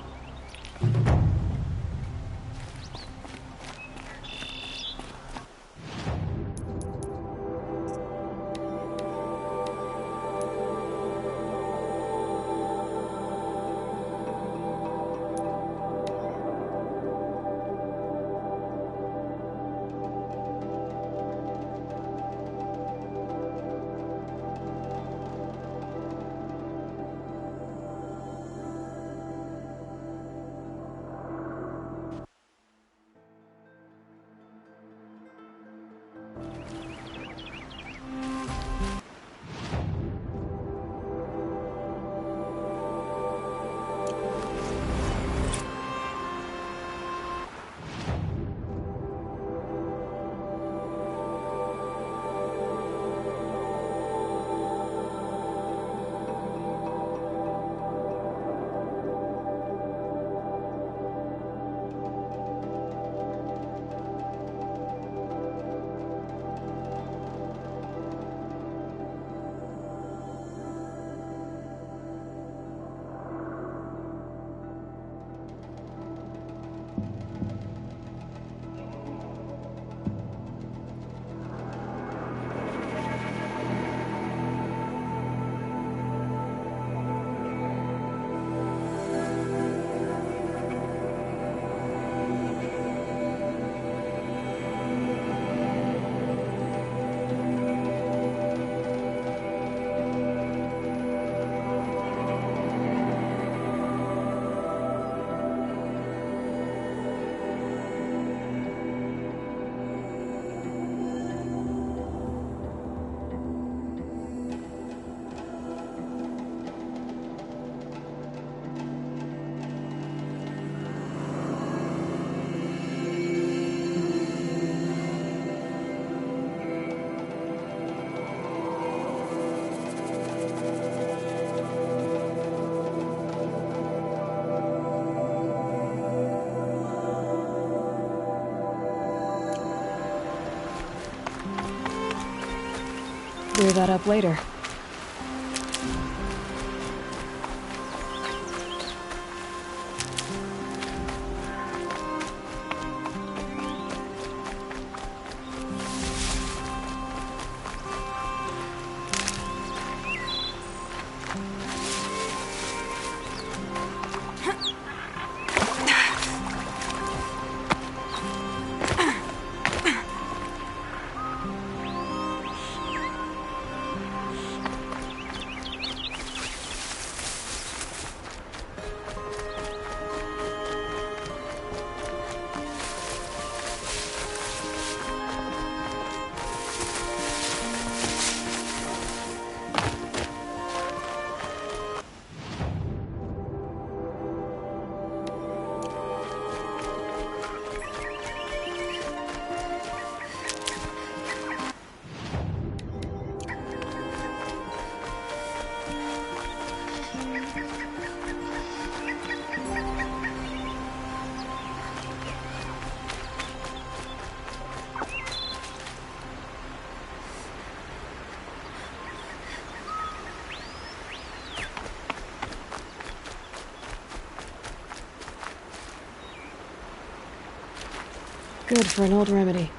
S1: Clear that up later. Good for an old remedy.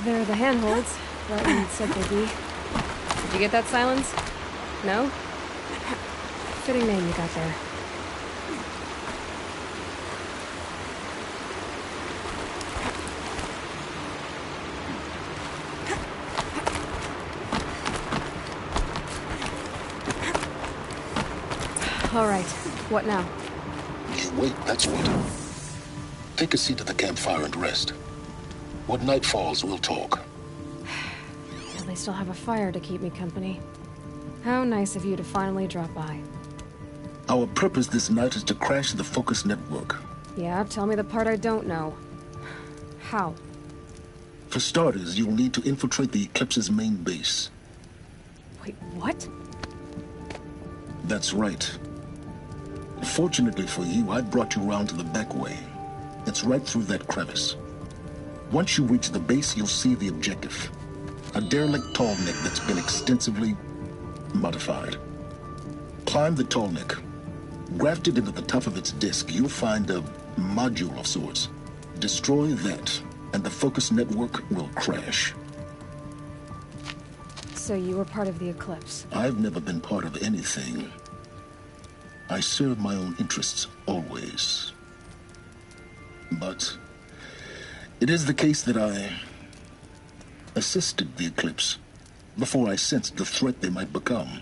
S1: They're the handholds, right when it said they'd be. Did you get that, Silence? No? Fitting name you got there. All right, what now?
S17: You wait, that's what. Take a seat at the campfire and rest. When night falls, we'll talk.
S1: At least I'll have a fire to keep me company. How nice of you to finally drop by.
S17: Our purpose this night is to crash the Focus network.
S1: Yeah, tell me the part I don't know. How?
S17: For starters, you'll need to infiltrate the Eclipse's main base.
S1: Wait, what?
S17: That's right. Fortunately for you, I brought you around to the back way. It's right through that crevice. Once you reach the base, you'll see the objective. A derelict tall neck that's been extensively modified. Climb the tall neck. Grafted into the top of its disk, you'll find a module of sorts. Destroy that, and the Focus network will crash.
S1: So you were part of the Eclipse?
S17: I've never been part of anything. I serve my own interests, always. But it is the case that I assisted the Eclipse before I sensed the threat they might become.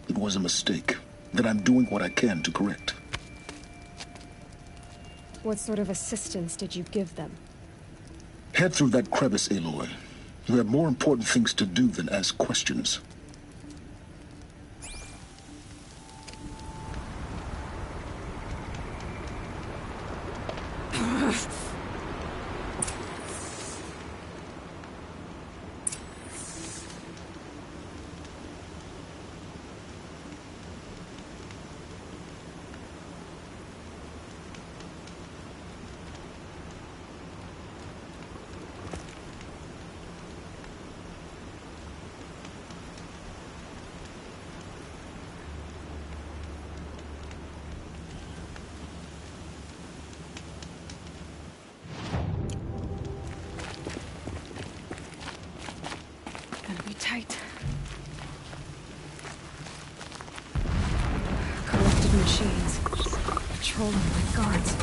S17: It was a mistake that I'm doing what I can to correct.
S1: What sort of assistance did you give them?
S17: Head through that crevice, Aloy. You have more important things to do than ask questions.
S1: Tight. Corrupted machines. Patrolling like guards.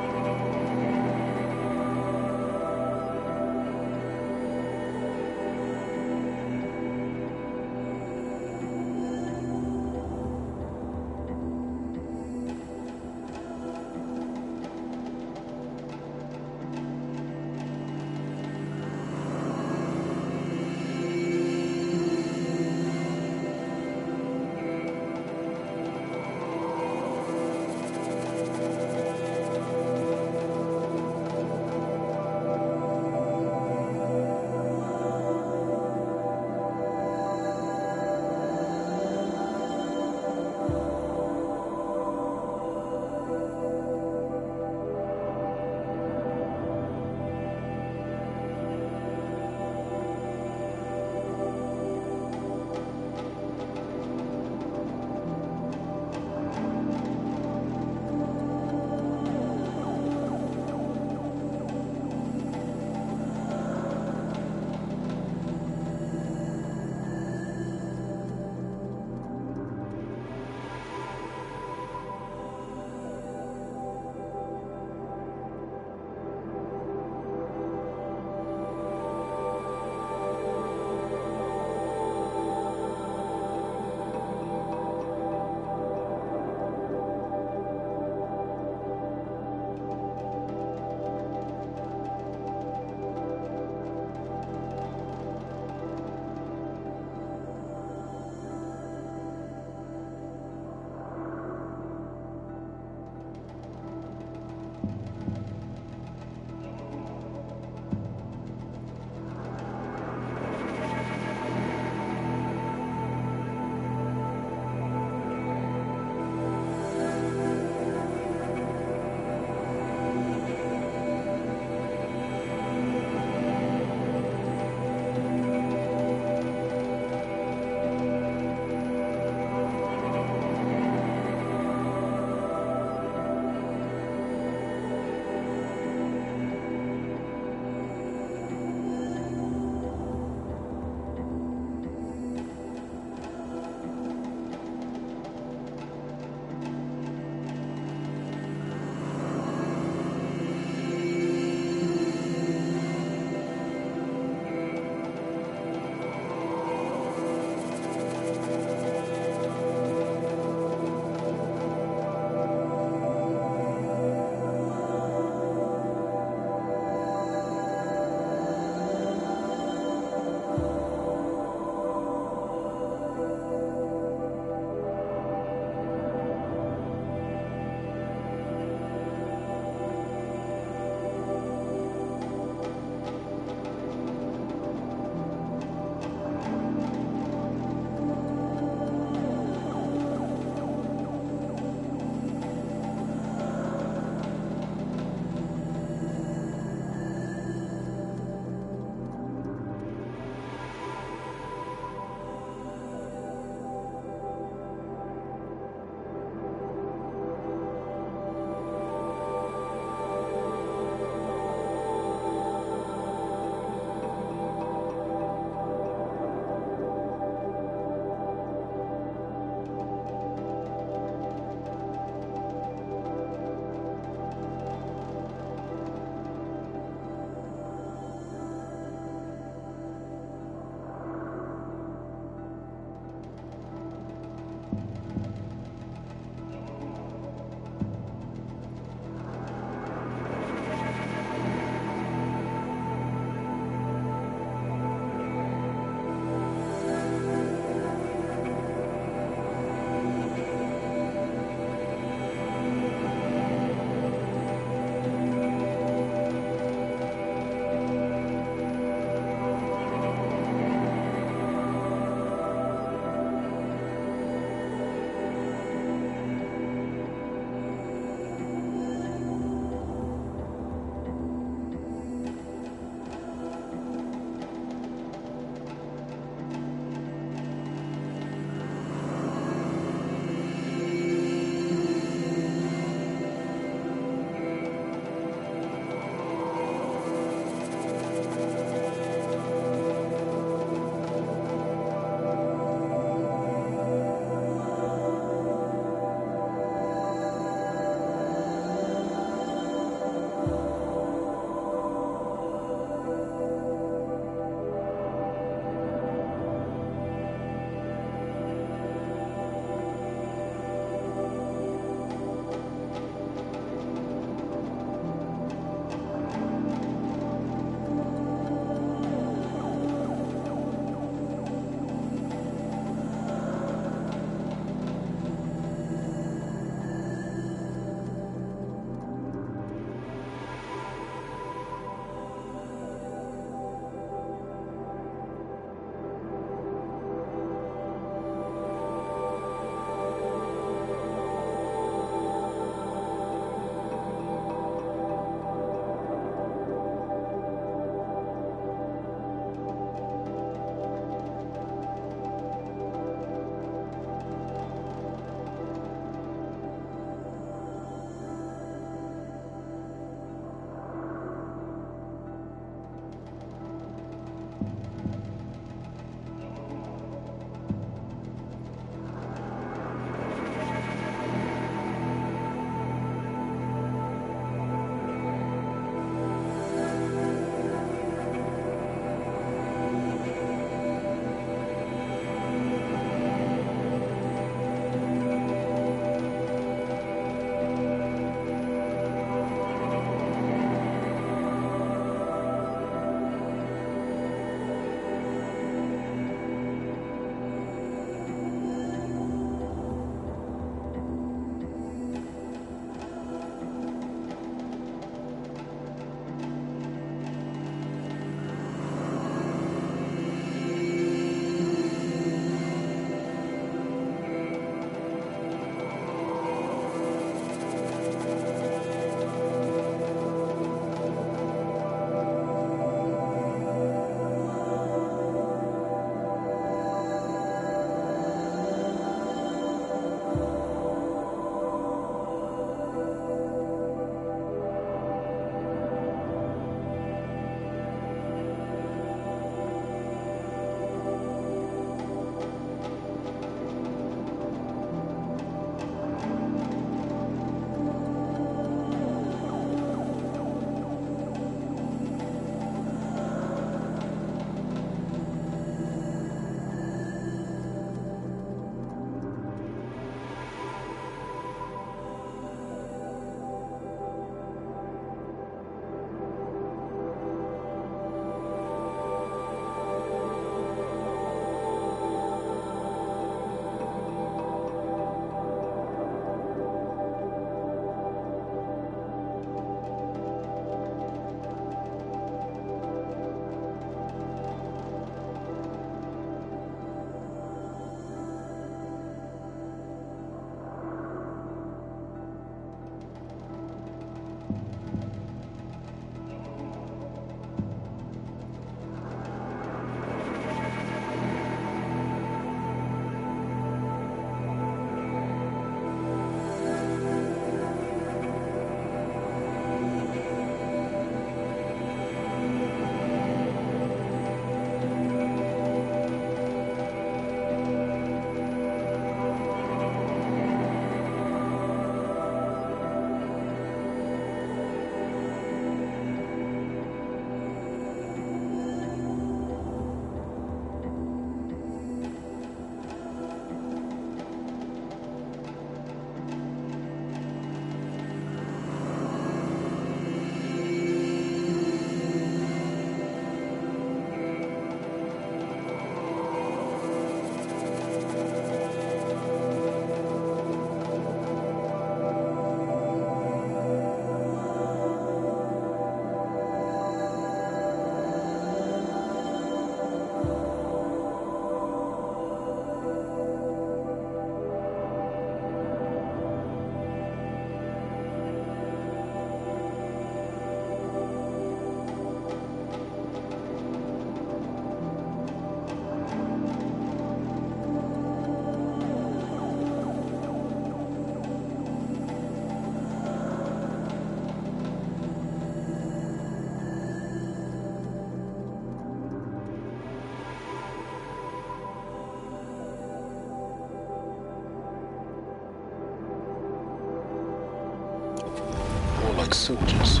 S17: like soldiers,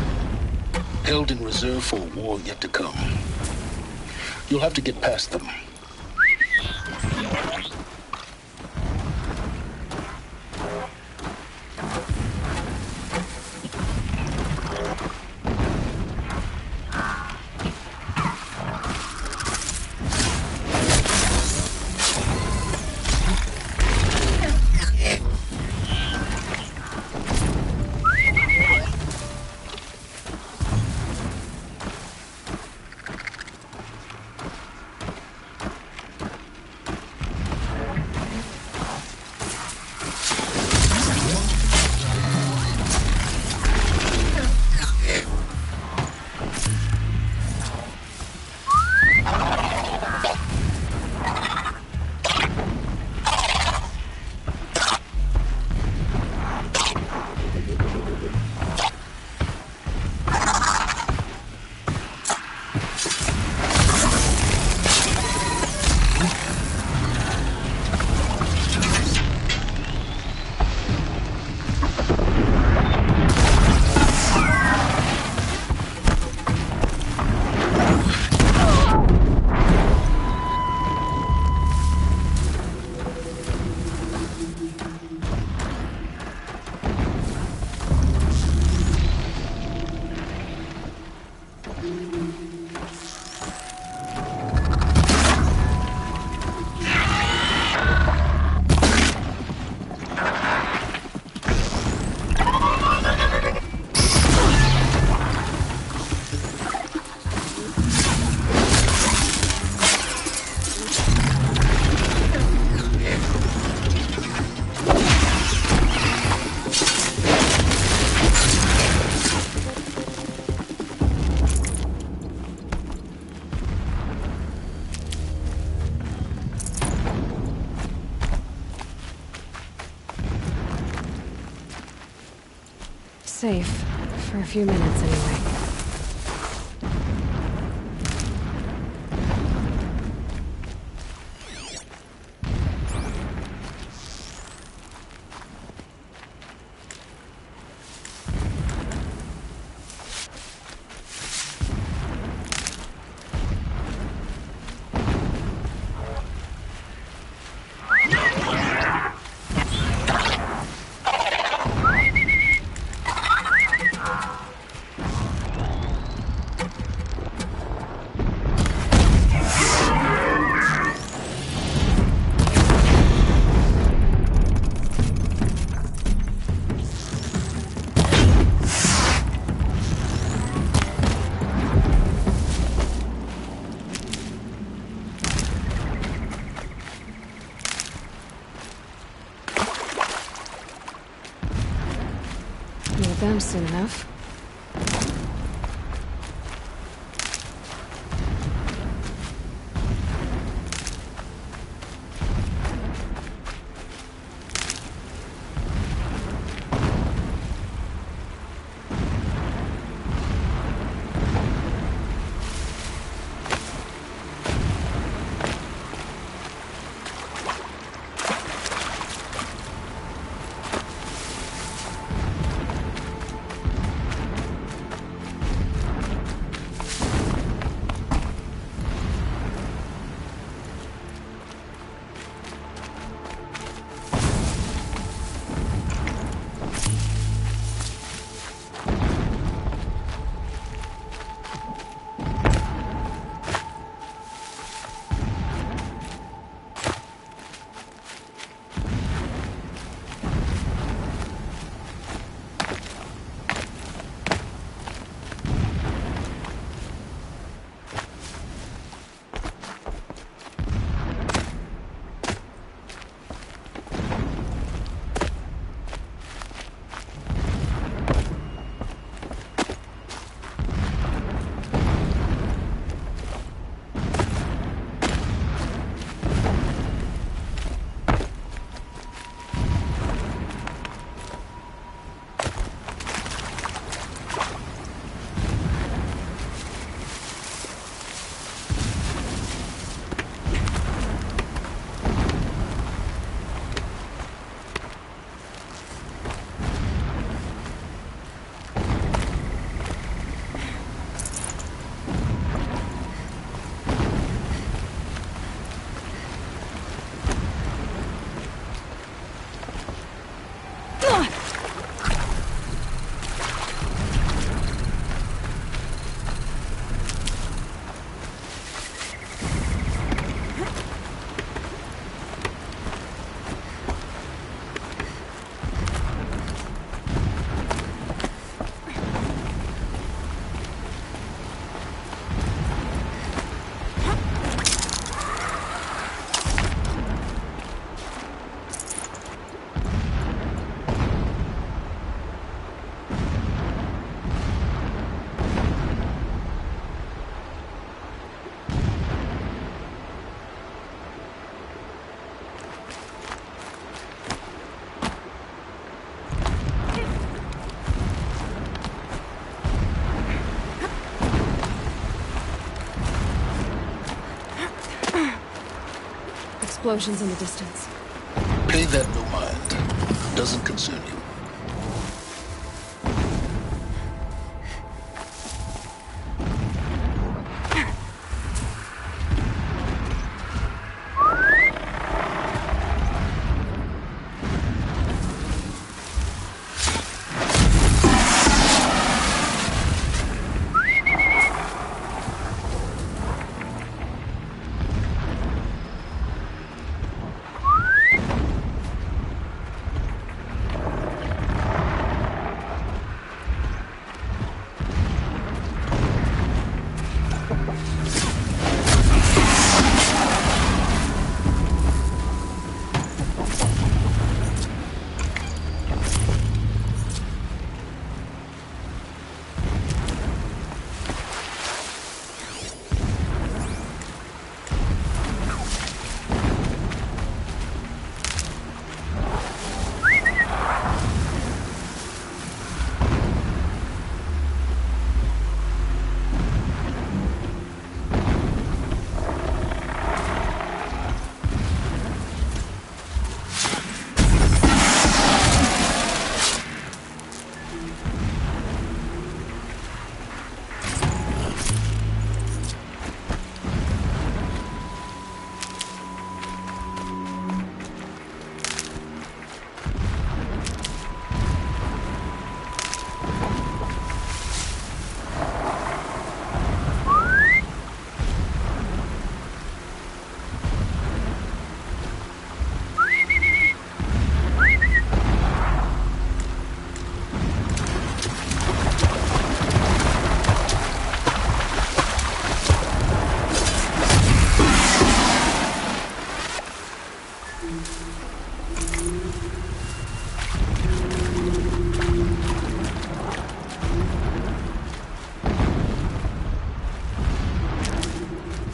S17: held in reserve for a war yet to come. You'll have to get past them.
S1: Safe. For a few minutes, anyway. Them soon enough. explosions in the distance.
S17: Pay that no mind. Doesn't concern you.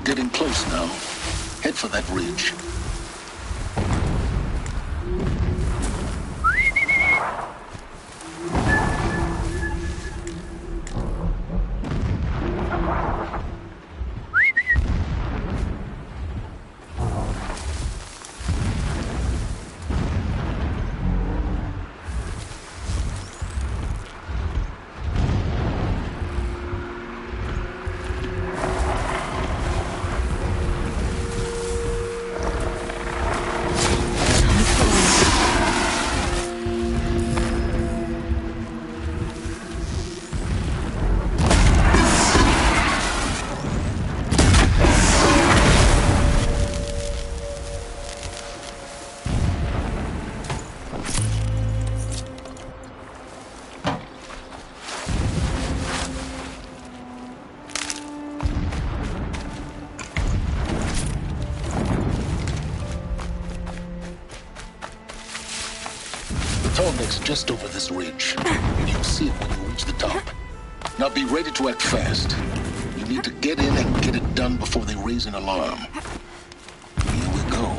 S17: Getting close now. Head for that ridge. Tallneck's just over this ridge. You'll see it when you reach the top. Now be ready to act fast. You need to get in and get it done before they raise an alarm. Here we go.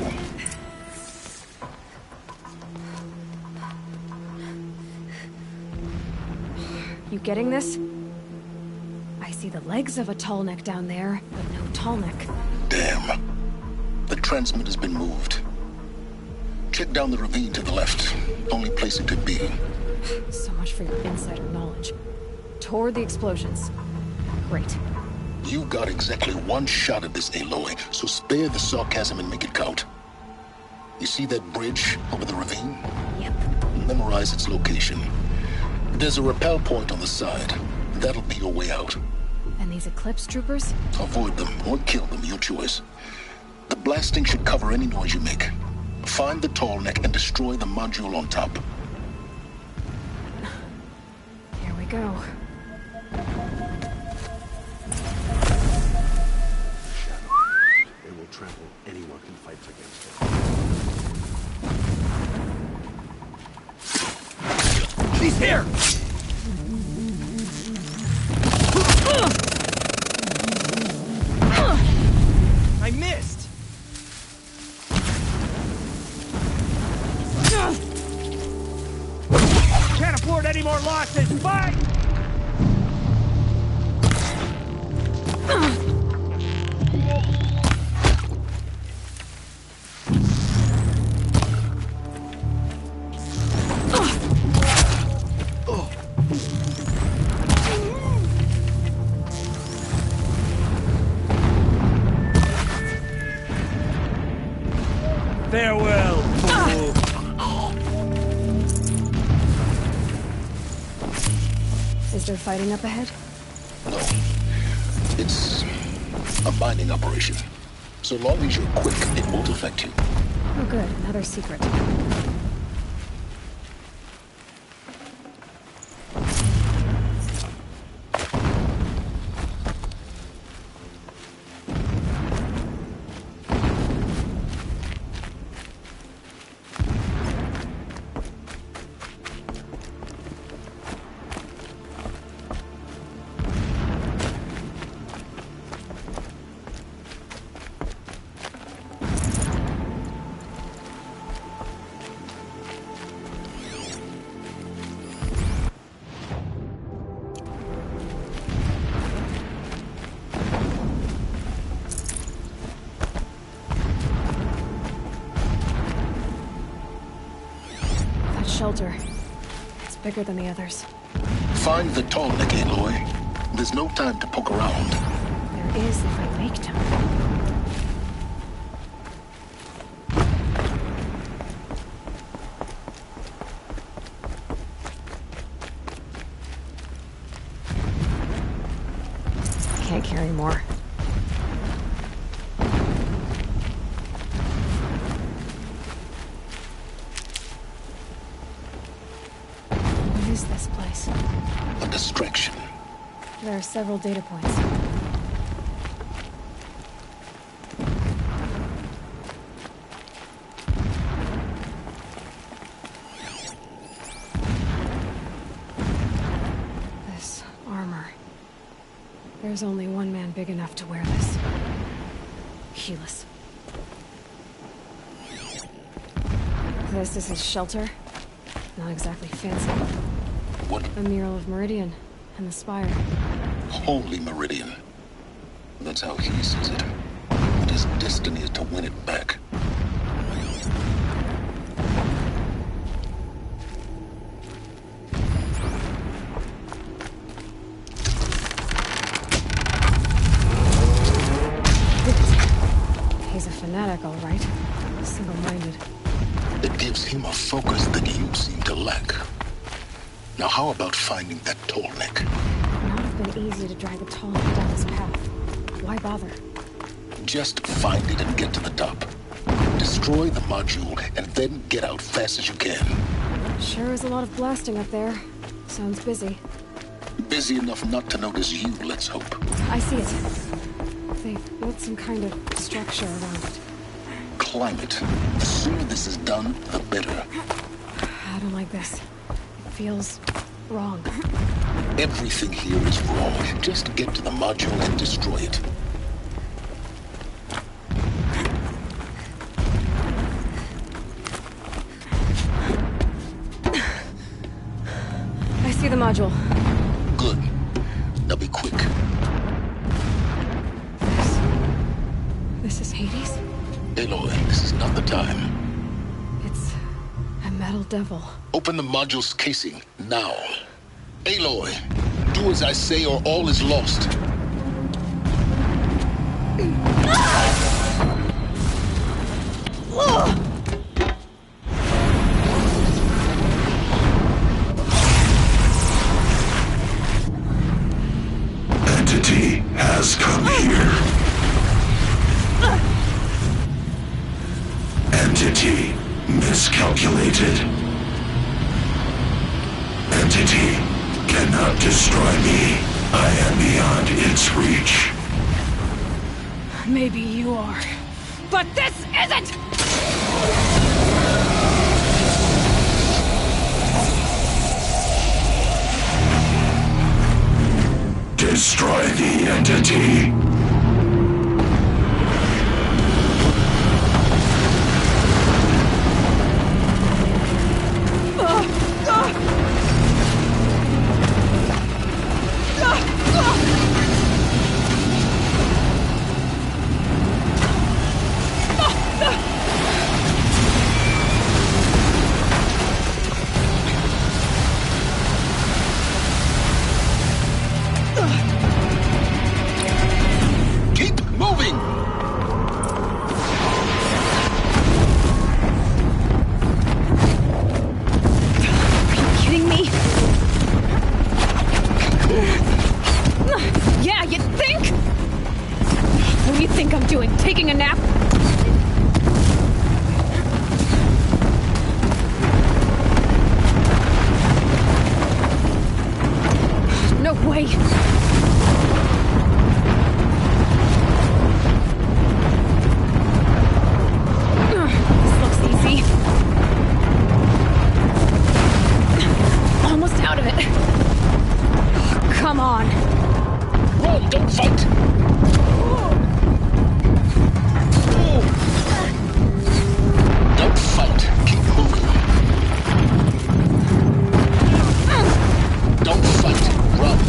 S1: You getting this? I see the legs of a Tallneck down there, but no Tallneck.
S17: Damn. The transmitter's been moved. Check down the ravine to the left. Only place it could be.
S1: So much for your insider knowledge. Toward the explosions. Great.
S17: You got exactly one shot at this, Aloy, so spare the sarcasm and make it count. You see that bridge over the ravine?
S1: Yep.
S17: Memorize its location. There's a rappel point on the side. That'll be your way out.
S1: And these Eclipse troopers?
S17: Avoid them or kill them, your choice. The blasting should cover any noise you make. Find the Tallneck and destroy the module on top.
S1: Here we go.
S7: They will trample anyone who fights against it.
S11: He's here! I missed! Can't afford any more losses! Fight!
S5: Farewell, fool.
S1: Is there fighting up ahead?
S17: No. It's a mining operation. So long as you're quick, it won't affect you.
S1: Oh good, another secret. Shelter. It's bigger than the others.
S17: Find the tall neck, Aloy. There's no time to poke around.
S1: There is if I make time. I can't carry more. This place?
S17: A distraction.
S1: There are several data points. This armor. There's only one man big enough to wear this. Helis. This is his shelter. Not exactly fancy.
S17: What?
S1: A mural of Meridian and the spire.
S17: Holy Meridian. That's how he sees it. And his destiny is to win it back.
S1: He's a fanatic, all right. Single-minded.
S17: It gives him a focus that you seem to lack. Now how about finding that tall neck?
S1: It would not have been easy to drag the tall neck down this path. Why bother?
S17: Just find it and get to the top. Destroy the module and then get out fast as you can.
S1: Sure is a lot of blasting up there. Sounds busy.
S17: Busy enough not to notice you, let's hope.
S1: I see it. They've built some kind of structure around it.
S17: Climb it. The sooner this is done, the better.
S1: I don't like this. It feels wrong.
S17: Everything here is wrong. Just get to the module and destroy it.
S1: I see the module.
S17: Good. Now be quick.
S1: This is Hades?
S17: Aloy, this is not the time.
S1: It's a metal devil.
S17: Open the module's casing, now. Aloy, do as I say or all is lost.
S18: Entity has come here. Entity miscalculated. Entity cannot destroy me. I am beyond its reach.
S1: Maybe you are. But this isn't!
S18: Destroy the entity.
S17: Run! Don't fight! Don't fight. Keep moving. Don't fight. Run.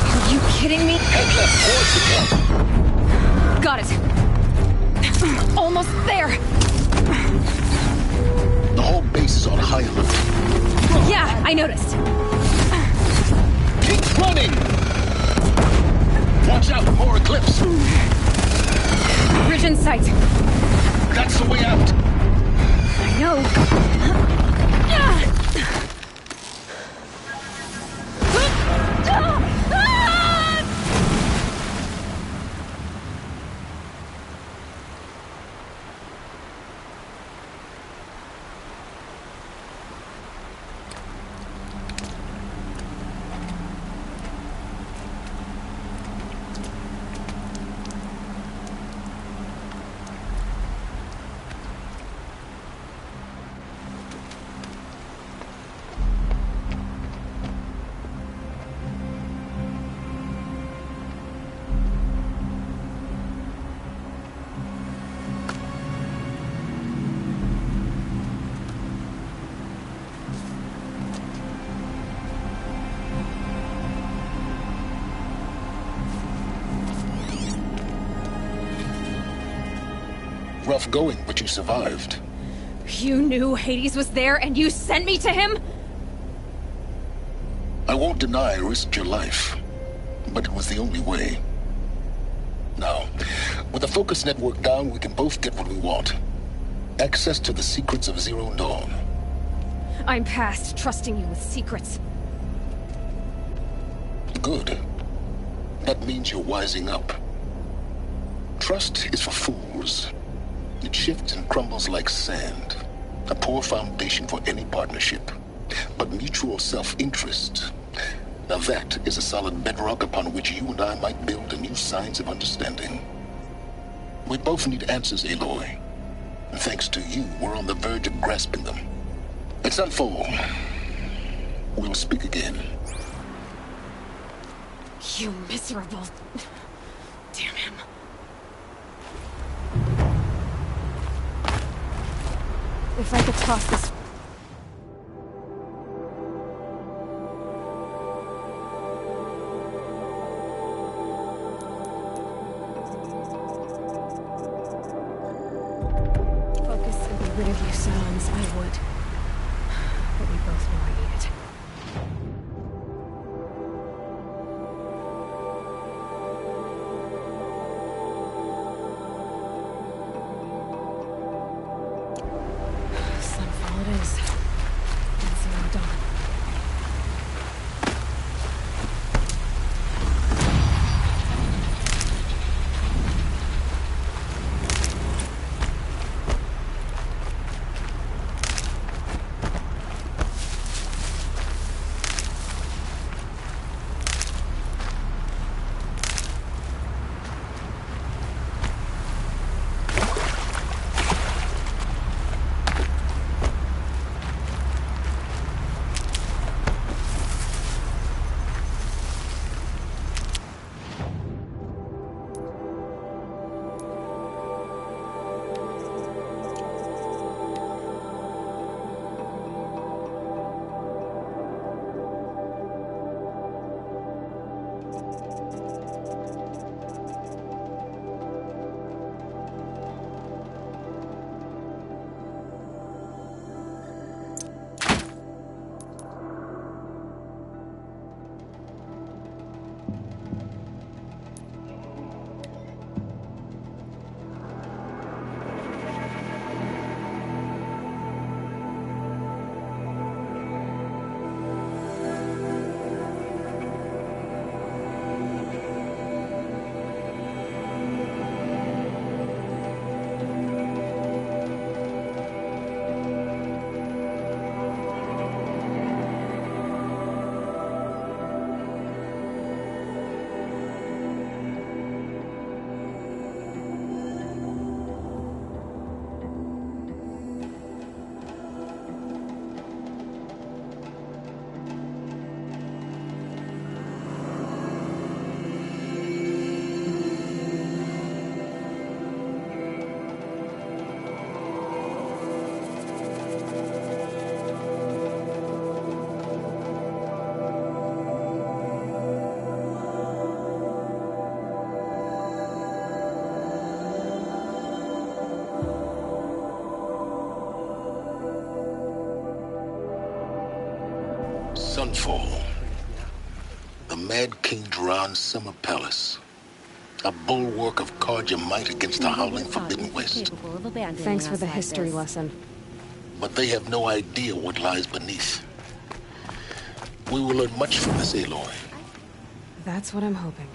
S1: Are you kidding me?
S17: Head left towards the camp.
S1: Got it. Almost there.
S17: The whole base is on high alert.
S1: Yeah, I noticed.
S17: Keep running! Watch out, more Eclipse!
S1: Bridge in sight.
S17: That's the way out.
S1: I know.
S17: Rough going, but you survived.
S1: You knew Hades was there and you sent me to him?
S17: I won't deny I risked your life, but it was the only way. Now, with the focus network down, we can both get what we want. Access to the secrets of Zero Dawn.
S1: I'm past trusting you with secrets.
S17: Good. That means you're wising up. Trust is for fools. It shifts and crumbles like sand. A poor foundation for any partnership. But mutual self-interest, now that is a solid bedrock upon which you and I might build a new science of understanding. We both need answers, Aloy. And thanks to you, we're on the verge of grasping them. Let's unfold. We'll speak again.
S1: You miserable... Damn him. If I could toss this... focus and be rid of you, Sans, I would. But we both know I need it. Sunfall it is. And Zero Dawn.
S17: Sunfall. The Mad King Jiran's summer palace. A bulwark of Carja might against the howling Forbidden West.
S1: Thanks for the history lesson.
S17: But they have no idea what lies beneath. We will learn much from this, Aloy.
S1: That's what I'm hoping.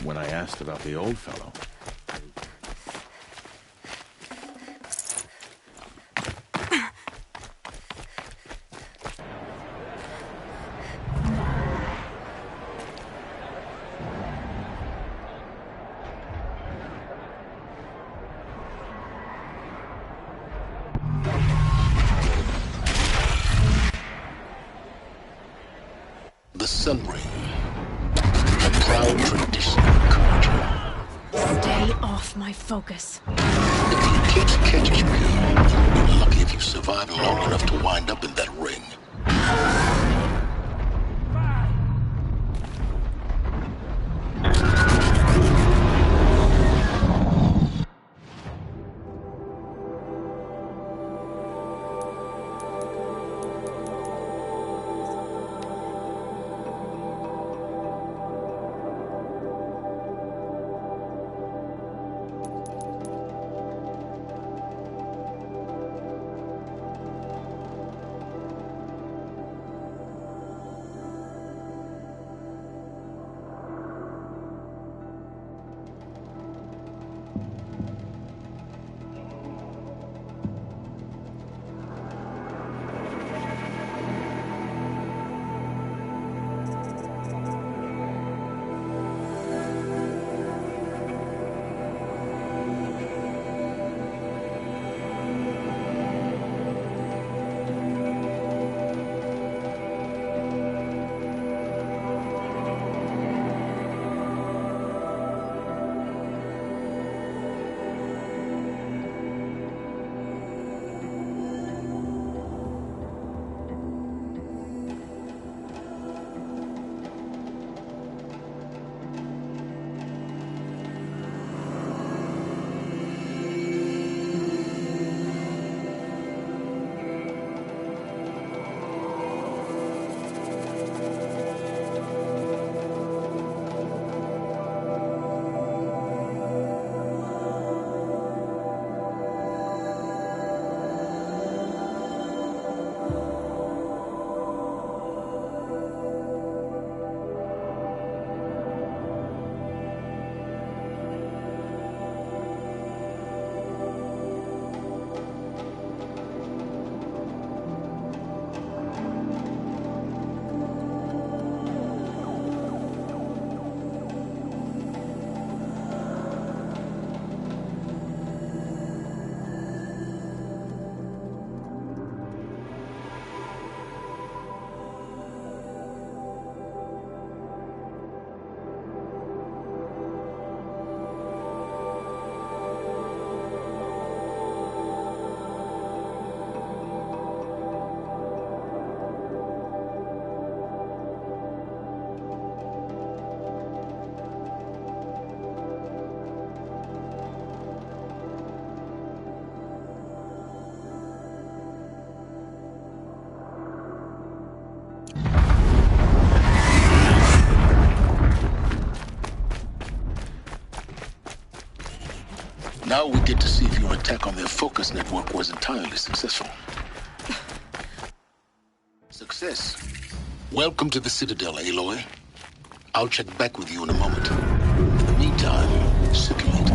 S3: When I asked about the old fellow.
S17: The Sun Ring. A proud tradition of Carja.
S1: Stay off my focus.
S17: If the eclipse catches you here, you'll be lucky if you survive long enough to wind up in that ring. Now we get to see if your attack on their focus network was entirely successful. Success. Welcome to the Citadel, Aloy. I'll check back with you in a moment. In the meantime, circulate.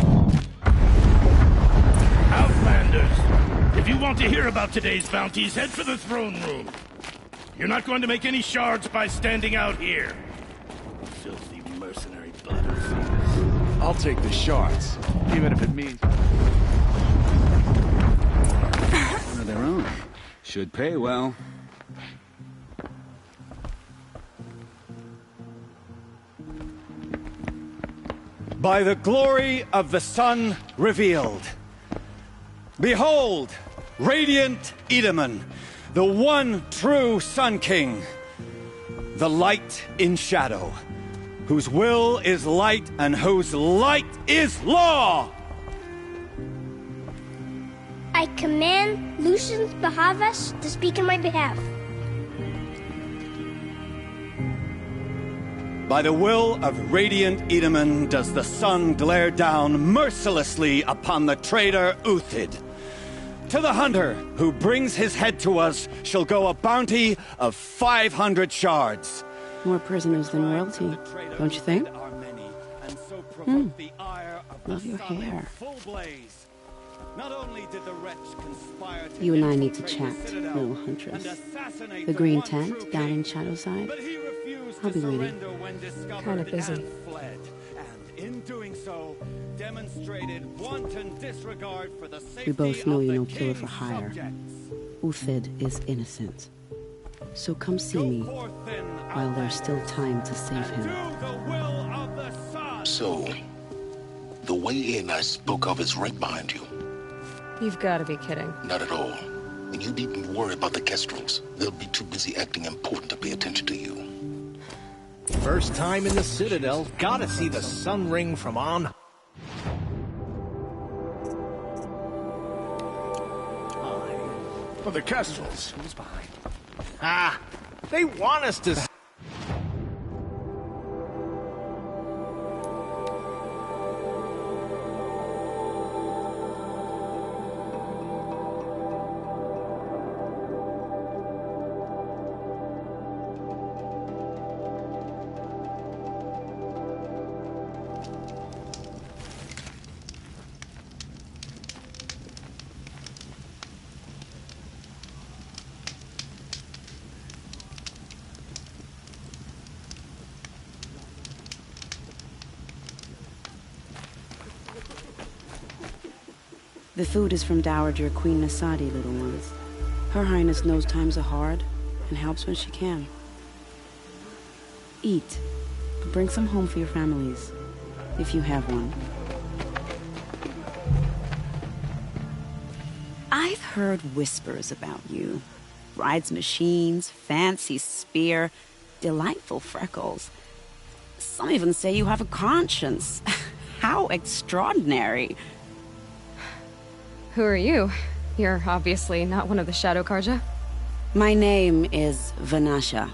S20: Outlanders! If you want to hear about today's bounties, head for the throne room. You're not going to make any shards by standing out here. Filthy mercenary butterflies.
S19: I'll take the shards, even if it means...
S21: One of their own. Should pay well.
S23: By the glory of the sun revealed. Behold, radiant Edaman, the one true Sun King, the light in shadow, whose will is light and whose light is law!
S24: I command Lucian Bahavas to speak in my behalf.
S23: By the will of radiant Edaman does the sun glare down mercilessly upon the traitor Uthid. To the hunter who brings his head to us shall go a bounty of 500 shards.
S25: More prisoners than royalty, don't you think? Love your hair. You and I need to chat, little huntress. The green tent down in Shadowside. I'll be waiting.
S1: Kind of busy.
S25: We both know you're no killer for hire. Uthid is innocent. So come see me while there's still time to save him.
S17: So, the way in I spoke of is right behind you.
S1: You've got to be kidding.
S17: Not at all. And you needn't worry about the Kestrels. They'll be too busy acting important to pay attention to you.
S3: First time in the Citadel, gotta see the sun ring from on.
S19: For the Kestrels. Who's behind?
S3: Ah, they want us to...
S25: The food is from Dowager Queen Nasadi, little ones. Her Highness knows times are hard and helps when she can. Eat, but bring some home for your families, if you have one. I've heard whispers about you. Rides machines, fancy spear, delightful freckles. Some even say you have a conscience. How extraordinary.
S1: Who are you? You're obviously not one of the Shadow Karja.
S25: My name is Vanasha.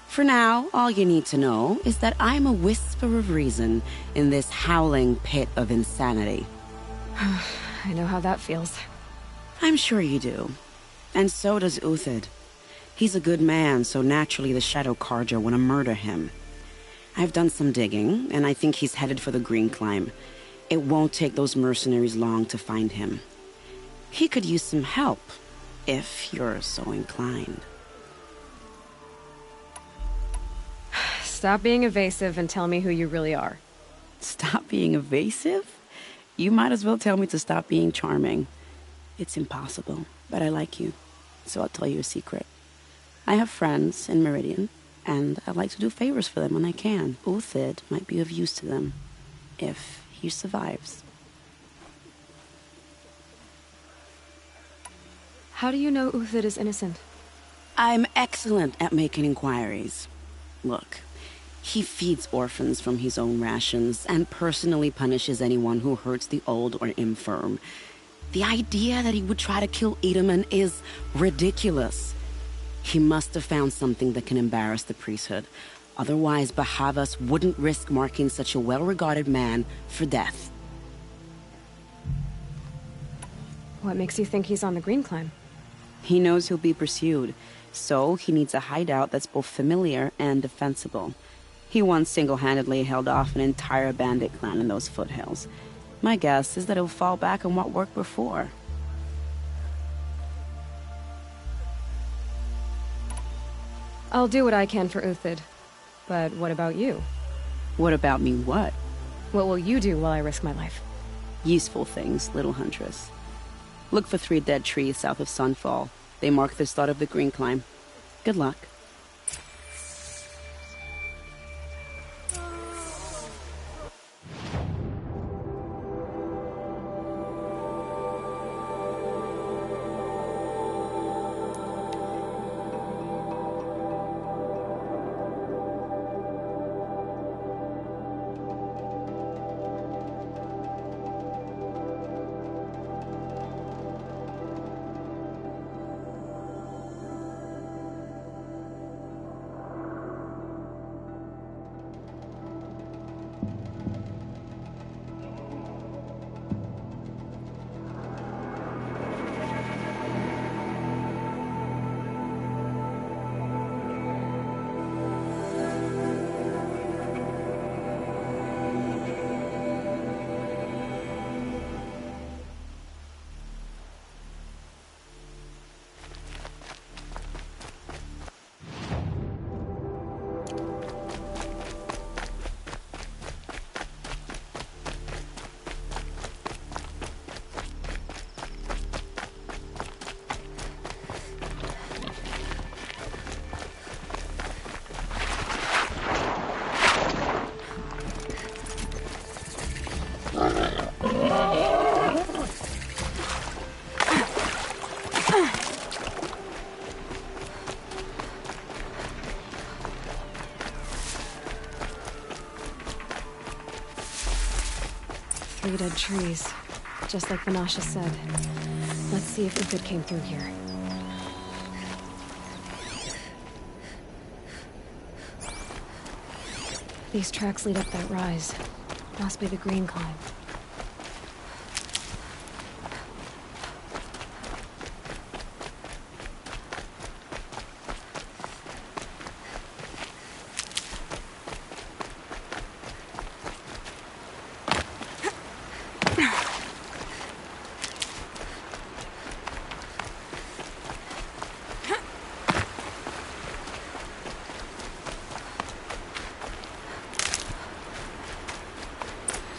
S25: For now, all you need to know is that I'm a whisper of reason in this howling pit of insanity.
S1: I know how that feels.
S25: I'm sure you do. And so does Uthid. He's a good man, so naturally the Shadow Karja want to murder him. I've done some digging, and I think he's headed for the Green Climb. It won't take those mercenaries long to find him. He could use some help, if you're so inclined.
S1: Stop being evasive and tell me who you really are.
S25: Stop being evasive? You might as well tell me to stop being charming. It's impossible, but I like you, so I'll tell you a secret. I have friends in Meridian, and I like to do favors for them when I can. Uthid might be of use to them, if he survives.
S1: How do you know Uthid is innocent?
S25: I'm excellent at making inquiries. Look, he feeds orphans from his own rations and personally punishes anyone who hurts the old or infirm. The idea that he would try to kill Edaman is ridiculous. He must have found something that can embarrass the priesthood. Otherwise, Bahavas wouldn't risk marking such a well-regarded man for death.
S1: What makes you think he's on the Green Climb?
S25: He knows he'll be pursued, so he needs a hideout that's both familiar and defensible. He once single-handedly held off an entire bandit clan in those foothills. My guess is that he'll fall back on what worked before.
S1: I'll do what I can for Uthid. But what about you?
S25: What about me what?
S1: What will you do while I risk my life?
S25: Useful things, little huntress. Look for 3 dead trees south of Sunfall. They mark the start of the Green Climb. Good luck.
S1: Dead trees, just like Vanasha said. Let's see if Uthid came through here. These tracks lead up that rise. Must be the Green Climb.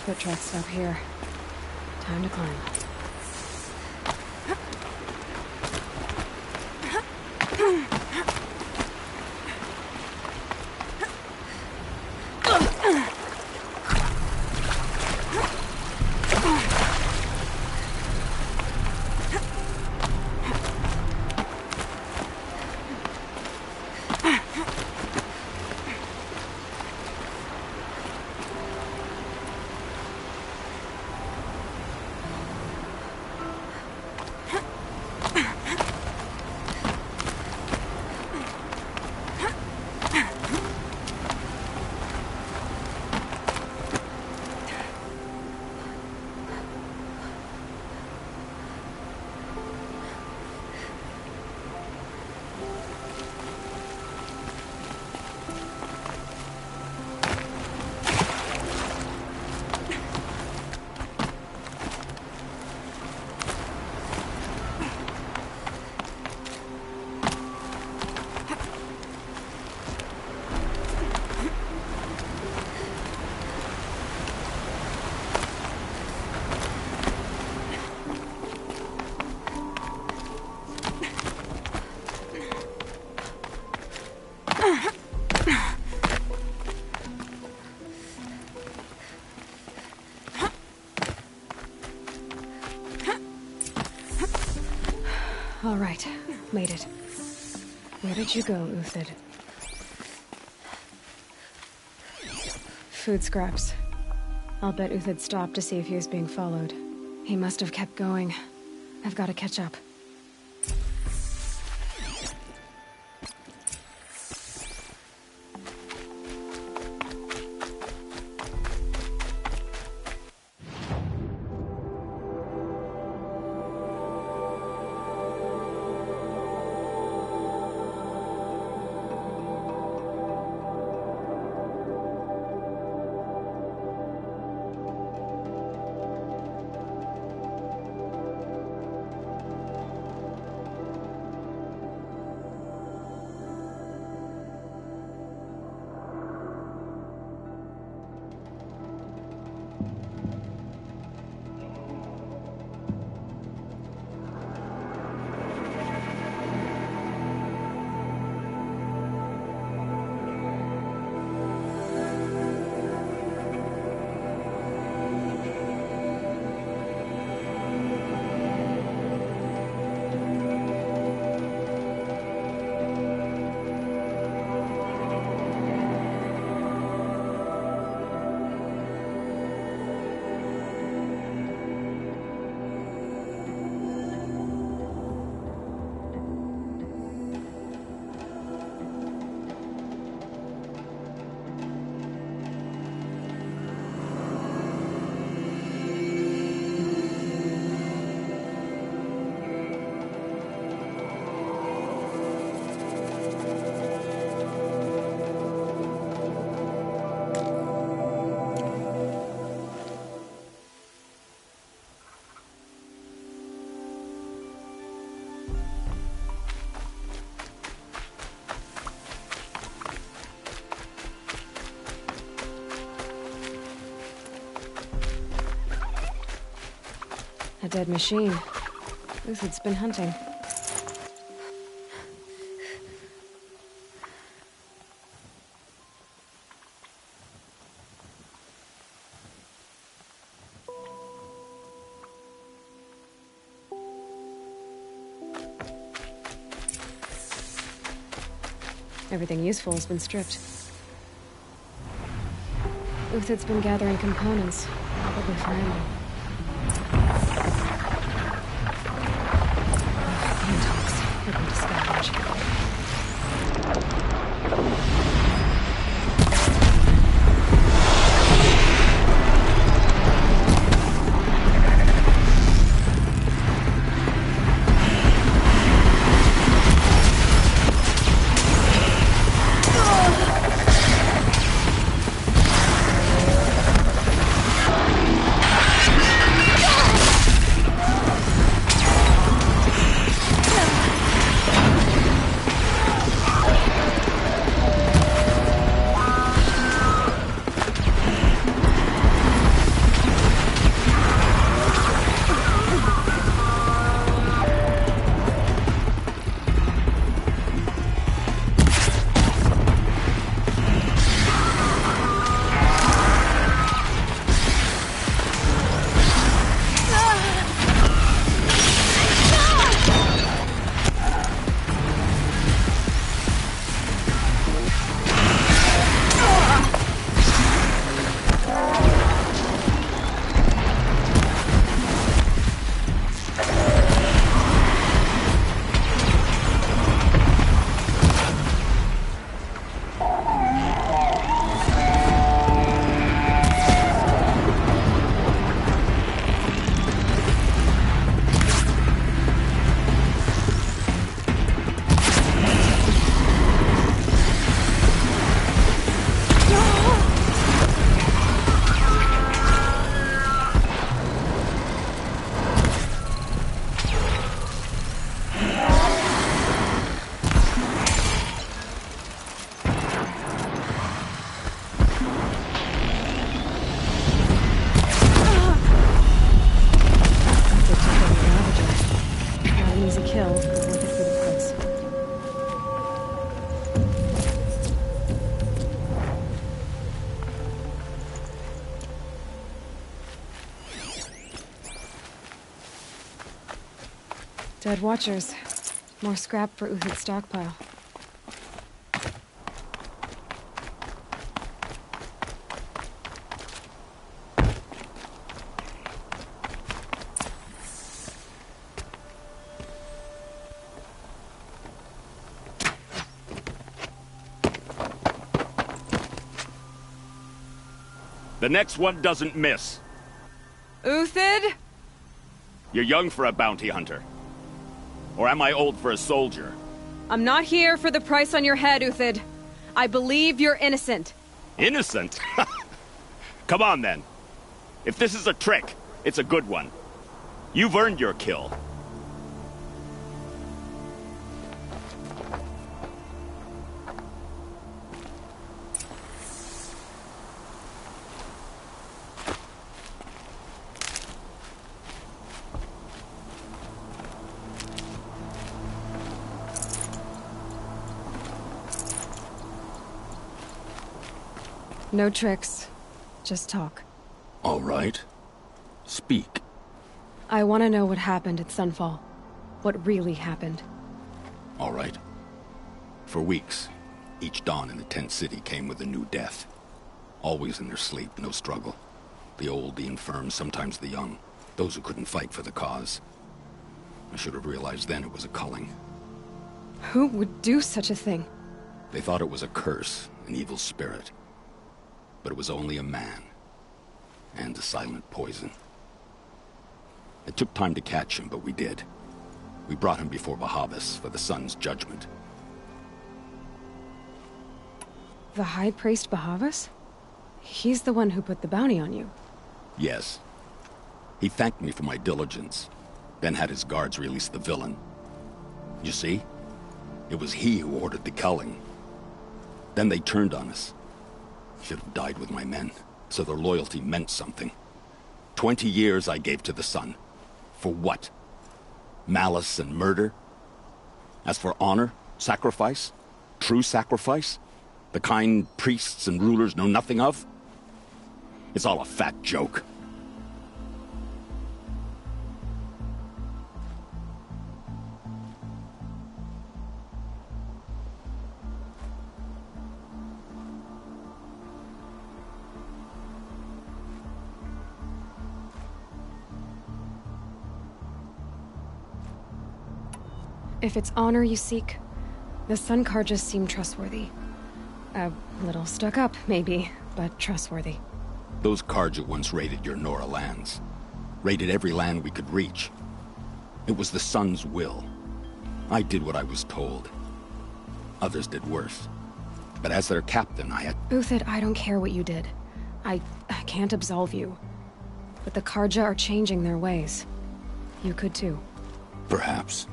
S1: Foot tracks stop here. Time to climb. All right, made it. Where did you go, Uthid? Food scraps. I'll bet Uthid stopped to see if he was being followed. He must have kept going. I've got to catch up. A dead machine. Uthid's been hunting. Everything useful has been stripped. Uthid's been gathering components, probably for ammo. Handhooks. Looking to scavenge. Dead Watchers. More scrap for Uthid's stockpile.
S7: The next one doesn't miss.
S4: Uthid?
S7: You're young for a bounty hunter. Or am I old for a soldier?
S4: I'm not here for the price on your head, Uthid. I believe you're innocent.
S7: Innocent? Come on, then. If this is a trick, it's a good one. You've earned your kill.
S1: No tricks. Just talk.
S21: All right. Speak.
S1: I want to know what happened at Sunfall. What really happened.
S21: All right. For weeks, each dawn in the tent city came with a new death. Always in their sleep, no struggle. The old, the infirm, sometimes the young. Those who couldn't fight for the cause. I should have realized then it was a culling.
S1: Who would do such a thing?
S21: They thought it was a curse, an evil spirit. But it was only a man. And a silent poison. It took time to catch him, but we did. We brought him before Bahavas for the sun's judgment.
S1: The High Priest Bahavas? He's the one who put the bounty on you.
S21: Yes. He thanked me for my diligence, then had his guards release the villain. You see? It was he who ordered the culling. Then they turned on us. Should have died with my men, so their loyalty meant something. 20 years I gave to the sun. For what? Malice and murder? As for honor, sacrifice, true sacrifice, the kind priests and rulers know nothing of? It's all a fat joke.
S1: If it's honor you seek, the Sun Carjas seem trustworthy. A little stuck up, maybe, but trustworthy.
S21: Those Carja once raided your Nora lands. Raided every land we could reach. It was the Sun's will. I did what I was told. Others did worse. But as their captain, I had...
S1: Uthid, I don't care what you did. I can't absolve you. But the Carja are changing their ways. You could too.
S21: Perhaps.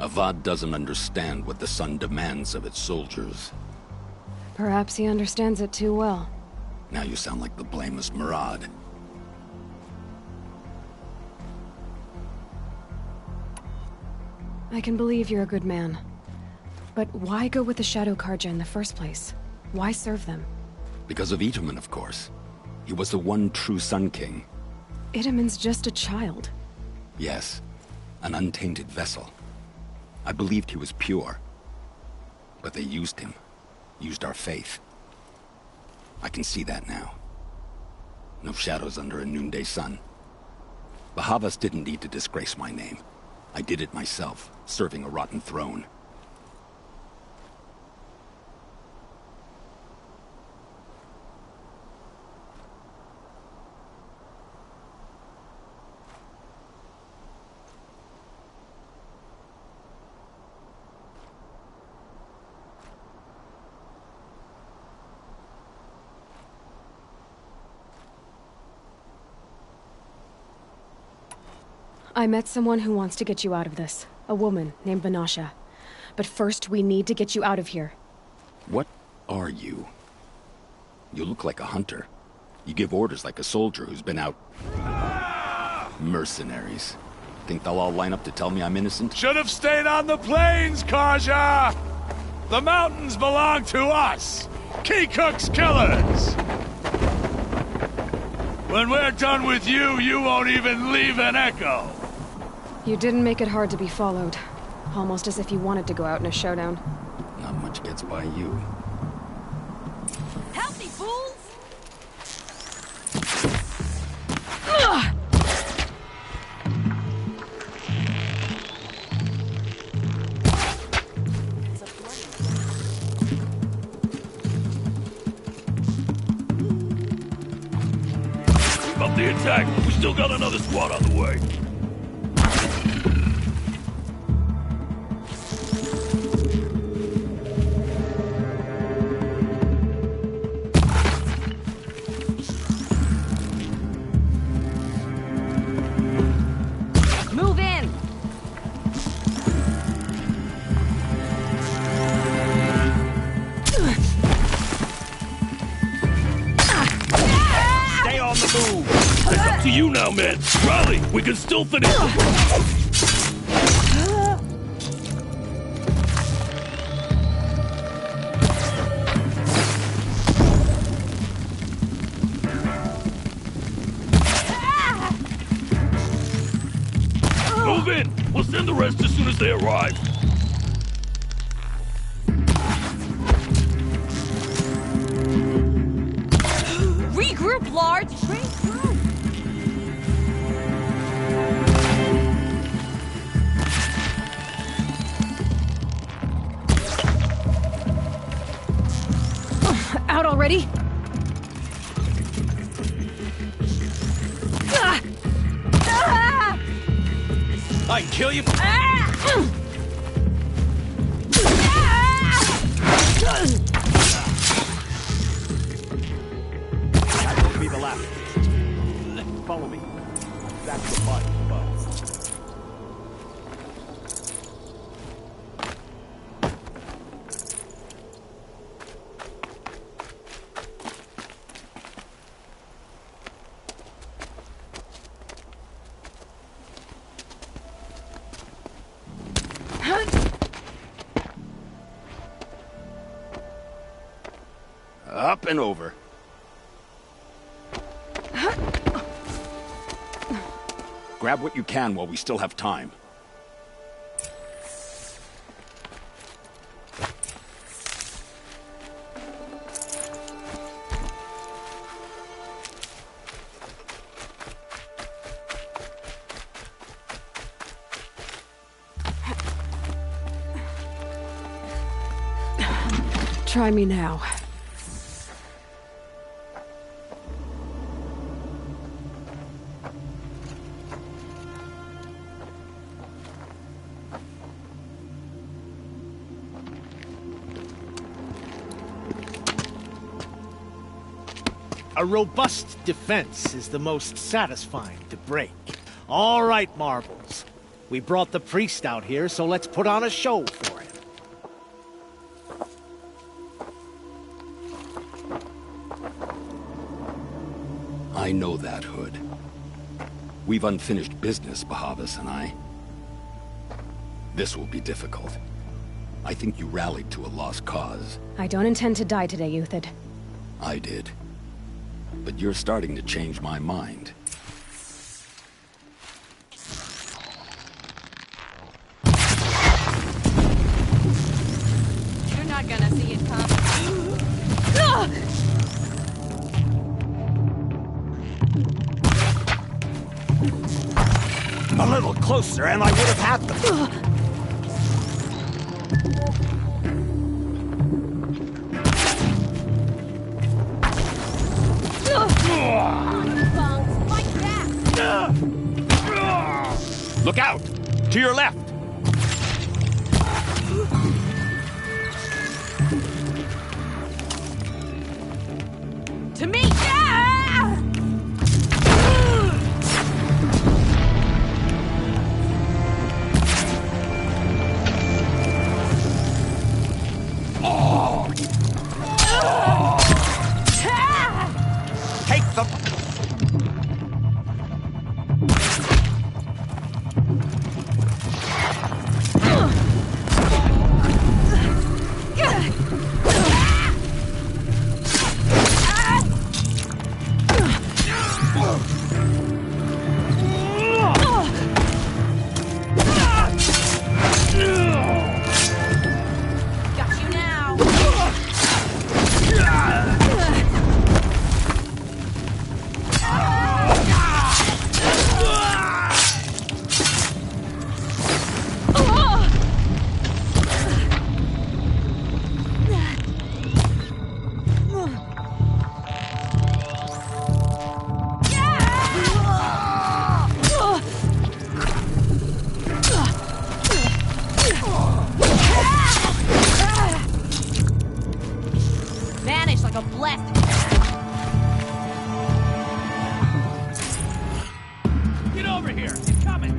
S21: Avad doesn't understand what the Sun demands of its soldiers.
S1: Perhaps he understands it too well.
S21: Now you sound like the blameless Murad.
S1: I can believe you're a good man. But why go with the Shadow Carja in the first place? Why serve them?
S21: Because of Itamen, of course. He was the one true Sun King.
S1: Itamen's just a child.
S21: Yes, an untainted vessel. I believed he was pure. But they used him. Used our faith. I can see that now. No shadows under a noonday sun. Bahavas didn't need to disgrace my name. I did it myself, serving a rotten throne.
S1: I met someone who wants to get you out of this. A woman named Vanasha. But first, we need to get you out of here.
S21: What are you? You look like a hunter. You give orders like a soldier who's been out... Mercenaries. Think they'll all line up to tell me I'm innocent?
S19: Should have stayed on the plains, Carja! The mountains belong to us! Keecook's killers! When we're done with you, you won't even leave an echo!
S1: You didn't make it hard to be followed. Almost as if you wanted to go out in a showdown.
S21: Not much gets by you.
S15: Help me, fools!
S1: Ugh!
S20: Keep up the attack. We still got another squad on the way. To you now, man. Rally, we can still finish the Move in. We'll send the rest as soon as they arrive.
S15: Regroup, Lard.
S1: Out already?
S19: I can kill you. That won't be the last. Follow me. That's the fight.
S7: and over. Grab what you can while we still have time.
S1: Try me now.
S2: A robust defense is the most satisfying to break. All right, Marbles. We brought the priest out here, so let's put on a show for him.
S21: I know that, Hood. We've unfinished business, Bahavas and I. This will be difficult. I think you rallied to a lost cause.
S1: I don't intend to die today, Euthyd.
S21: I did. But you're starting to change my mind.
S4: You're not gonna see it come.
S7: A little closer and I would have had them. Look out! To your left!
S4: To me! Yeah!
S7: Take the...
S4: Got you now! Vanish like a blessed.
S5: Get over here! It's coming!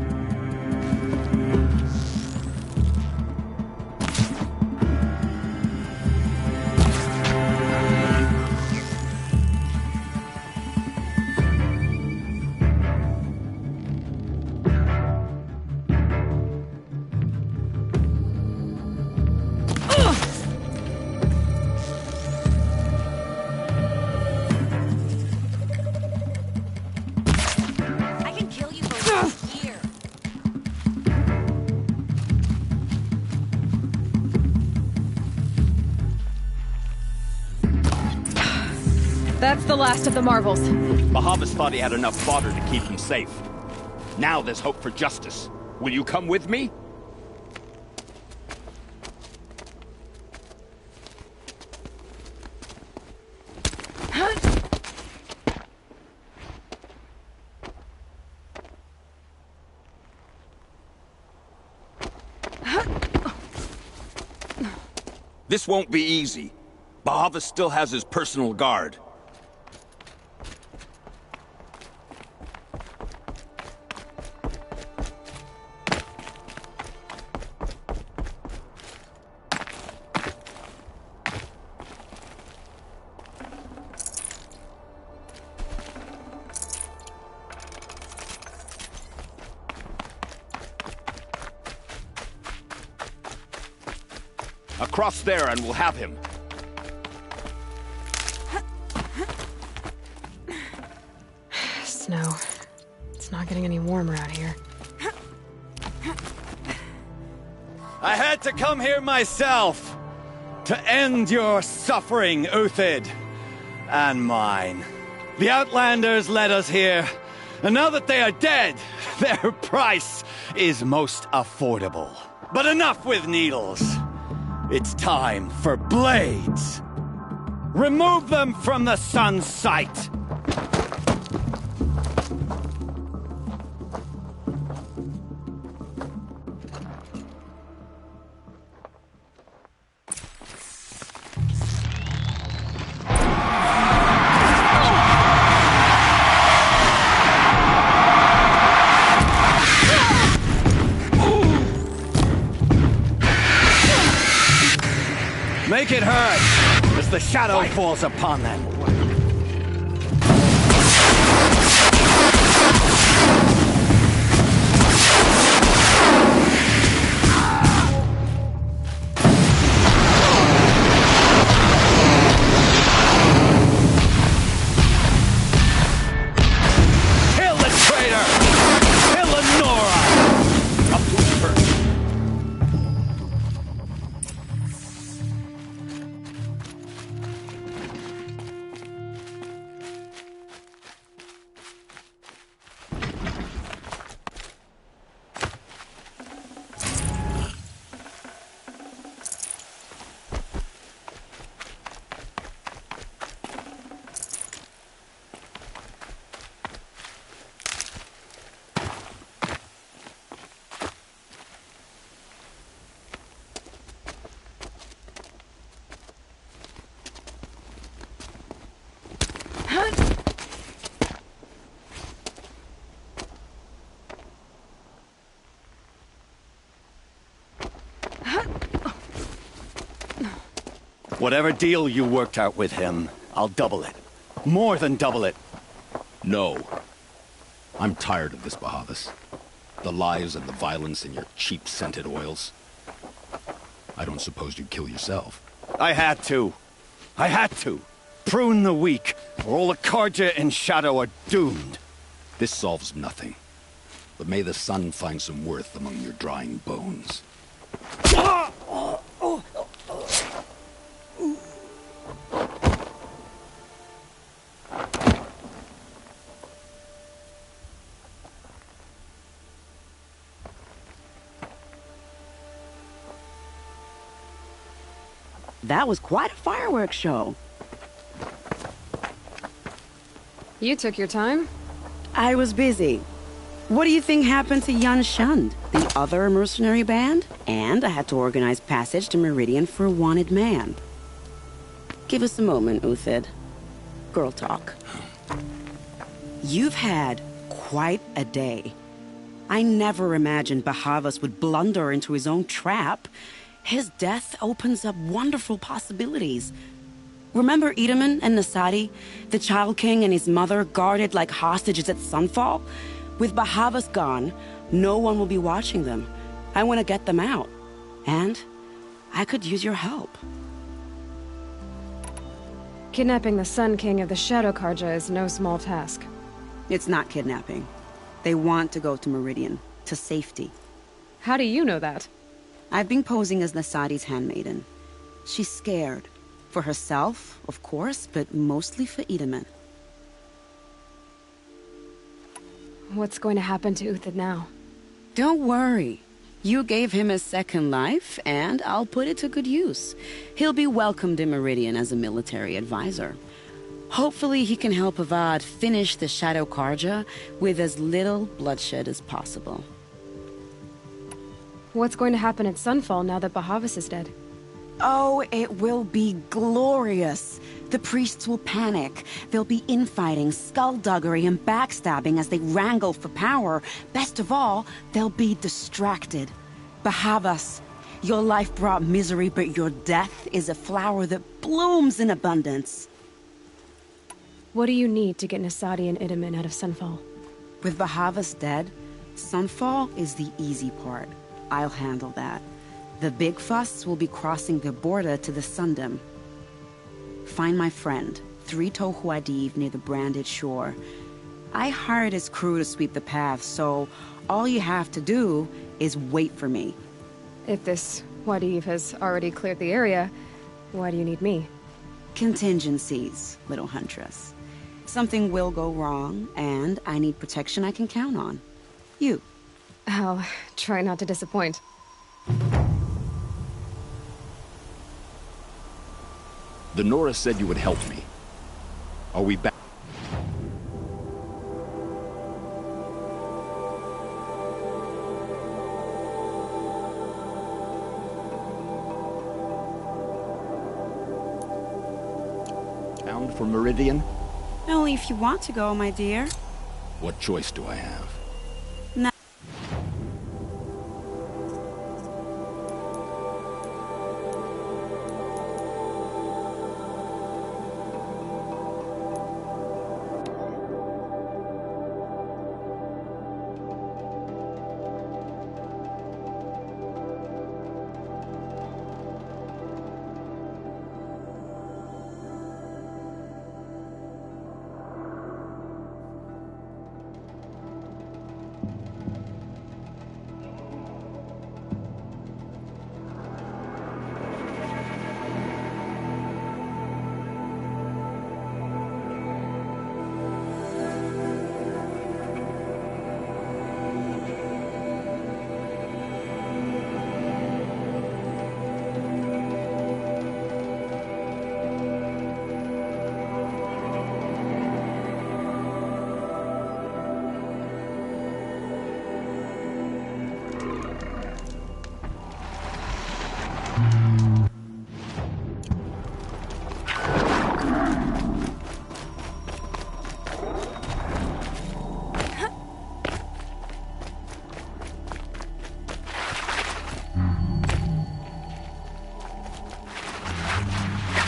S4: I can kill you for 1 year.
S1: That's the last of the marvels.
S7: Bahavas thought he had enough fodder to keep him safe. Now there's hope for justice. Will you come with me? This won't be easy. Bahavas still has his personal guard. Across there and we'll have him.
S1: snow. It's not getting any warmer out here.
S23: I had to come here myself to end your suffering, Uthid, and mine. The Outlanders led us here, and now that they are dead, their price is most affordable. But enough with needles. It's time for blades. Remove them from the sun's sight. Make it hurt as the shadow falls upon them. Kill the traitor! Kill Lenora! Up to his first. Whatever deal you worked out with him, I'll double it. More than double it.
S21: No. I'm tired of this, Bahavas. The lies and the violence and your cheap-scented oils. I don't suppose you'd kill yourself.
S23: I had to. I had to. Prune the weak, or all the Carja in Shadow are doomed.
S21: This solves nothing. But may the sun find some worth among your drying bones.
S25: That was quite a fireworks show.
S1: You took your time?
S25: I was busy. What do you think happened to Yan Shund, the other mercenary band? And I had to organize passage to Meridian for a wanted man. Give us a moment, Uthid. Girl talk. You've had quite a day. I never imagined Bahavas would blunder into his own trap. His death opens up wonderful possibilities. Remember Edaman and Nasadi? The Child King and his mother guarded like hostages at Sunfall? With Bahavas gone, no one will be watching them. I want to get them out. And I could use your help.
S1: Kidnapping the Sun King of the Shadow Carja is no small task.
S25: It's not kidnapping. They want to go to Meridian, to safety.
S1: How do you know that?
S25: I've been posing as Nasadi's handmaiden. She's scared. For herself, of course, but mostly for Edaman.
S1: What's going to happen to Uthid now?
S25: Don't worry. You gave him a second life, and I'll put it to good use. He'll be welcomed in Meridian as a military advisor. Hopefully he can help Avad finish the Shadow Carja with as little bloodshed as possible.
S1: What's going to happen at Sunfall now that Bahavas is dead?
S25: Oh, it will be glorious. The priests will panic. There'll be infighting, skullduggery, and backstabbing as they wrangle for power. Best of all, they'll be distracted. Bahavas, your life brought misery, but your death is a flower that blooms in abundance.
S1: What do you need to get Nasadi and Edaman out of Sunfall?
S25: With Bahavas dead, Sunfall is the easy part. I'll handle that. The big fuss will be crossing the border to the Sundom. Find my friend, 3 Tohuadiv near the Branded Shore. I hired his crew to sweep the path, so all you have to do is wait for me.
S1: If this Wadif has already cleared the area, why do you need me?
S25: Contingencies, little huntress. Something will go wrong, and I need protection I can count on. You.
S1: I'll try not to disappoint.
S21: The Nora said you would help me. Are we back? Bound for Meridian?
S25: Only if you want to go, my dear.
S21: What choice do I have?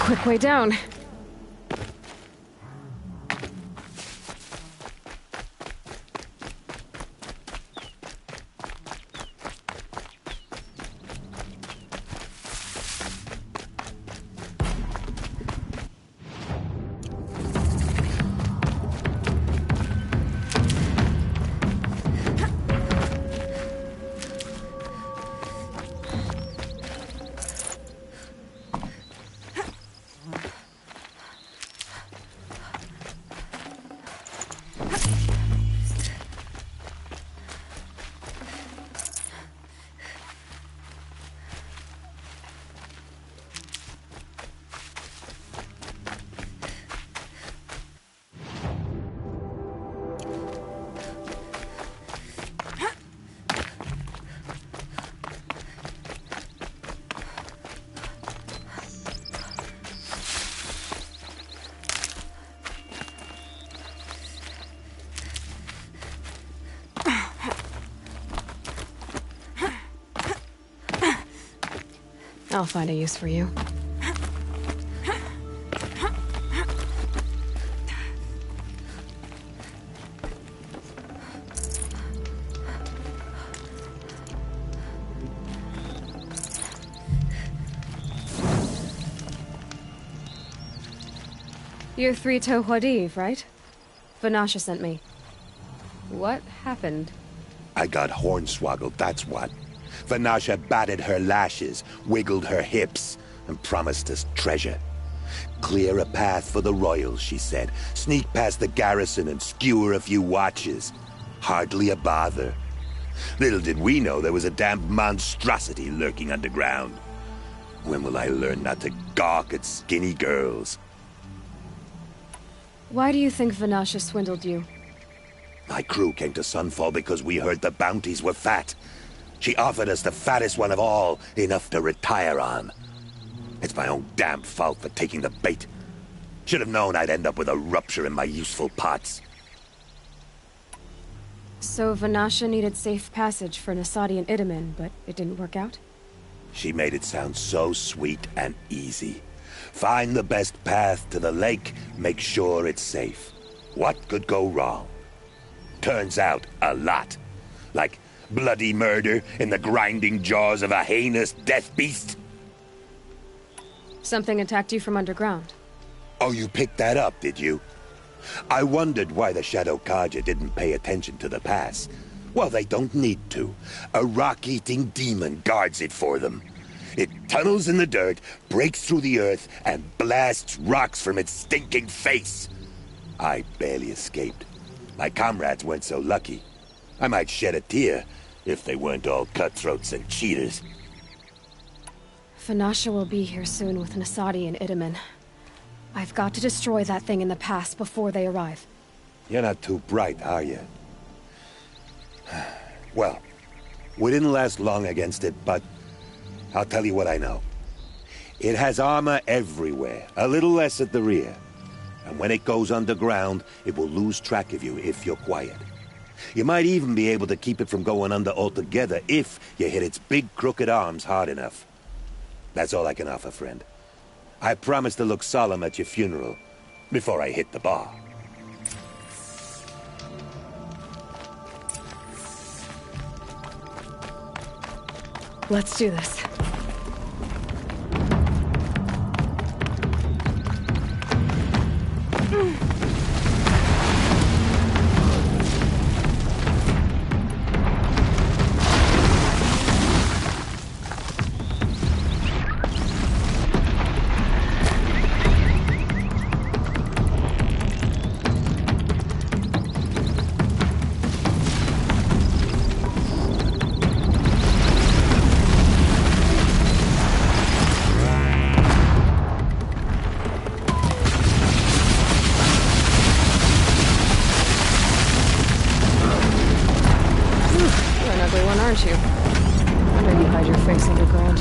S1: Quick way down. I'll find a use for you. You're Three-Toe Huadiv, right? Vanasha sent me. What happened?
S8: I got hornswoggled, that's what. Vanasha batted her lashes, wiggled her hips, and promised us treasure. Clear a path for the royals, she said. Sneak past the garrison and skewer a few watches. Hardly a bother. Little did we know there was a damned monstrosity lurking underground. When will I learn not to gawk at skinny girls?
S1: Why do you think Vanasha swindled you?
S8: My crew came to Sunfall because we heard the bounties were fat. She offered us the fattest one of all, enough to retire on. It's my own damn fault for taking the bait. Should have known I'd end up with a rupture in my useful parts.
S1: So Vanasha needed safe passage for Nasadi and Itamen, but it didn't work out?
S8: She made it sound so sweet and easy. Find the best path to the lake, make sure it's safe. What could go wrong? Turns out, a lot. Like bloody murder in the grinding jaws of a heinous death beast?
S1: Something attacked you from underground.
S8: Oh, you picked that up, did you? I wondered why the Shadow Carja didn't pay attention to the pass. Well, they don't need to. A rock-eating demon guards it for them. It tunnels in the dirt, breaks through the earth, and blasts rocks from its stinking face. I barely escaped. My comrades weren't so lucky. I might shed a tear if they weren't all cutthroats and cheaters.
S1: Vanasha will be here soon with Nasadi and Itamen. I've got to destroy that thing in the pass before they arrive.
S8: You're not too bright, are you? Well, we didn't last long against it, but I'll tell you what I know. It has armor everywhere, a little less at the rear. And when it goes underground, it will lose track of you if you're quiet. You might even be able to keep it from going under altogether if you hit its big crooked arms hard enough. That's all I can offer, friend. I promise to look solemn at your funeral before I hit the bar.
S1: Let's do this. Aren't you? Or maybe hide your face underground.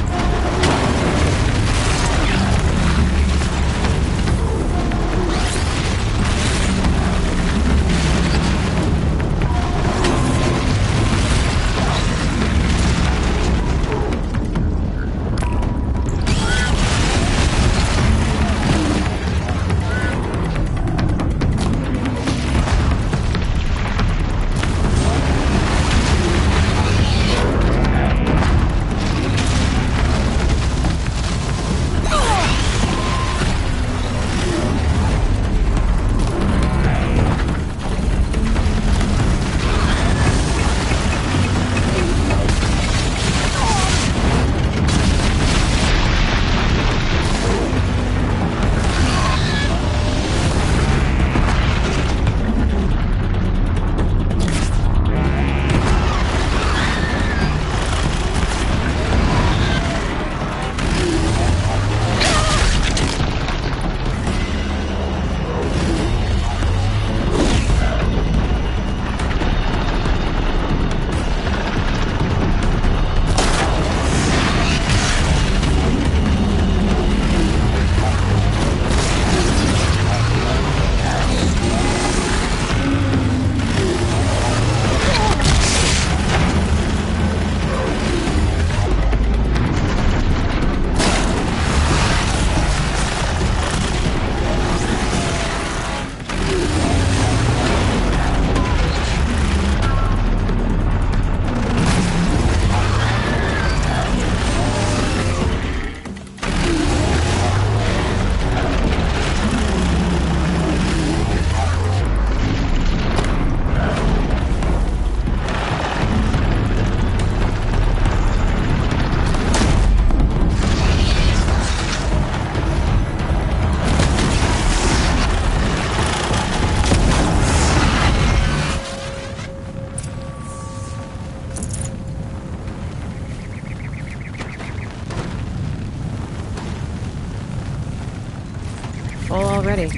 S1: Full already.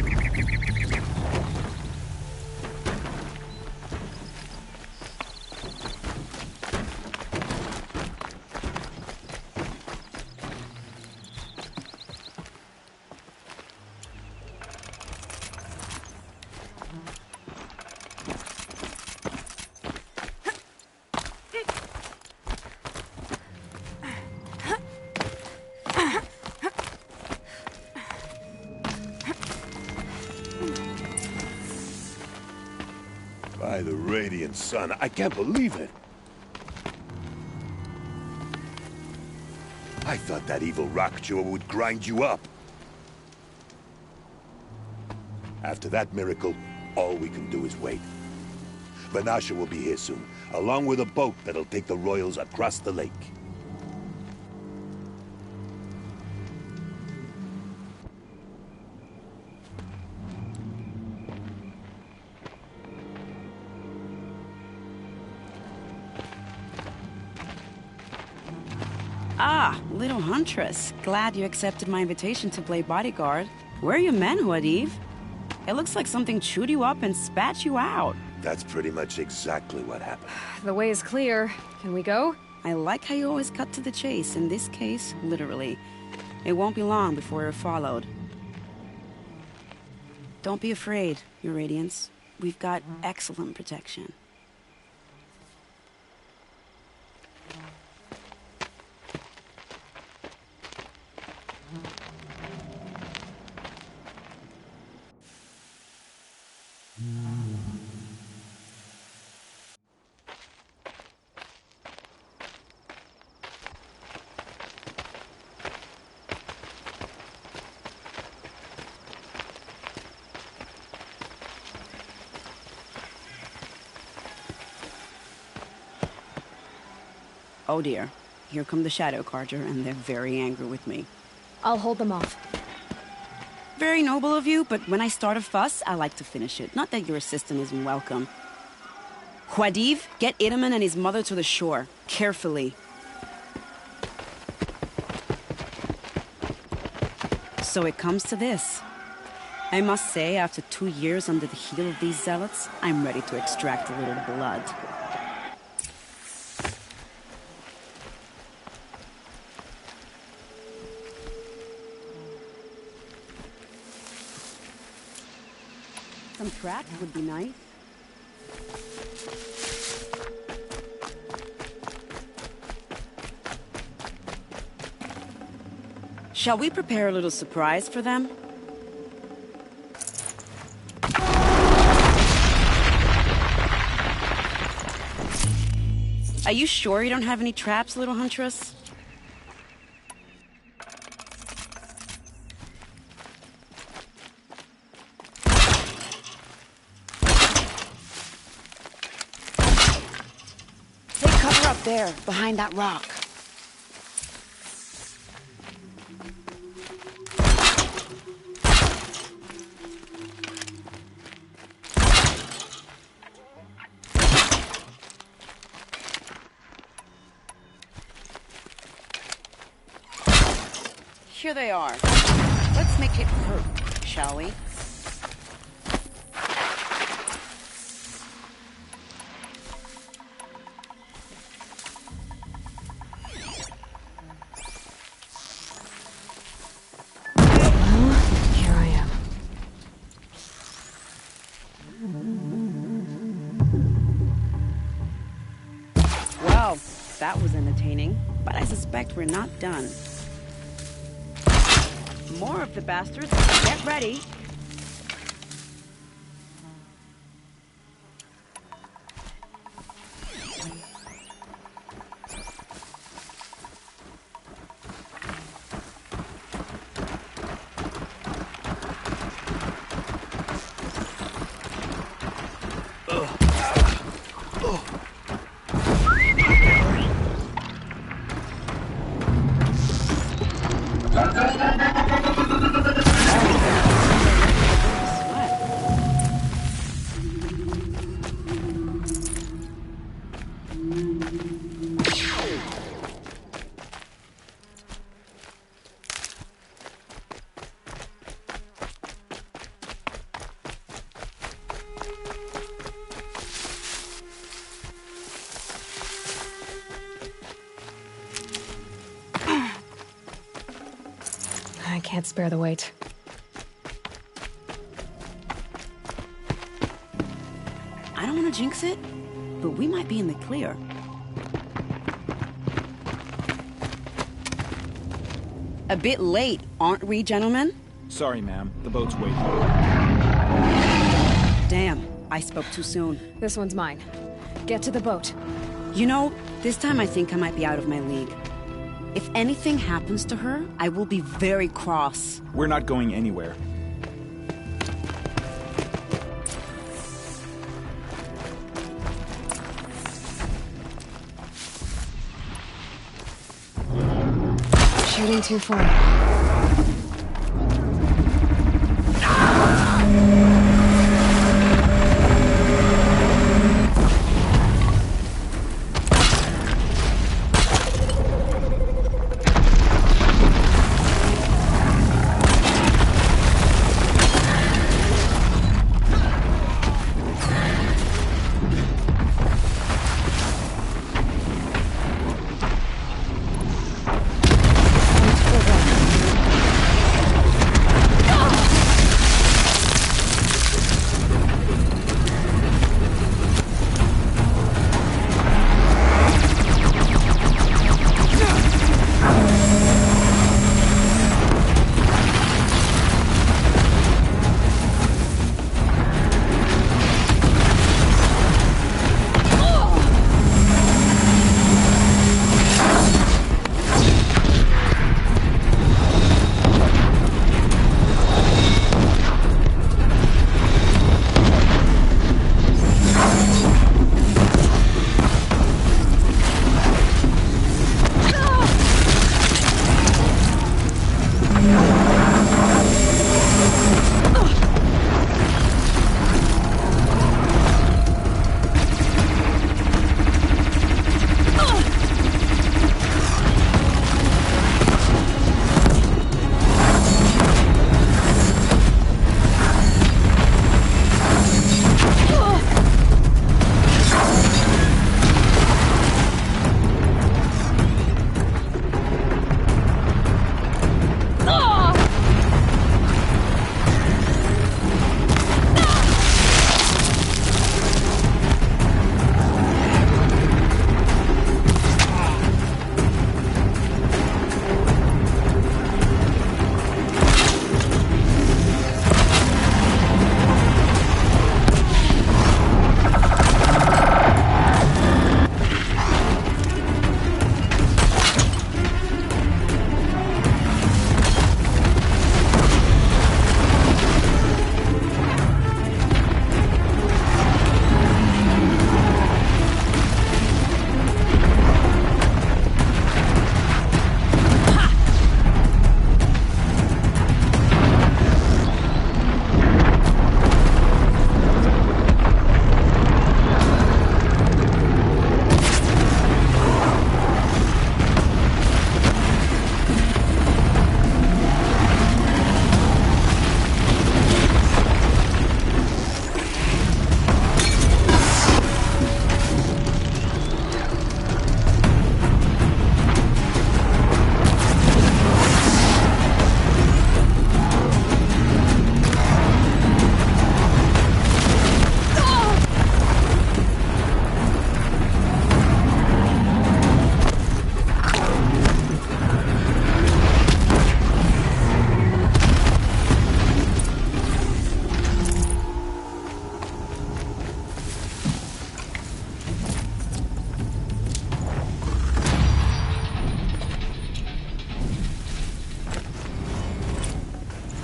S8: By the radiant sun, I can't believe it. I thought that evil rock chewer would grind you up. After that miracle, All we can do is wait. Vanasha will be here soon, along with a boat that'll take the royals across the lake.
S25: Ah, little Huntress. Glad you accepted my invitation to play bodyguard. Where are your men, Huadiv? It looks like something chewed you up and spat you out.
S8: That's pretty much exactly what happened.
S1: The way is clear. Can we go?
S25: I like how you always cut to the chase. In this case, literally. It won't be long before you're followed. Don't be afraid, Your Radiance. We've got excellent protection. Oh dear. Here come the Shadow Carter, and they're very angry with me.
S1: I'll hold them off.
S25: Very noble of you, but when I start a fuss, I like to finish it. Not that your assistant isn't welcome. Huadiv, get Itaman and his mother to the shore. Carefully. So it comes to this. I must say, after 2 years under the heel of these zealots, I'm ready to extract a little blood. Some tracks would be nice. Shall we prepare a little surprise for them? Are you sure you don't have any traps, little Huntress? There, behind that rock. Here they are. Let's make it hurt, shall we? Well, that was entertaining, but I suspect we're not done. More of the bastards. Get ready.
S1: I can't spare the weight.
S25: I don't want to jinx it, but we might be in the clear. A bit late, aren't we, gentlemen?
S9: Sorry, ma'am. The boat's waiting.
S25: Damn, I spoke too soon.
S1: This one's mine. Get to the boat.
S25: You know, this time I think I might be out of my league. If anything happens to her, I will be very cross.
S9: We're not going anywhere.
S1: heading too far.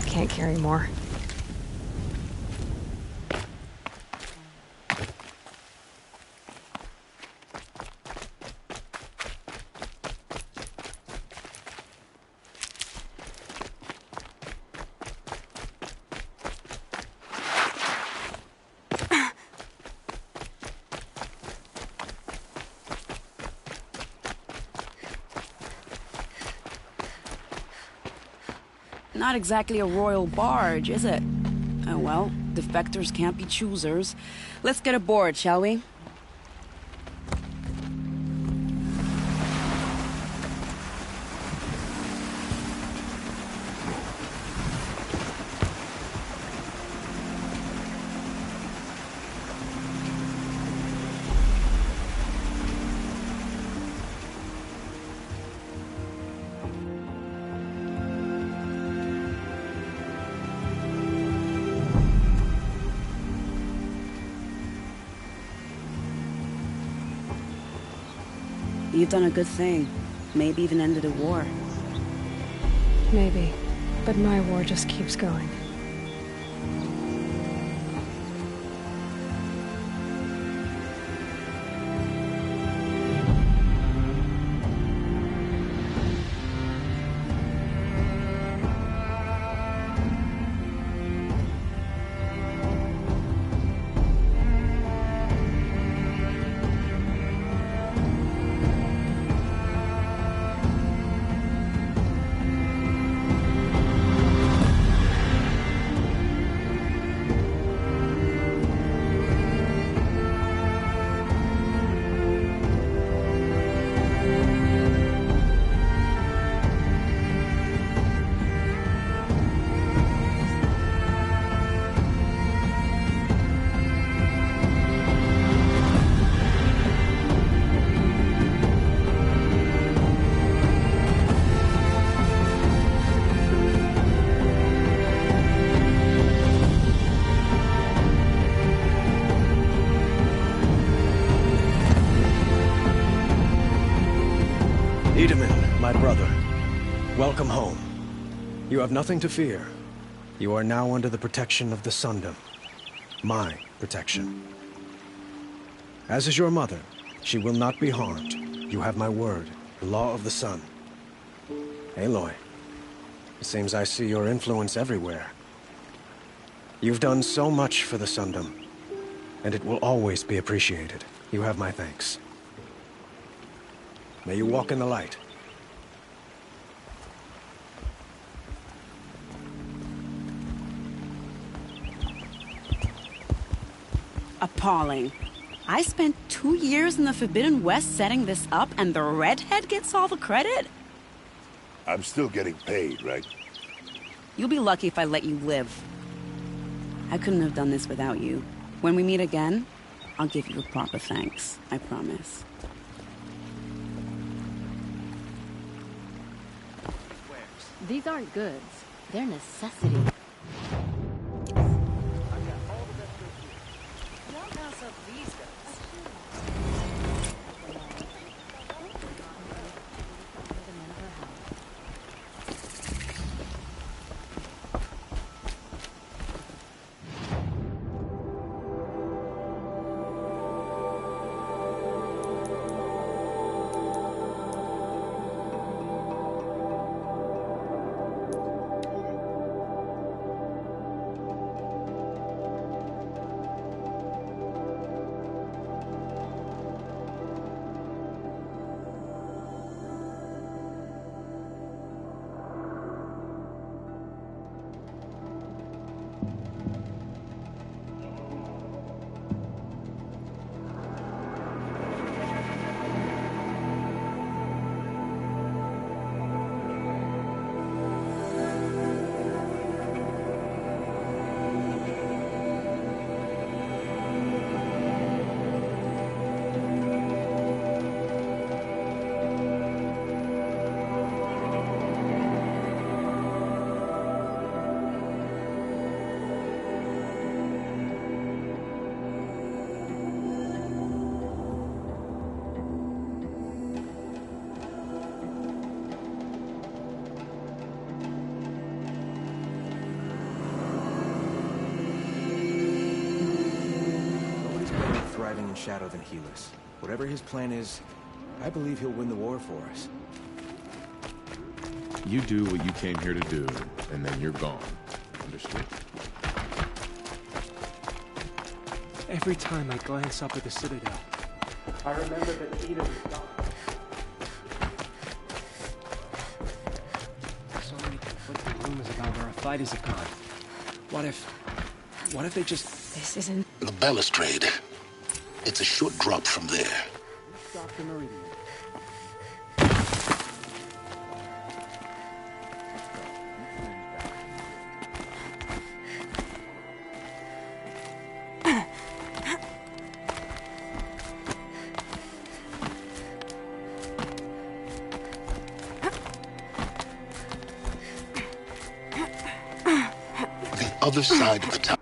S1: Can't carry more.
S25: Not exactly a royal barge, is it? Oh well, defectors can't be choosers. Let's get aboard, shall we? You've done a good thing. Maybe even ended a war.
S1: Maybe. But my war just keeps going.
S10: Itamen, my brother, welcome home. You have nothing to fear. You are now under the protection of the Sundom. My protection. As is your mother, she will not be harmed. You have my word, the law of the sun. Aloy, it seems I see your influence everywhere. You've done so much for the Sundom, and it will always be appreciated. You have my thanks. May you walk in the light.
S25: Appalling. I spent 2 years in the Forbidden West setting this up, and the redhead gets all the credit?
S8: I'm still getting paid, right?
S25: You'll be lucky if I let you live. I couldn't have done this without you. When we meet again, I'll give you a proper thanks. I promise.
S15: These aren't goods. They're necessity.
S10: In shadow than Helis. Whatever his plan is, I believe he'll win the war for us.
S12: You do what you came here to do, and then you're gone. Understood?
S13: Every time I glance up at the Citadel, I remember that Ida was gone. So many conflicting rumors about where our fighters have gone. What if they just...
S1: This isn't...
S17: The balustrade. It's a short drop from there.
S13: Stop the Meridian.
S17: The other side of the town.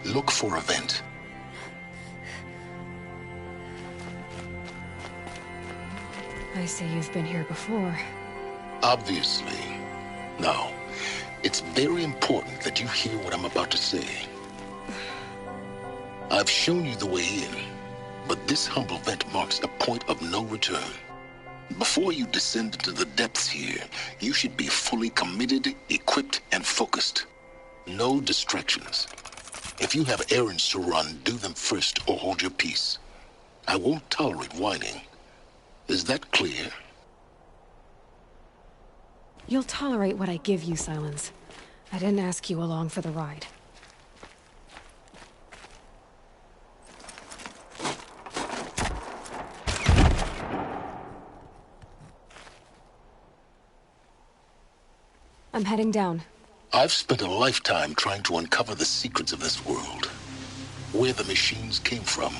S17: Look for a vent.
S1: I see you've been here before.
S17: Obviously. Now, it's very important that you hear what I'm about to say. I've shown you the way in, but this humble vent marks a point of no return. Before you descend into the depths here, you should be fully committed, equipped, and focused. No distractions. If you have errands to run, do them first or hold your peace. I won't tolerate whining. Is that clear?
S1: You'll tolerate what I give you, Silence. I didn't ask you along for the ride. I'm heading down.
S17: I've spent a lifetime trying to uncover the secrets of this world. Where the machines came from.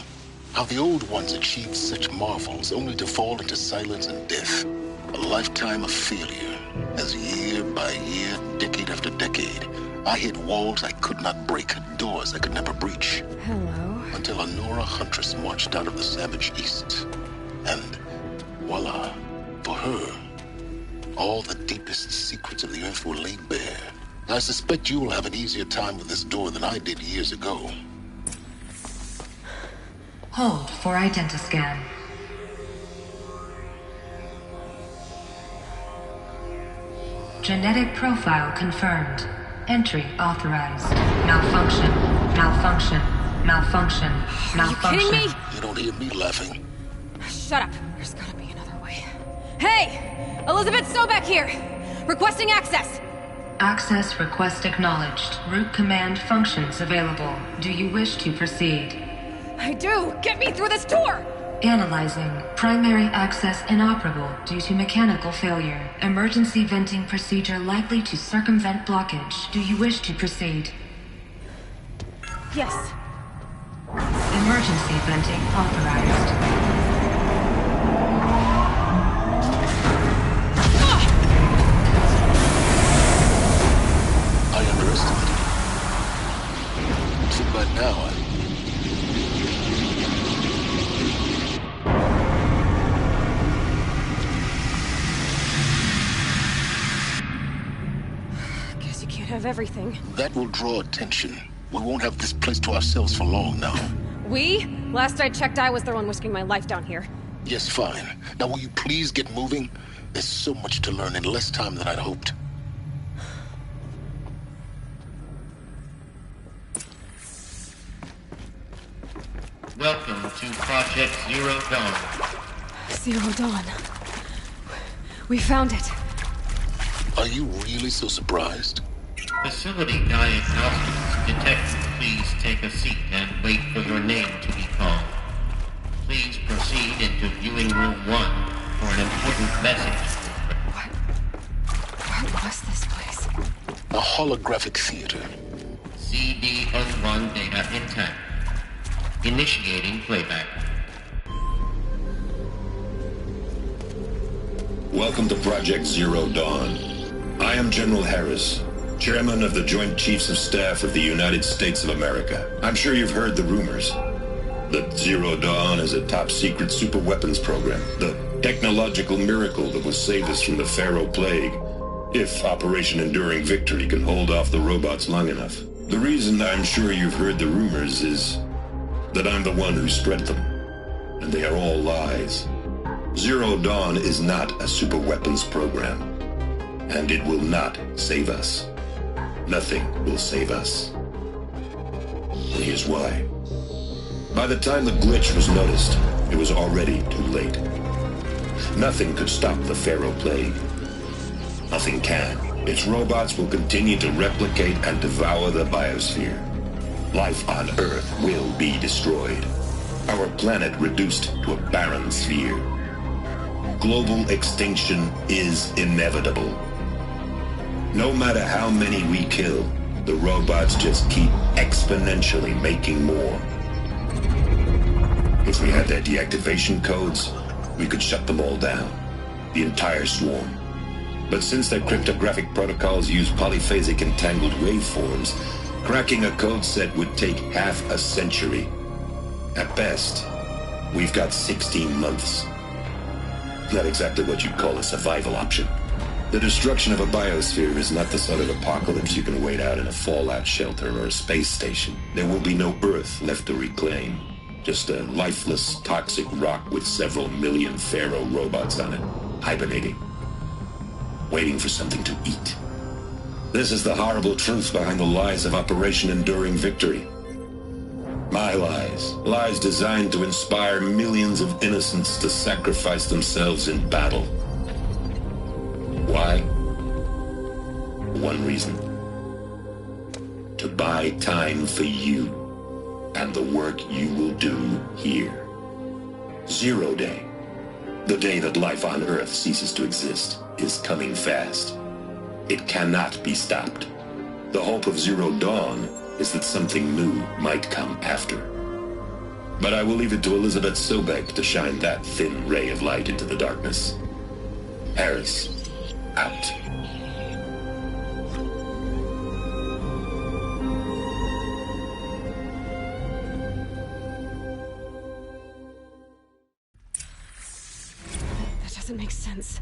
S17: How the old ones achieved such marvels only to fall into silence and death. A lifetime of failure. As year by year, decade after decade, I hit walls I could not break, doors I could never breach.
S1: Hello.
S17: Until a Nora huntress marched out of the savage east. And voila, for her, all the deepest secrets of the earth were laid bare. I suspect you will have an easier time with this door than I did years ago.
S6: Hold for identiscan. Genetic profile confirmed. Entry authorized. Malfunction. Malfunction. Malfunction. Malfunction.
S4: Are you kidding me?
S17: You don't hear me laughing.
S4: Shut up. There's gotta be another way. Hey! Elizabeth Sobek here! Requesting access!
S6: Access request acknowledged. Root command functions available. Do you wish to proceed?
S4: I do! Get me through this door!
S6: Analyzing. Primary access inoperable due to mechanical failure. Emergency venting procedure likely to circumvent blockage. Do you wish to proceed?
S4: Yes.
S6: Emergency venting authorized.
S17: I underestimated it. So by now,
S1: Guess you can't have everything.
S17: that will draw attention. We won't have this place to ourselves for long now.
S1: We? Last I checked, I was the one risking my life down here.
S17: Yes, fine. Now will you please get moving? There's so much to learn in less time than I'd hoped.
S11: Welcome to Project Zero Dawn.
S1: Zero Dawn. We found it.
S17: Are you really so surprised?
S11: Facility diagnostics detected. Please take a seat and wait for your name to be called. Please proceed into viewing room 1 for an important message.
S1: What was this place?
S17: A holographic theater.
S11: CD01 data intact. Initiating playback.
S18: Welcome to Project Zero Dawn. I am General Harris, Chairman of the Joint Chiefs of Staff of the United States of America. I'm sure you've heard the rumors that Zero Dawn is a top-secret superweapons program, the technological miracle that will save us from the Pharaoh Plague, if Operation Enduring Victory can hold off the robots long enough. The reason I'm sure you've heard the rumors is that I'm the one who spread them, and they are all lies. Zero Dawn is not a superweapons program, and it will not save us. Nothing will save us. And here's why. By the time the glitch was noticed, it was already too late. Nothing could stop the Pharaoh Plague. Nothing can. Its robots will continue to replicate and devour the biosphere. Life on Earth will be destroyed. Our planet reduced to a barren sphere. Global extinction is inevitable. No matter how many we kill, the robots just keep exponentially making more. If we had their deactivation codes, we could shut them all down. The entire swarm. But since their cryptographic protocols use polyphasic entangled waveforms, Cracking a code set would take half a century. At best, we've got 16 months. Not exactly what you'd call a survival option. The destruction of a biosphere is not the sort of apocalypse you can wait out in a fallout shelter or a space station. There will be no Earth left to reclaim. Just a lifeless, toxic rock with several million Pharaoh robots on it, hibernating, waiting for something to eat. This is the horrible truth behind the lies of Operation Enduring Victory. My lies. Lies designed to inspire millions of innocents to sacrifice themselves in battle. Why? One reason. To buy time for you and the work you will do here. Zero Day, the day that life on Earth ceases to exist, is coming fast. It cannot be stopped. The hope of Zero Dawn is that something new might come after. But I will leave it to Elizabeth Sobek to shine that thin ray of light into the darkness. Harris, out.
S1: That doesn't make sense.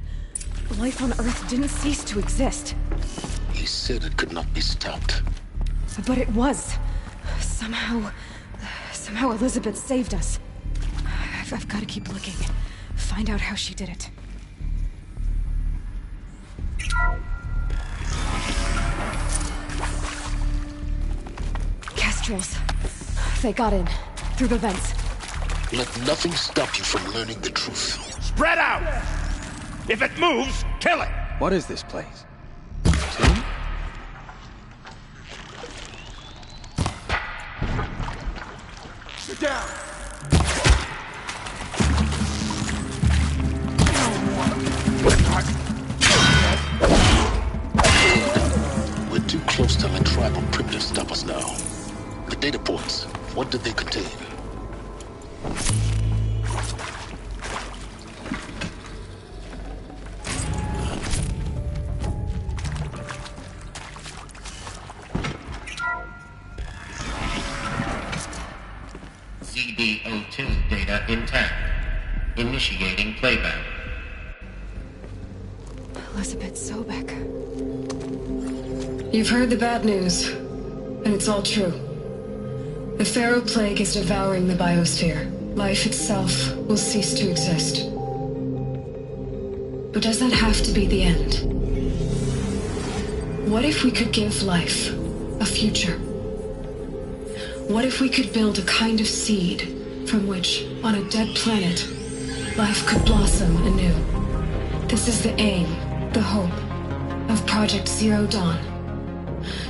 S1: Life on Earth didn't cease to exist.
S17: He said it could not be stopped.
S1: But it was. Somehow Elizabeth saved us. I've got to keep looking. Find out how she did it. Kestrels. They got in. Through the vents.
S17: Let nothing stop you from learning the truth.
S20: Spread out! If it moves, kill it!
S10: What is this place?
S19: Sit down!
S17: We're too close to let tribal primitives stop us now. The data ports, what did they contain?
S11: ZB-02 data intact. Initiating playback.
S1: Elizabeth Sobek.
S3: You've heard the bad news, and it's all true. The Pharaoh Plague is devouring the biosphere. Life itself will cease to exist. But does that have to be the end? What if we could give life a future? What if we could build a kind of seed from which, on a dead planet, life could blossom anew? This is the aim, the hope, of Project Zero Dawn.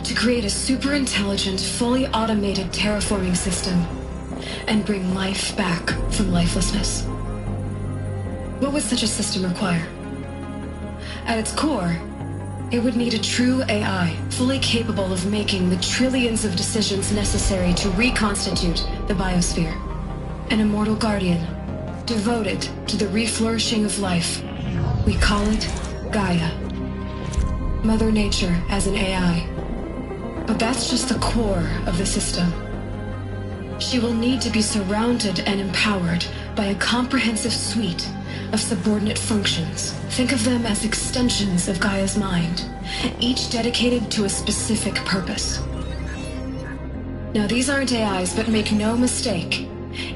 S3: To create a super-intelligent, fully automated terraforming system and bring life back from lifelessness. What would such a system require? At its core, it would need a true AI, fully capable of making the trillions of decisions necessary to reconstitute the biosphere. An immortal guardian, devoted to the reflourishing of life. We call it Gaia. Mother Nature as an AI. But that's just the core of the system. She will need to be surrounded and empowered by a comprehensive suite of subordinate functions. Think of them as extensions of Gaia's mind, each dedicated to a specific purpose. Now, these aren't AIs, but make no mistake,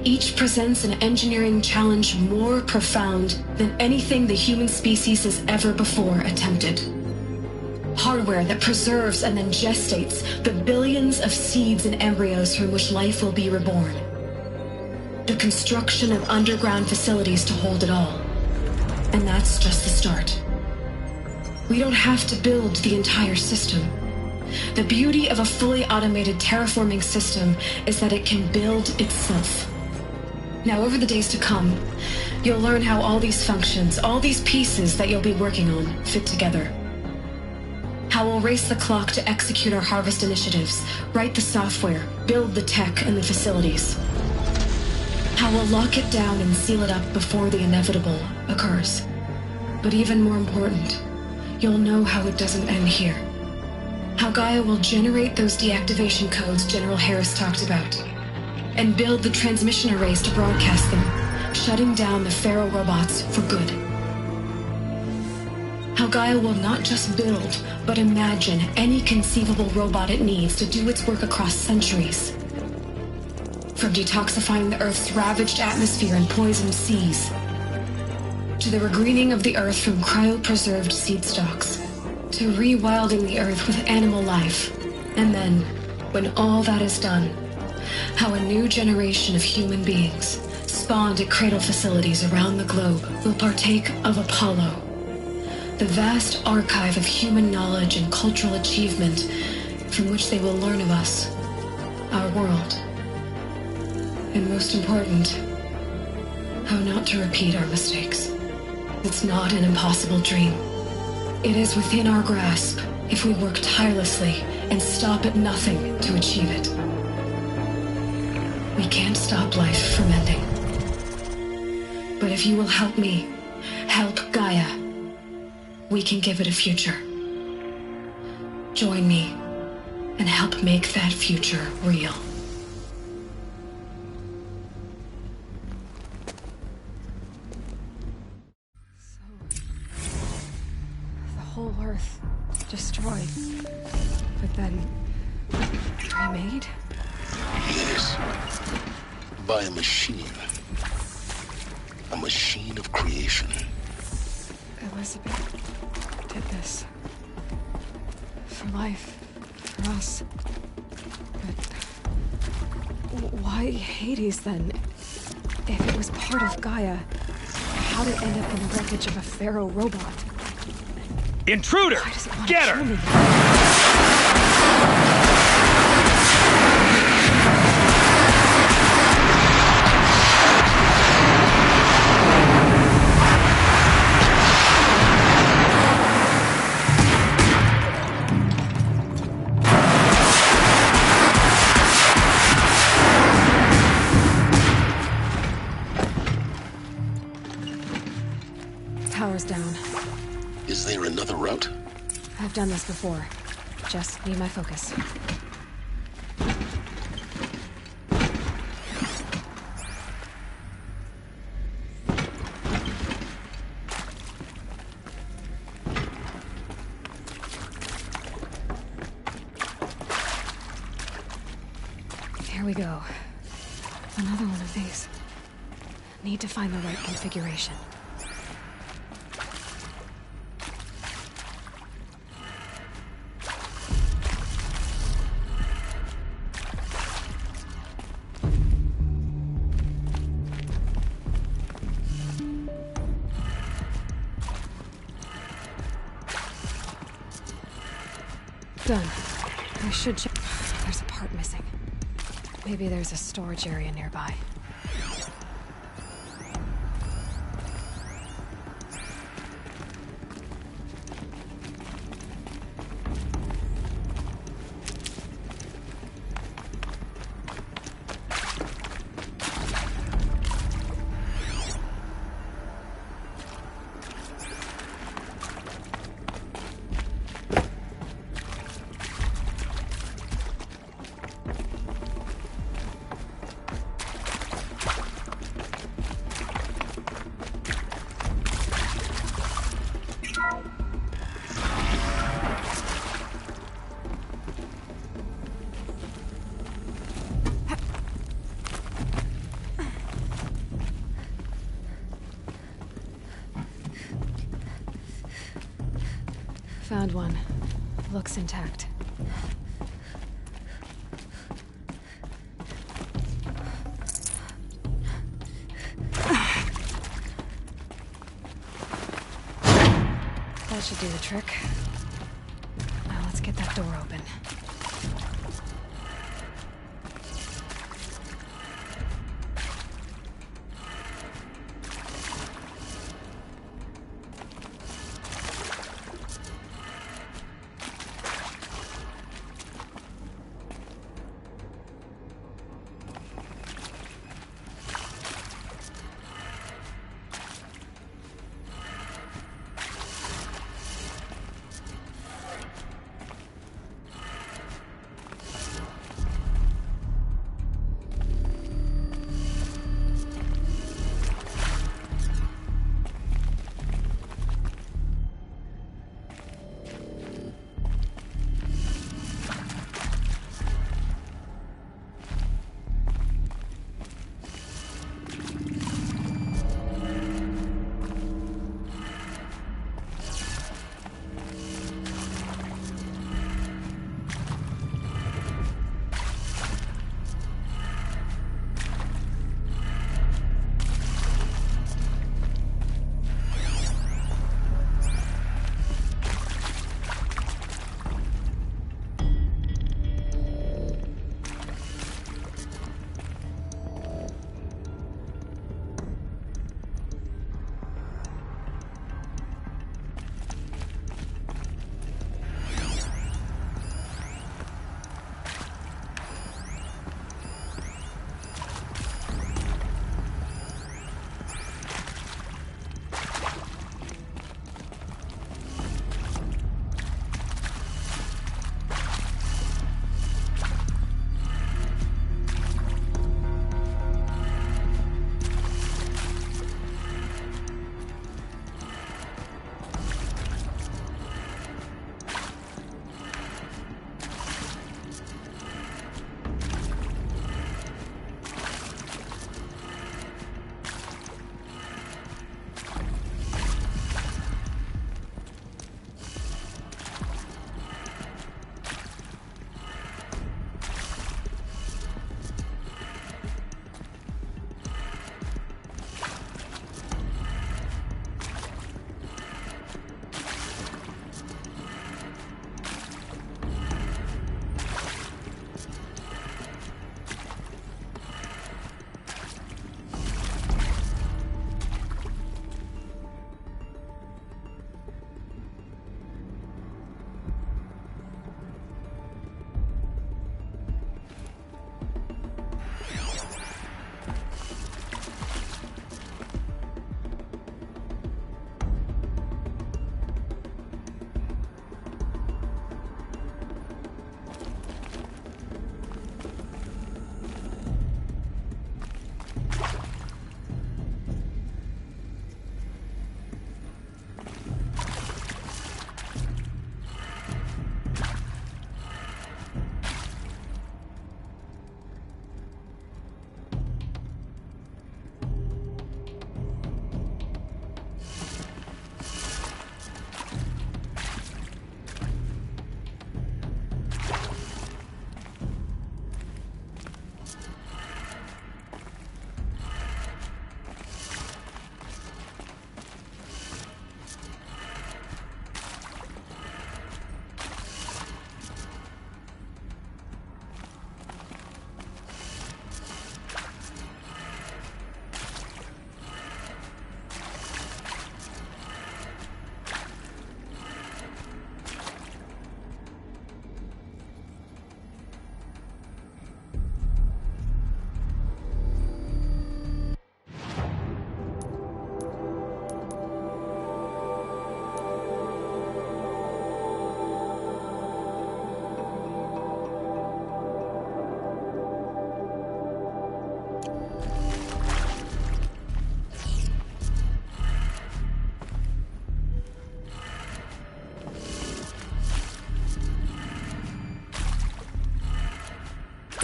S3: each presents an engineering challenge more profound than anything the human species has ever before attempted. Hardware that preserves and then gestates the billions of seeds and embryos from which life will be reborn. The construction of underground facilities to hold it all. And that's just the start. We don't have to build the entire system. The beauty of a fully automated terraforming system is that it can build itself. Now, over the days to come, you'll learn how all these functions, all these pieces that you'll be working on, fit together. How we'll race the clock to execute our harvest initiatives, write the software, build the tech and the facilities. How we'll lock it down and seal it up before the inevitable occurs. But even more important, you'll know how it doesn't end here. How Gaia will generate those deactivation codes General Harris talked about, and build the transmission arrays to broadcast them, shutting down the Pharaoh robots for good. How Gaia will not just build, but imagine any conceivable robot it needs to do its work across centuries. From detoxifying the Earth's ravaged atmosphere and poisoned seas, to the regreening of the Earth from cryopreserved seed stalks, to rewilding the Earth with animal life. And then, when all that is done, how a new generation of human beings, spawned at cradle facilities around the globe, will partake of Apollo, the vast archive of human knowledge and cultural achievement from which they will learn of us, our world. And most important, how not to repeat our mistakes. It's not an impossible dream. It is within our grasp if we work tirelessly and stop at nothing to achieve it. We can't stop life from ending. But if you will help me, help Gaia, we can give it a future. Join me and help make that future real.
S1: Whole Earth destroyed, but then remade?
S17: Yes. By a machine. A machine of creation.
S1: Elizabeth did this. For life. For us. But why Hades then? If it was part of Gaia, how'd it end up in the wreckage of a Pharaoh robot?
S5: Intruder! Get her!
S1: Tower's down.
S17: Is there another route?
S1: I've done this before. Just need my focus. Here we go. Another one of these. Need to find the right configuration. Done. I should check. There's a part missing. Maybe there's a storage area nearby. Found one. Looks intact. That should do the trick. Now let's get that door open.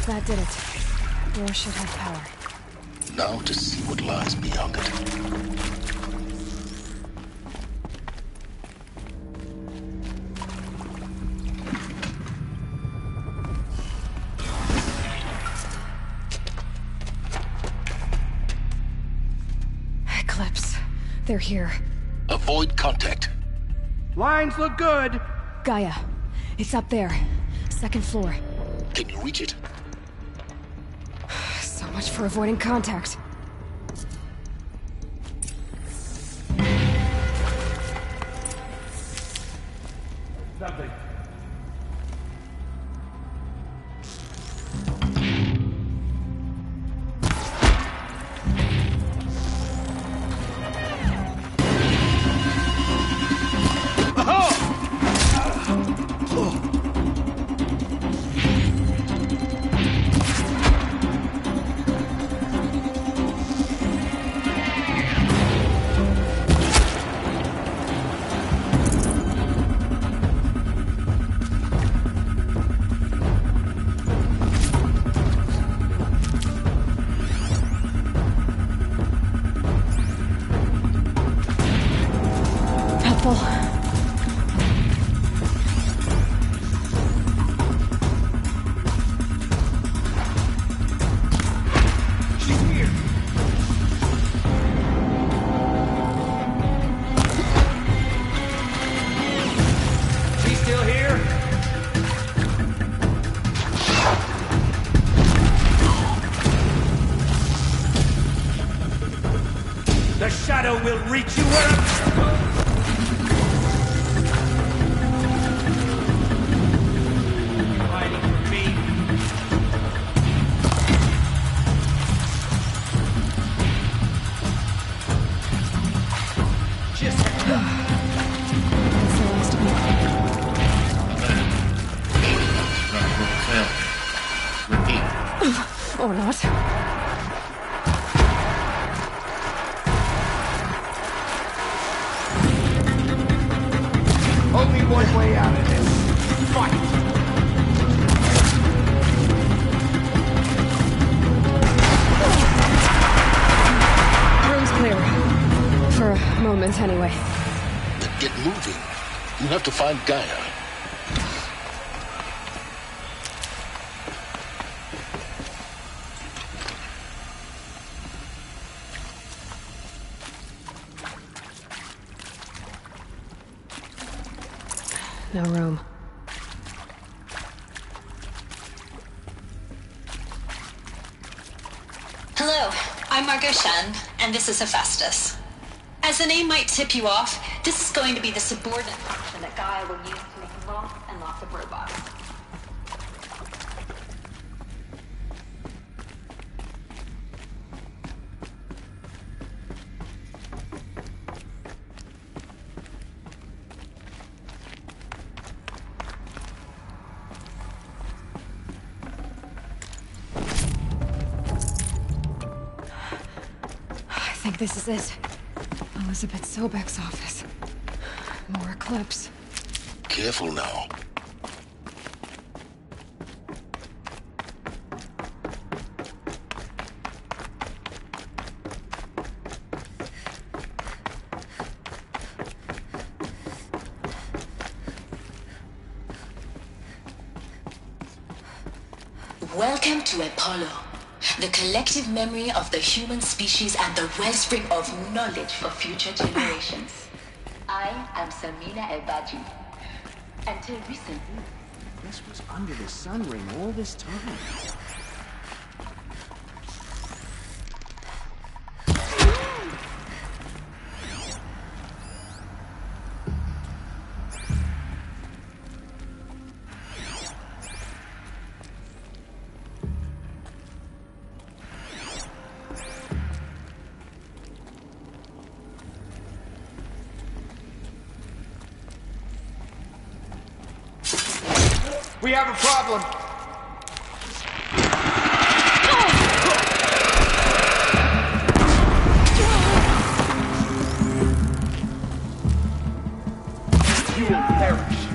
S1: That did it. Door should have power.
S17: Now to see what lies beyond it.
S1: Eclipse. They're here.
S17: Avoid contact.
S13: Lines look good.
S1: Gaia. It's up there. Second floor.
S17: Can you reach it?
S1: So much for avoiding contact.
S13: Something.
S19: Will reach you wherever. Fighting for me. Just
S1: That's the last of
S11: Repeat.
S1: Or not.
S19: Only one way out of this. Fight!
S1: Room's clear. For a moment, anyway.
S17: Then get moving. You have to find Gaia.
S1: No room.
S2: Hello, I'm Margot Shen, and this is Hephaestus. As the name might tip you off, this is going to be the subordinate function that Gaia will use to make lots and lots of robots.
S1: I think this is it. Elizabeth Sobek's office. More Eclipse.
S17: Careful now.
S2: Welcome to Apollo, the collective memory of the human species and the wellspring of knowledge for future generations. I am Samina El-Baji. Until recently,
S13: This was under the sun ring all this time. We have a problem. You will perish.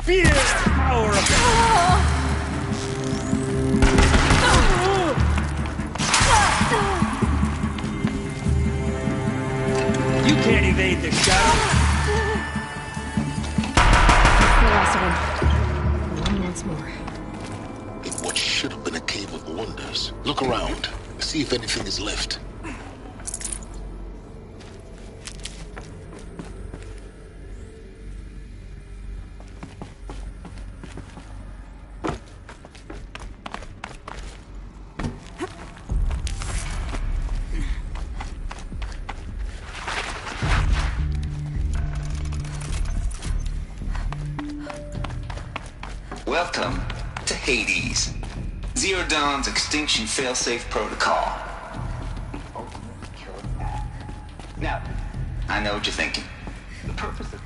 S5: Feel the power of You can't evade the shadow.
S1: The last one. One once more.
S17: In what should have been a cave of wonders. Look around. See if anything is left.
S7: Welcome to Hades. Zero Dawn's extinction failsafe protocol. Now, I know what you're thinking. The purpose of...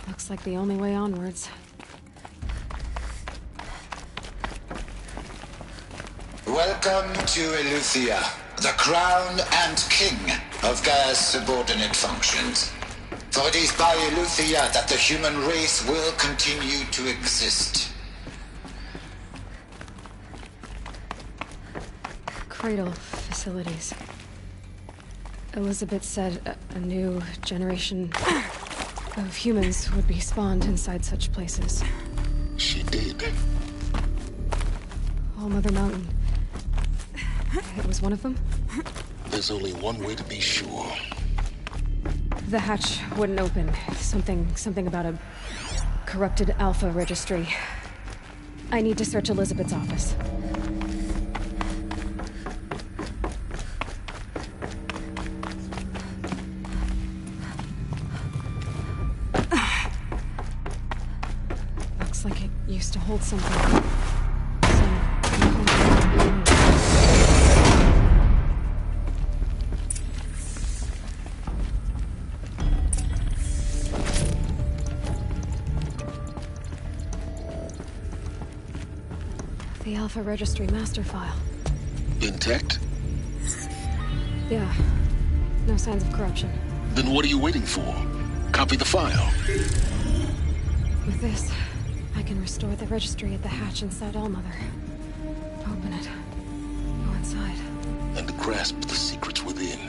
S1: Looks like the only way onwards.
S14: Welcome to Eleuthia, the crown and king of Gaia's subordinate functions. For it is by Eleuthia that the human race will continue to exist.
S1: Cradle facilities. Elizabeth said a new generation of humans would be spawned inside such places.
S17: She did.
S1: All Mother Mountain. It was one of them?
S17: There's only one way to be sure.
S1: The hatch wouldn't open. Something about a corrupted Alpha registry. I need to search Elizabeth's office. Looks like it used to hold something. The Alpha Registry master file.
S17: Intact?
S1: Yeah. No signs of corruption.
S17: Then what are you waiting for? Copy the file.
S1: With this, I can restore the registry at the hatch inside Allmother. Open it. Go inside.
S17: And grasp the secrets within.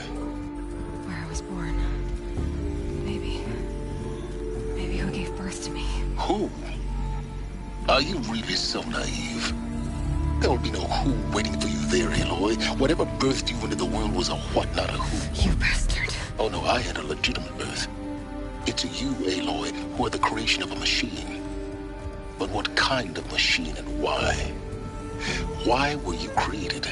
S1: Where I was born. Maybe who gave birth to me.
S17: Who? Are you really so naive? There'll be no who waiting for you there, Aloy. Whatever birthed you into the world was a what, not a who.
S1: You bastard.
S17: Oh no, I had a legitimate birth. It's you, Aloy, who are the creation of a machine. But what kind of machine and why? Why were you created?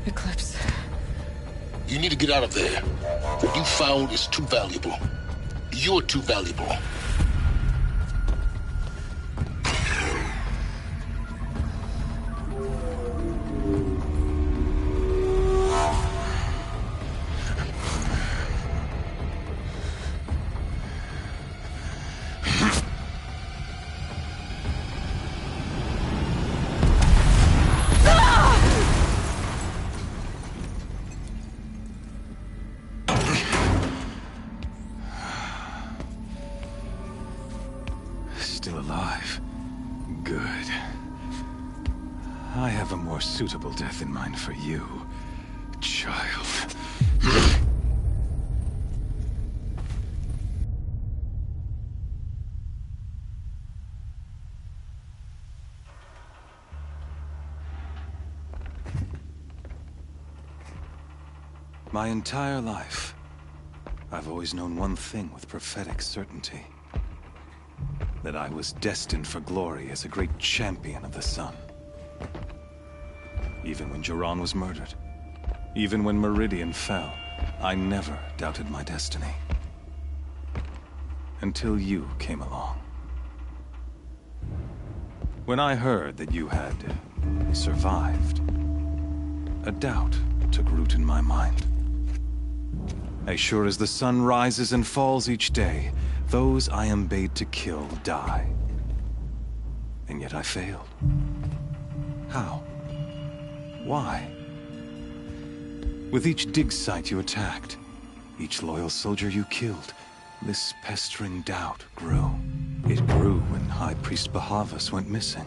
S1: Eclipse.
S17: You need to get out of there. What you found is too valuable. You're too valuable.
S19: Still alive. Good. I have a more suitable death in mind for you, child. My entire life, I've always known one thing with prophetic certainty. That I was destined for glory as a great champion of the sun. Even when Jiran was murdered, even when Meridian fell, I never doubted my destiny. Until you came along. When I heard that you had survived, a doubt took root in my mind. As sure as the sun rises and falls each day, those I am bade to kill die. And yet I failed. How? Why? With each dig site you attacked, each loyal soldier you killed, this pestering doubt grew. It grew when High Priest Bahavas went missing.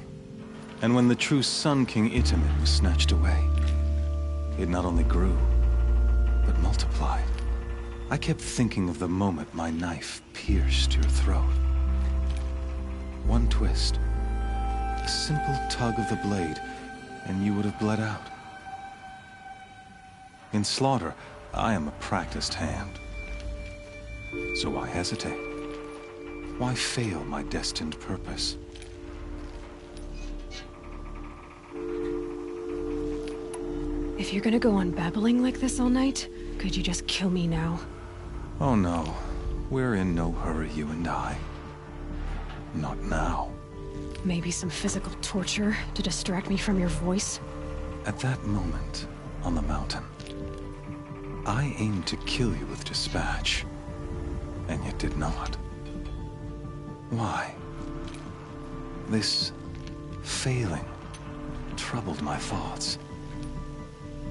S19: And when the true Sun King Itamen was snatched away. It not only grew, but multiplied. I kept thinking of the moment my knife pierced your throat. One twist, a simple tug of the blade, and you would have bled out. In slaughter, I am a practiced hand. So why hesitate? Why fail my destined purpose?
S1: If you're gonna go on babbling like this all night, could you just kill me now?
S19: Oh no, we're in no hurry, you and I. Not now.
S1: Maybe some physical torture to distract me from your voice?
S19: At that moment, on the mountain, I aimed to kill you with dispatch, and yet did not. Why? This failing troubled my thoughts,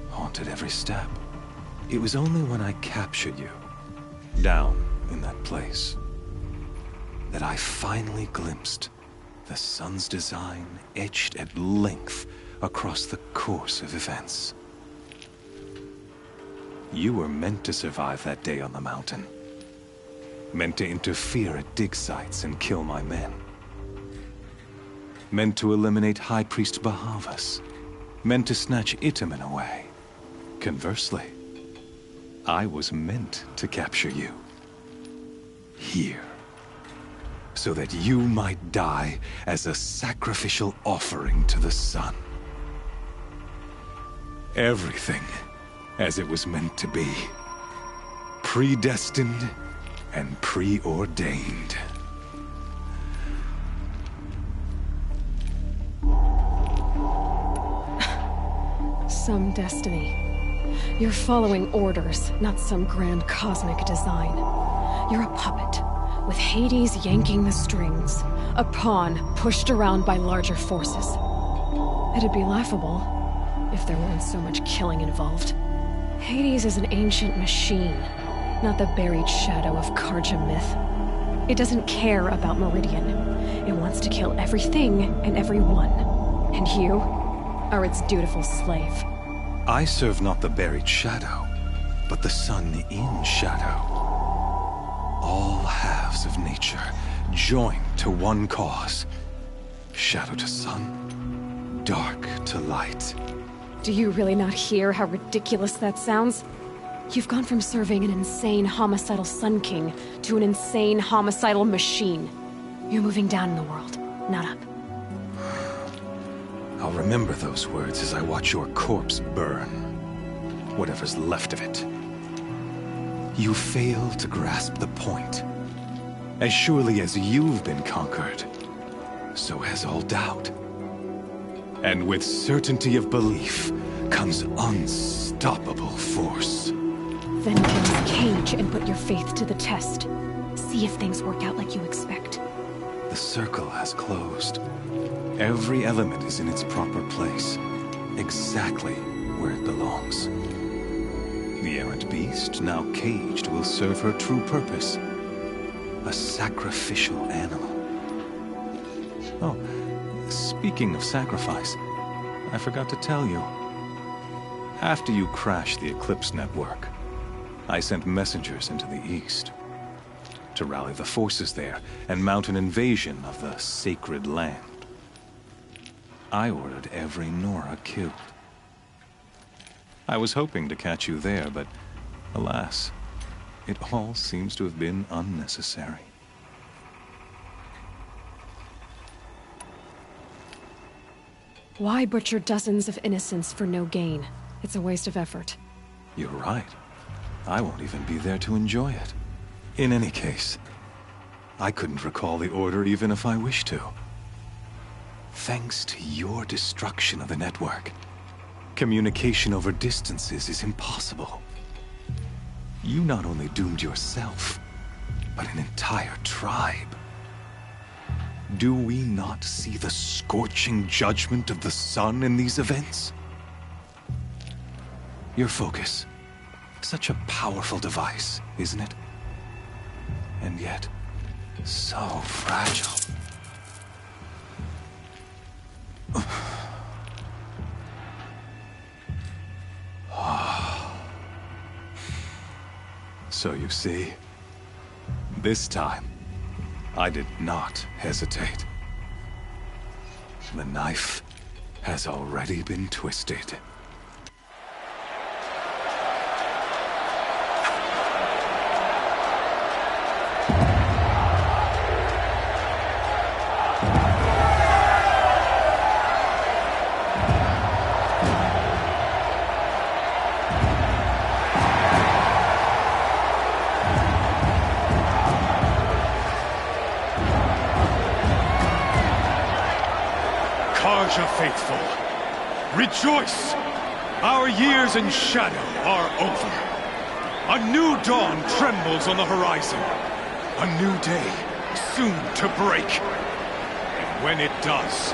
S19: haunted every step. It was only when I captured you, down in that place, that I finally glimpsed the sun's design etched at length across the course of events. You were meant to survive that day on the mountain. Meant to interfere at dig sites and kill my men. Meant to eliminate High Priest Bahavas. Meant to snatch Itamen away. Conversely, I was meant to capture you. Here. So that you might die as a sacrificial offering to the sun. Everything as it was meant to be. Predestined and preordained.
S1: Some destiny. You're following orders, not some grand cosmic design. You're a puppet, with Hades yanking the strings. A pawn pushed around by larger forces. It'd be laughable if there weren't so much killing involved. Hades is an ancient machine, not the buried shadow of Karja myth. It doesn't care about Meridian. It wants to kill everything and everyone. And you are its dutiful slave.
S19: I serve not the buried shadow, but the sun in shadow. All halves of nature joined to one cause. Shadow to sun, dark to light.
S1: Do you really not hear how ridiculous that sounds? You've gone from serving an insane homicidal Sun King to an insane homicidal machine. You're moving down in the world, not up.
S19: I'll remember those words as I watch your corpse burn. Whatever's left of it. You fail to grasp the point. As surely as you've been conquered, so has all doubt. And with certainty of belief comes unstoppable force.
S1: Then get this cage and put your faith to the test. See if things work out like you expect.
S19: The circle has closed. Every element is in its proper place, exactly where it belongs. The errant beast, now caged, will serve her true purpose. A sacrificial animal. Oh, speaking of sacrifice, I forgot to tell you. After you crashed the Eclipse network, I sent messengers into the east to rally the forces there and mount an invasion of the sacred land. I ordered every Nora killed. I was hoping to catch you there, but alas, it all seems to have been unnecessary.
S1: Why butcher dozens of innocents for no gain? It's a waste of effort.
S19: You're right. I won't even be there to enjoy it. In any case, I couldn't recall the order even if I wished to. Thanks to your destruction of the network, communication over distances is impossible. You not only doomed yourself, but an entire tribe. Do we not see the scorching judgment of the sun in these events? Your focus, Such a powerful device, isn't it? And yet, so fragile. So you see, this time, I did not hesitate. The knife has already been twisted.
S20: Carja faithful, rejoice! Our years in shadow are over. A new dawn trembles on the horizon. A new day soon to break. And when it does,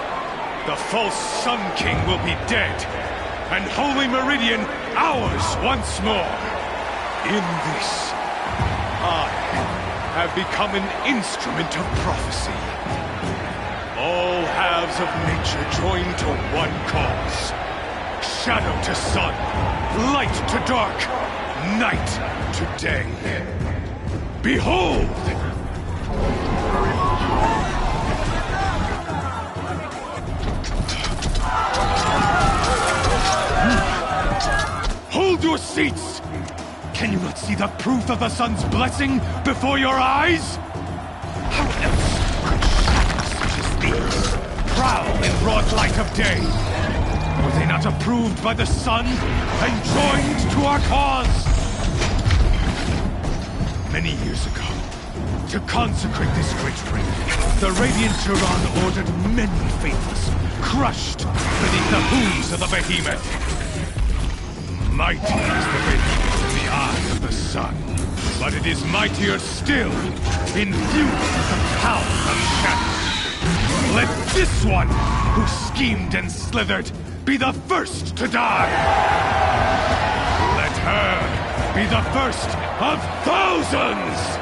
S20: the false Sun King will be dead, and Holy Meridian ours once more. In this, I have become an instrument of prophecy. All halves of nature join to one cause. Shadow to sun, light to dark, night to day. Behold! Hold your seats! Can you not see the proof of the sun's blessing before your eyes? How else prowl in broad light of day? Were they not approved by the sun and joined to our cause? Many years ago, to consecrate this great ring, the Radiant Turan ordered many faithless, crushed beneath the hooves of the behemoth. Mighty is the behemoth in the eye of the sun, but it is mightier still, infused with the power of shadow. Let this one, who schemed and slithered, be the first to die! Let her be the first of thousands!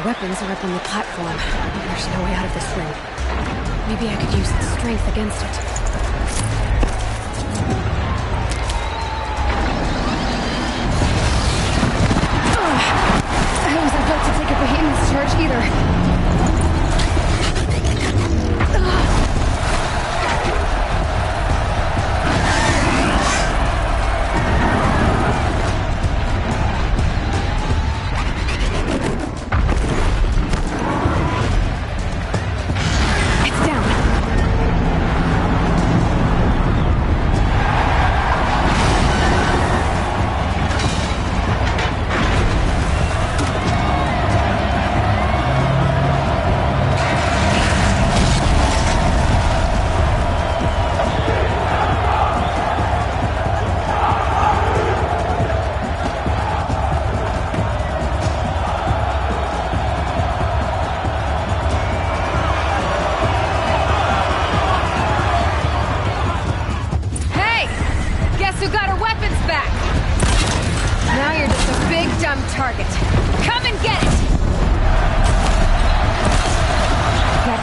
S1: Weapons are up on the platform. There's no way out of this ring. Maybe I could use its strength against it. I wasn't built to take a behemoth's charge either.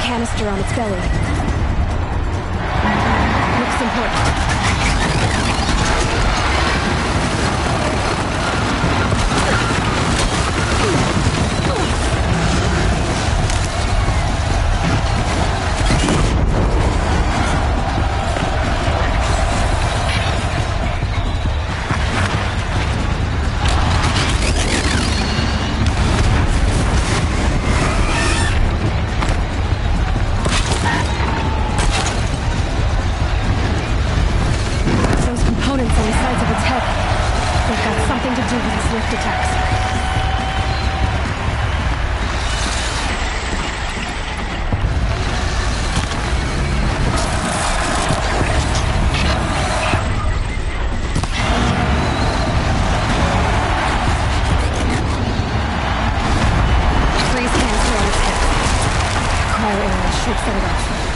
S1: Canister on its belly. Looks important. should set it off.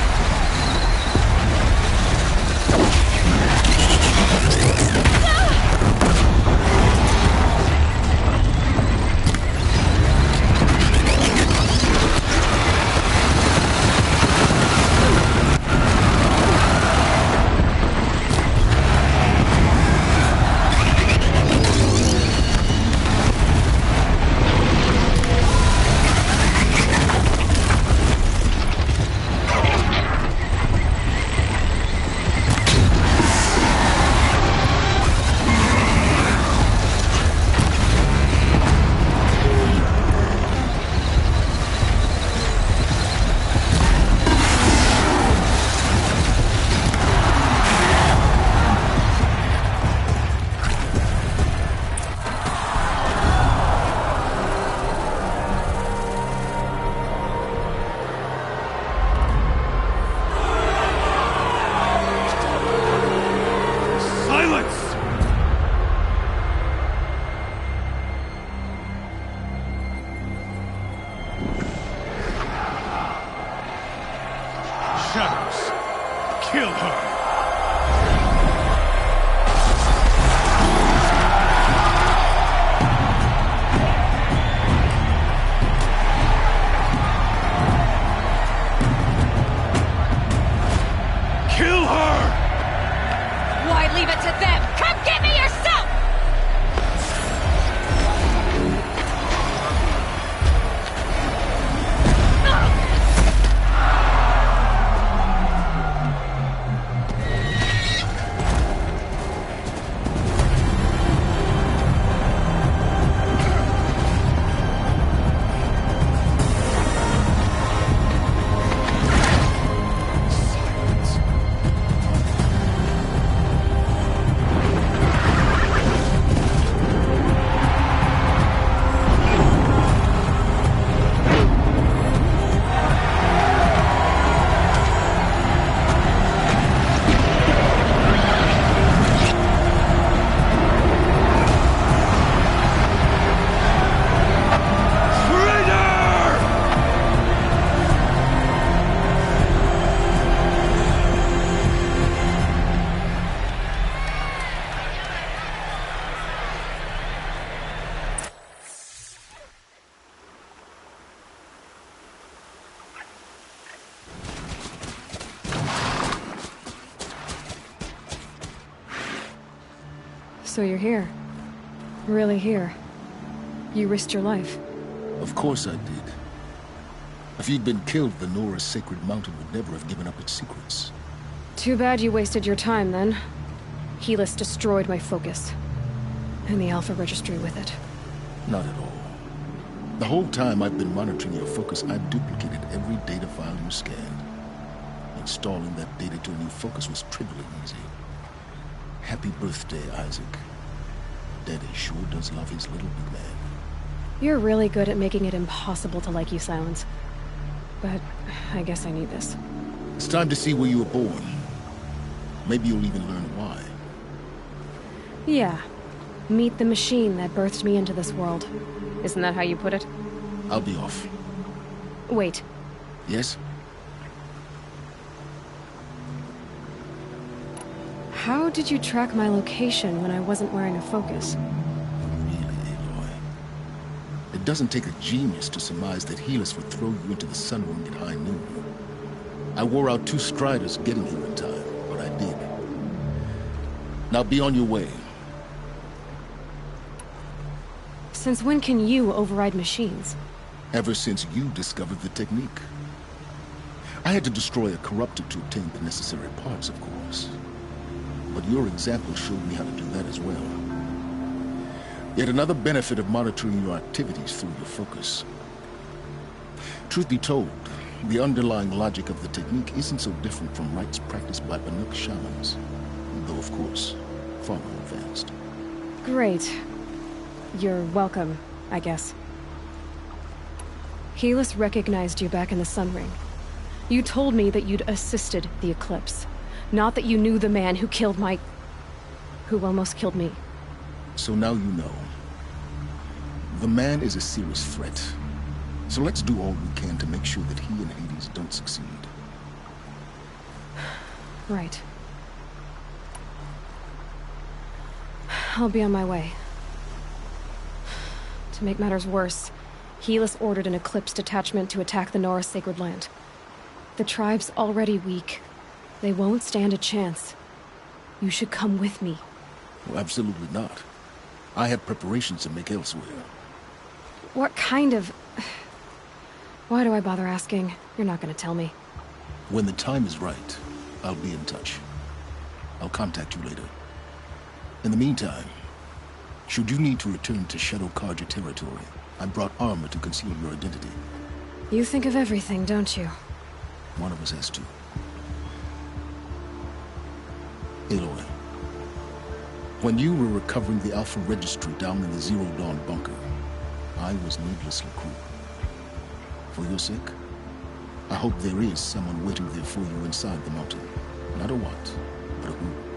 S1: So you're here. Really here. You risked your life.
S17: Of course I did. If you'd been killed, the Nora's sacred mountain would never have given up its secrets.
S1: Too bad you wasted your time, then. Helis destroyed my focus. And the Alpha Registry with it.
S17: Not at all. The whole time I've been monitoring your focus, I've duplicated every data file you scanned. Installing that data to a new focus was trivially easy. Happy birthday, Isaac. Daddy sure does love his little big man.
S1: You're really good at making it impossible to like you, Silence. But I guess I need this.
S17: It's time to see where you were born. Maybe you'll even learn why.
S1: Yeah. Meet the machine that birthed me into this world. Isn't that how you put it?
S17: I'll be off.
S1: Wait.
S17: Yes?
S1: How did you track my location when I wasn't wearing a focus?
S17: Really, Aloy? It doesn't take a genius to surmise that Helis would throw you into the sun wind at high noon. I wore out 2 striders getting here in time, but I did. Now be on your way.
S1: Since when can you override machines?
S17: Ever since you discovered the technique. I had to destroy a corruptor to obtain the necessary parts, of course. But your example showed me how to do that as well. Yet another benefit of monitoring your activities through your focus. Truth be told, the underlying logic of the technique isn't so different from rites practiced by Banuk shamans, though of course, far more advanced.
S1: Great. You're welcome, I guess. Helis recognized you back in the Sun Ring. You told me that you'd assisted the Eclipse. Not that you knew the man who killed who almost killed me.
S17: So now you know. The man is a serious threat. So let's do all we can to make sure that he and Hades don't succeed.
S1: Right. I'll be on my way. To make matters worse, Helis ordered an Eclipse detachment to attack the Nora Sacred Land. The tribe's already weak. They won't stand a chance. You should come with me.
S17: Well, absolutely not. I have preparations to make elsewhere.
S1: What kind of... Why do I bother asking? You're not gonna tell me.
S17: When the time is right, I'll be in touch. I'll contact you later. In the meantime, should you need to return to Shadow Carja territory, I brought armor to conceal your identity.
S1: You think of everything, don't you?
S17: One of us has to. Aloy, when you were recovering the Alpha Registry down in the Zero Dawn bunker, I was needlessly cruel. For your sake, I hope there is someone waiting there for you inside the mountain. Not a what, but a who.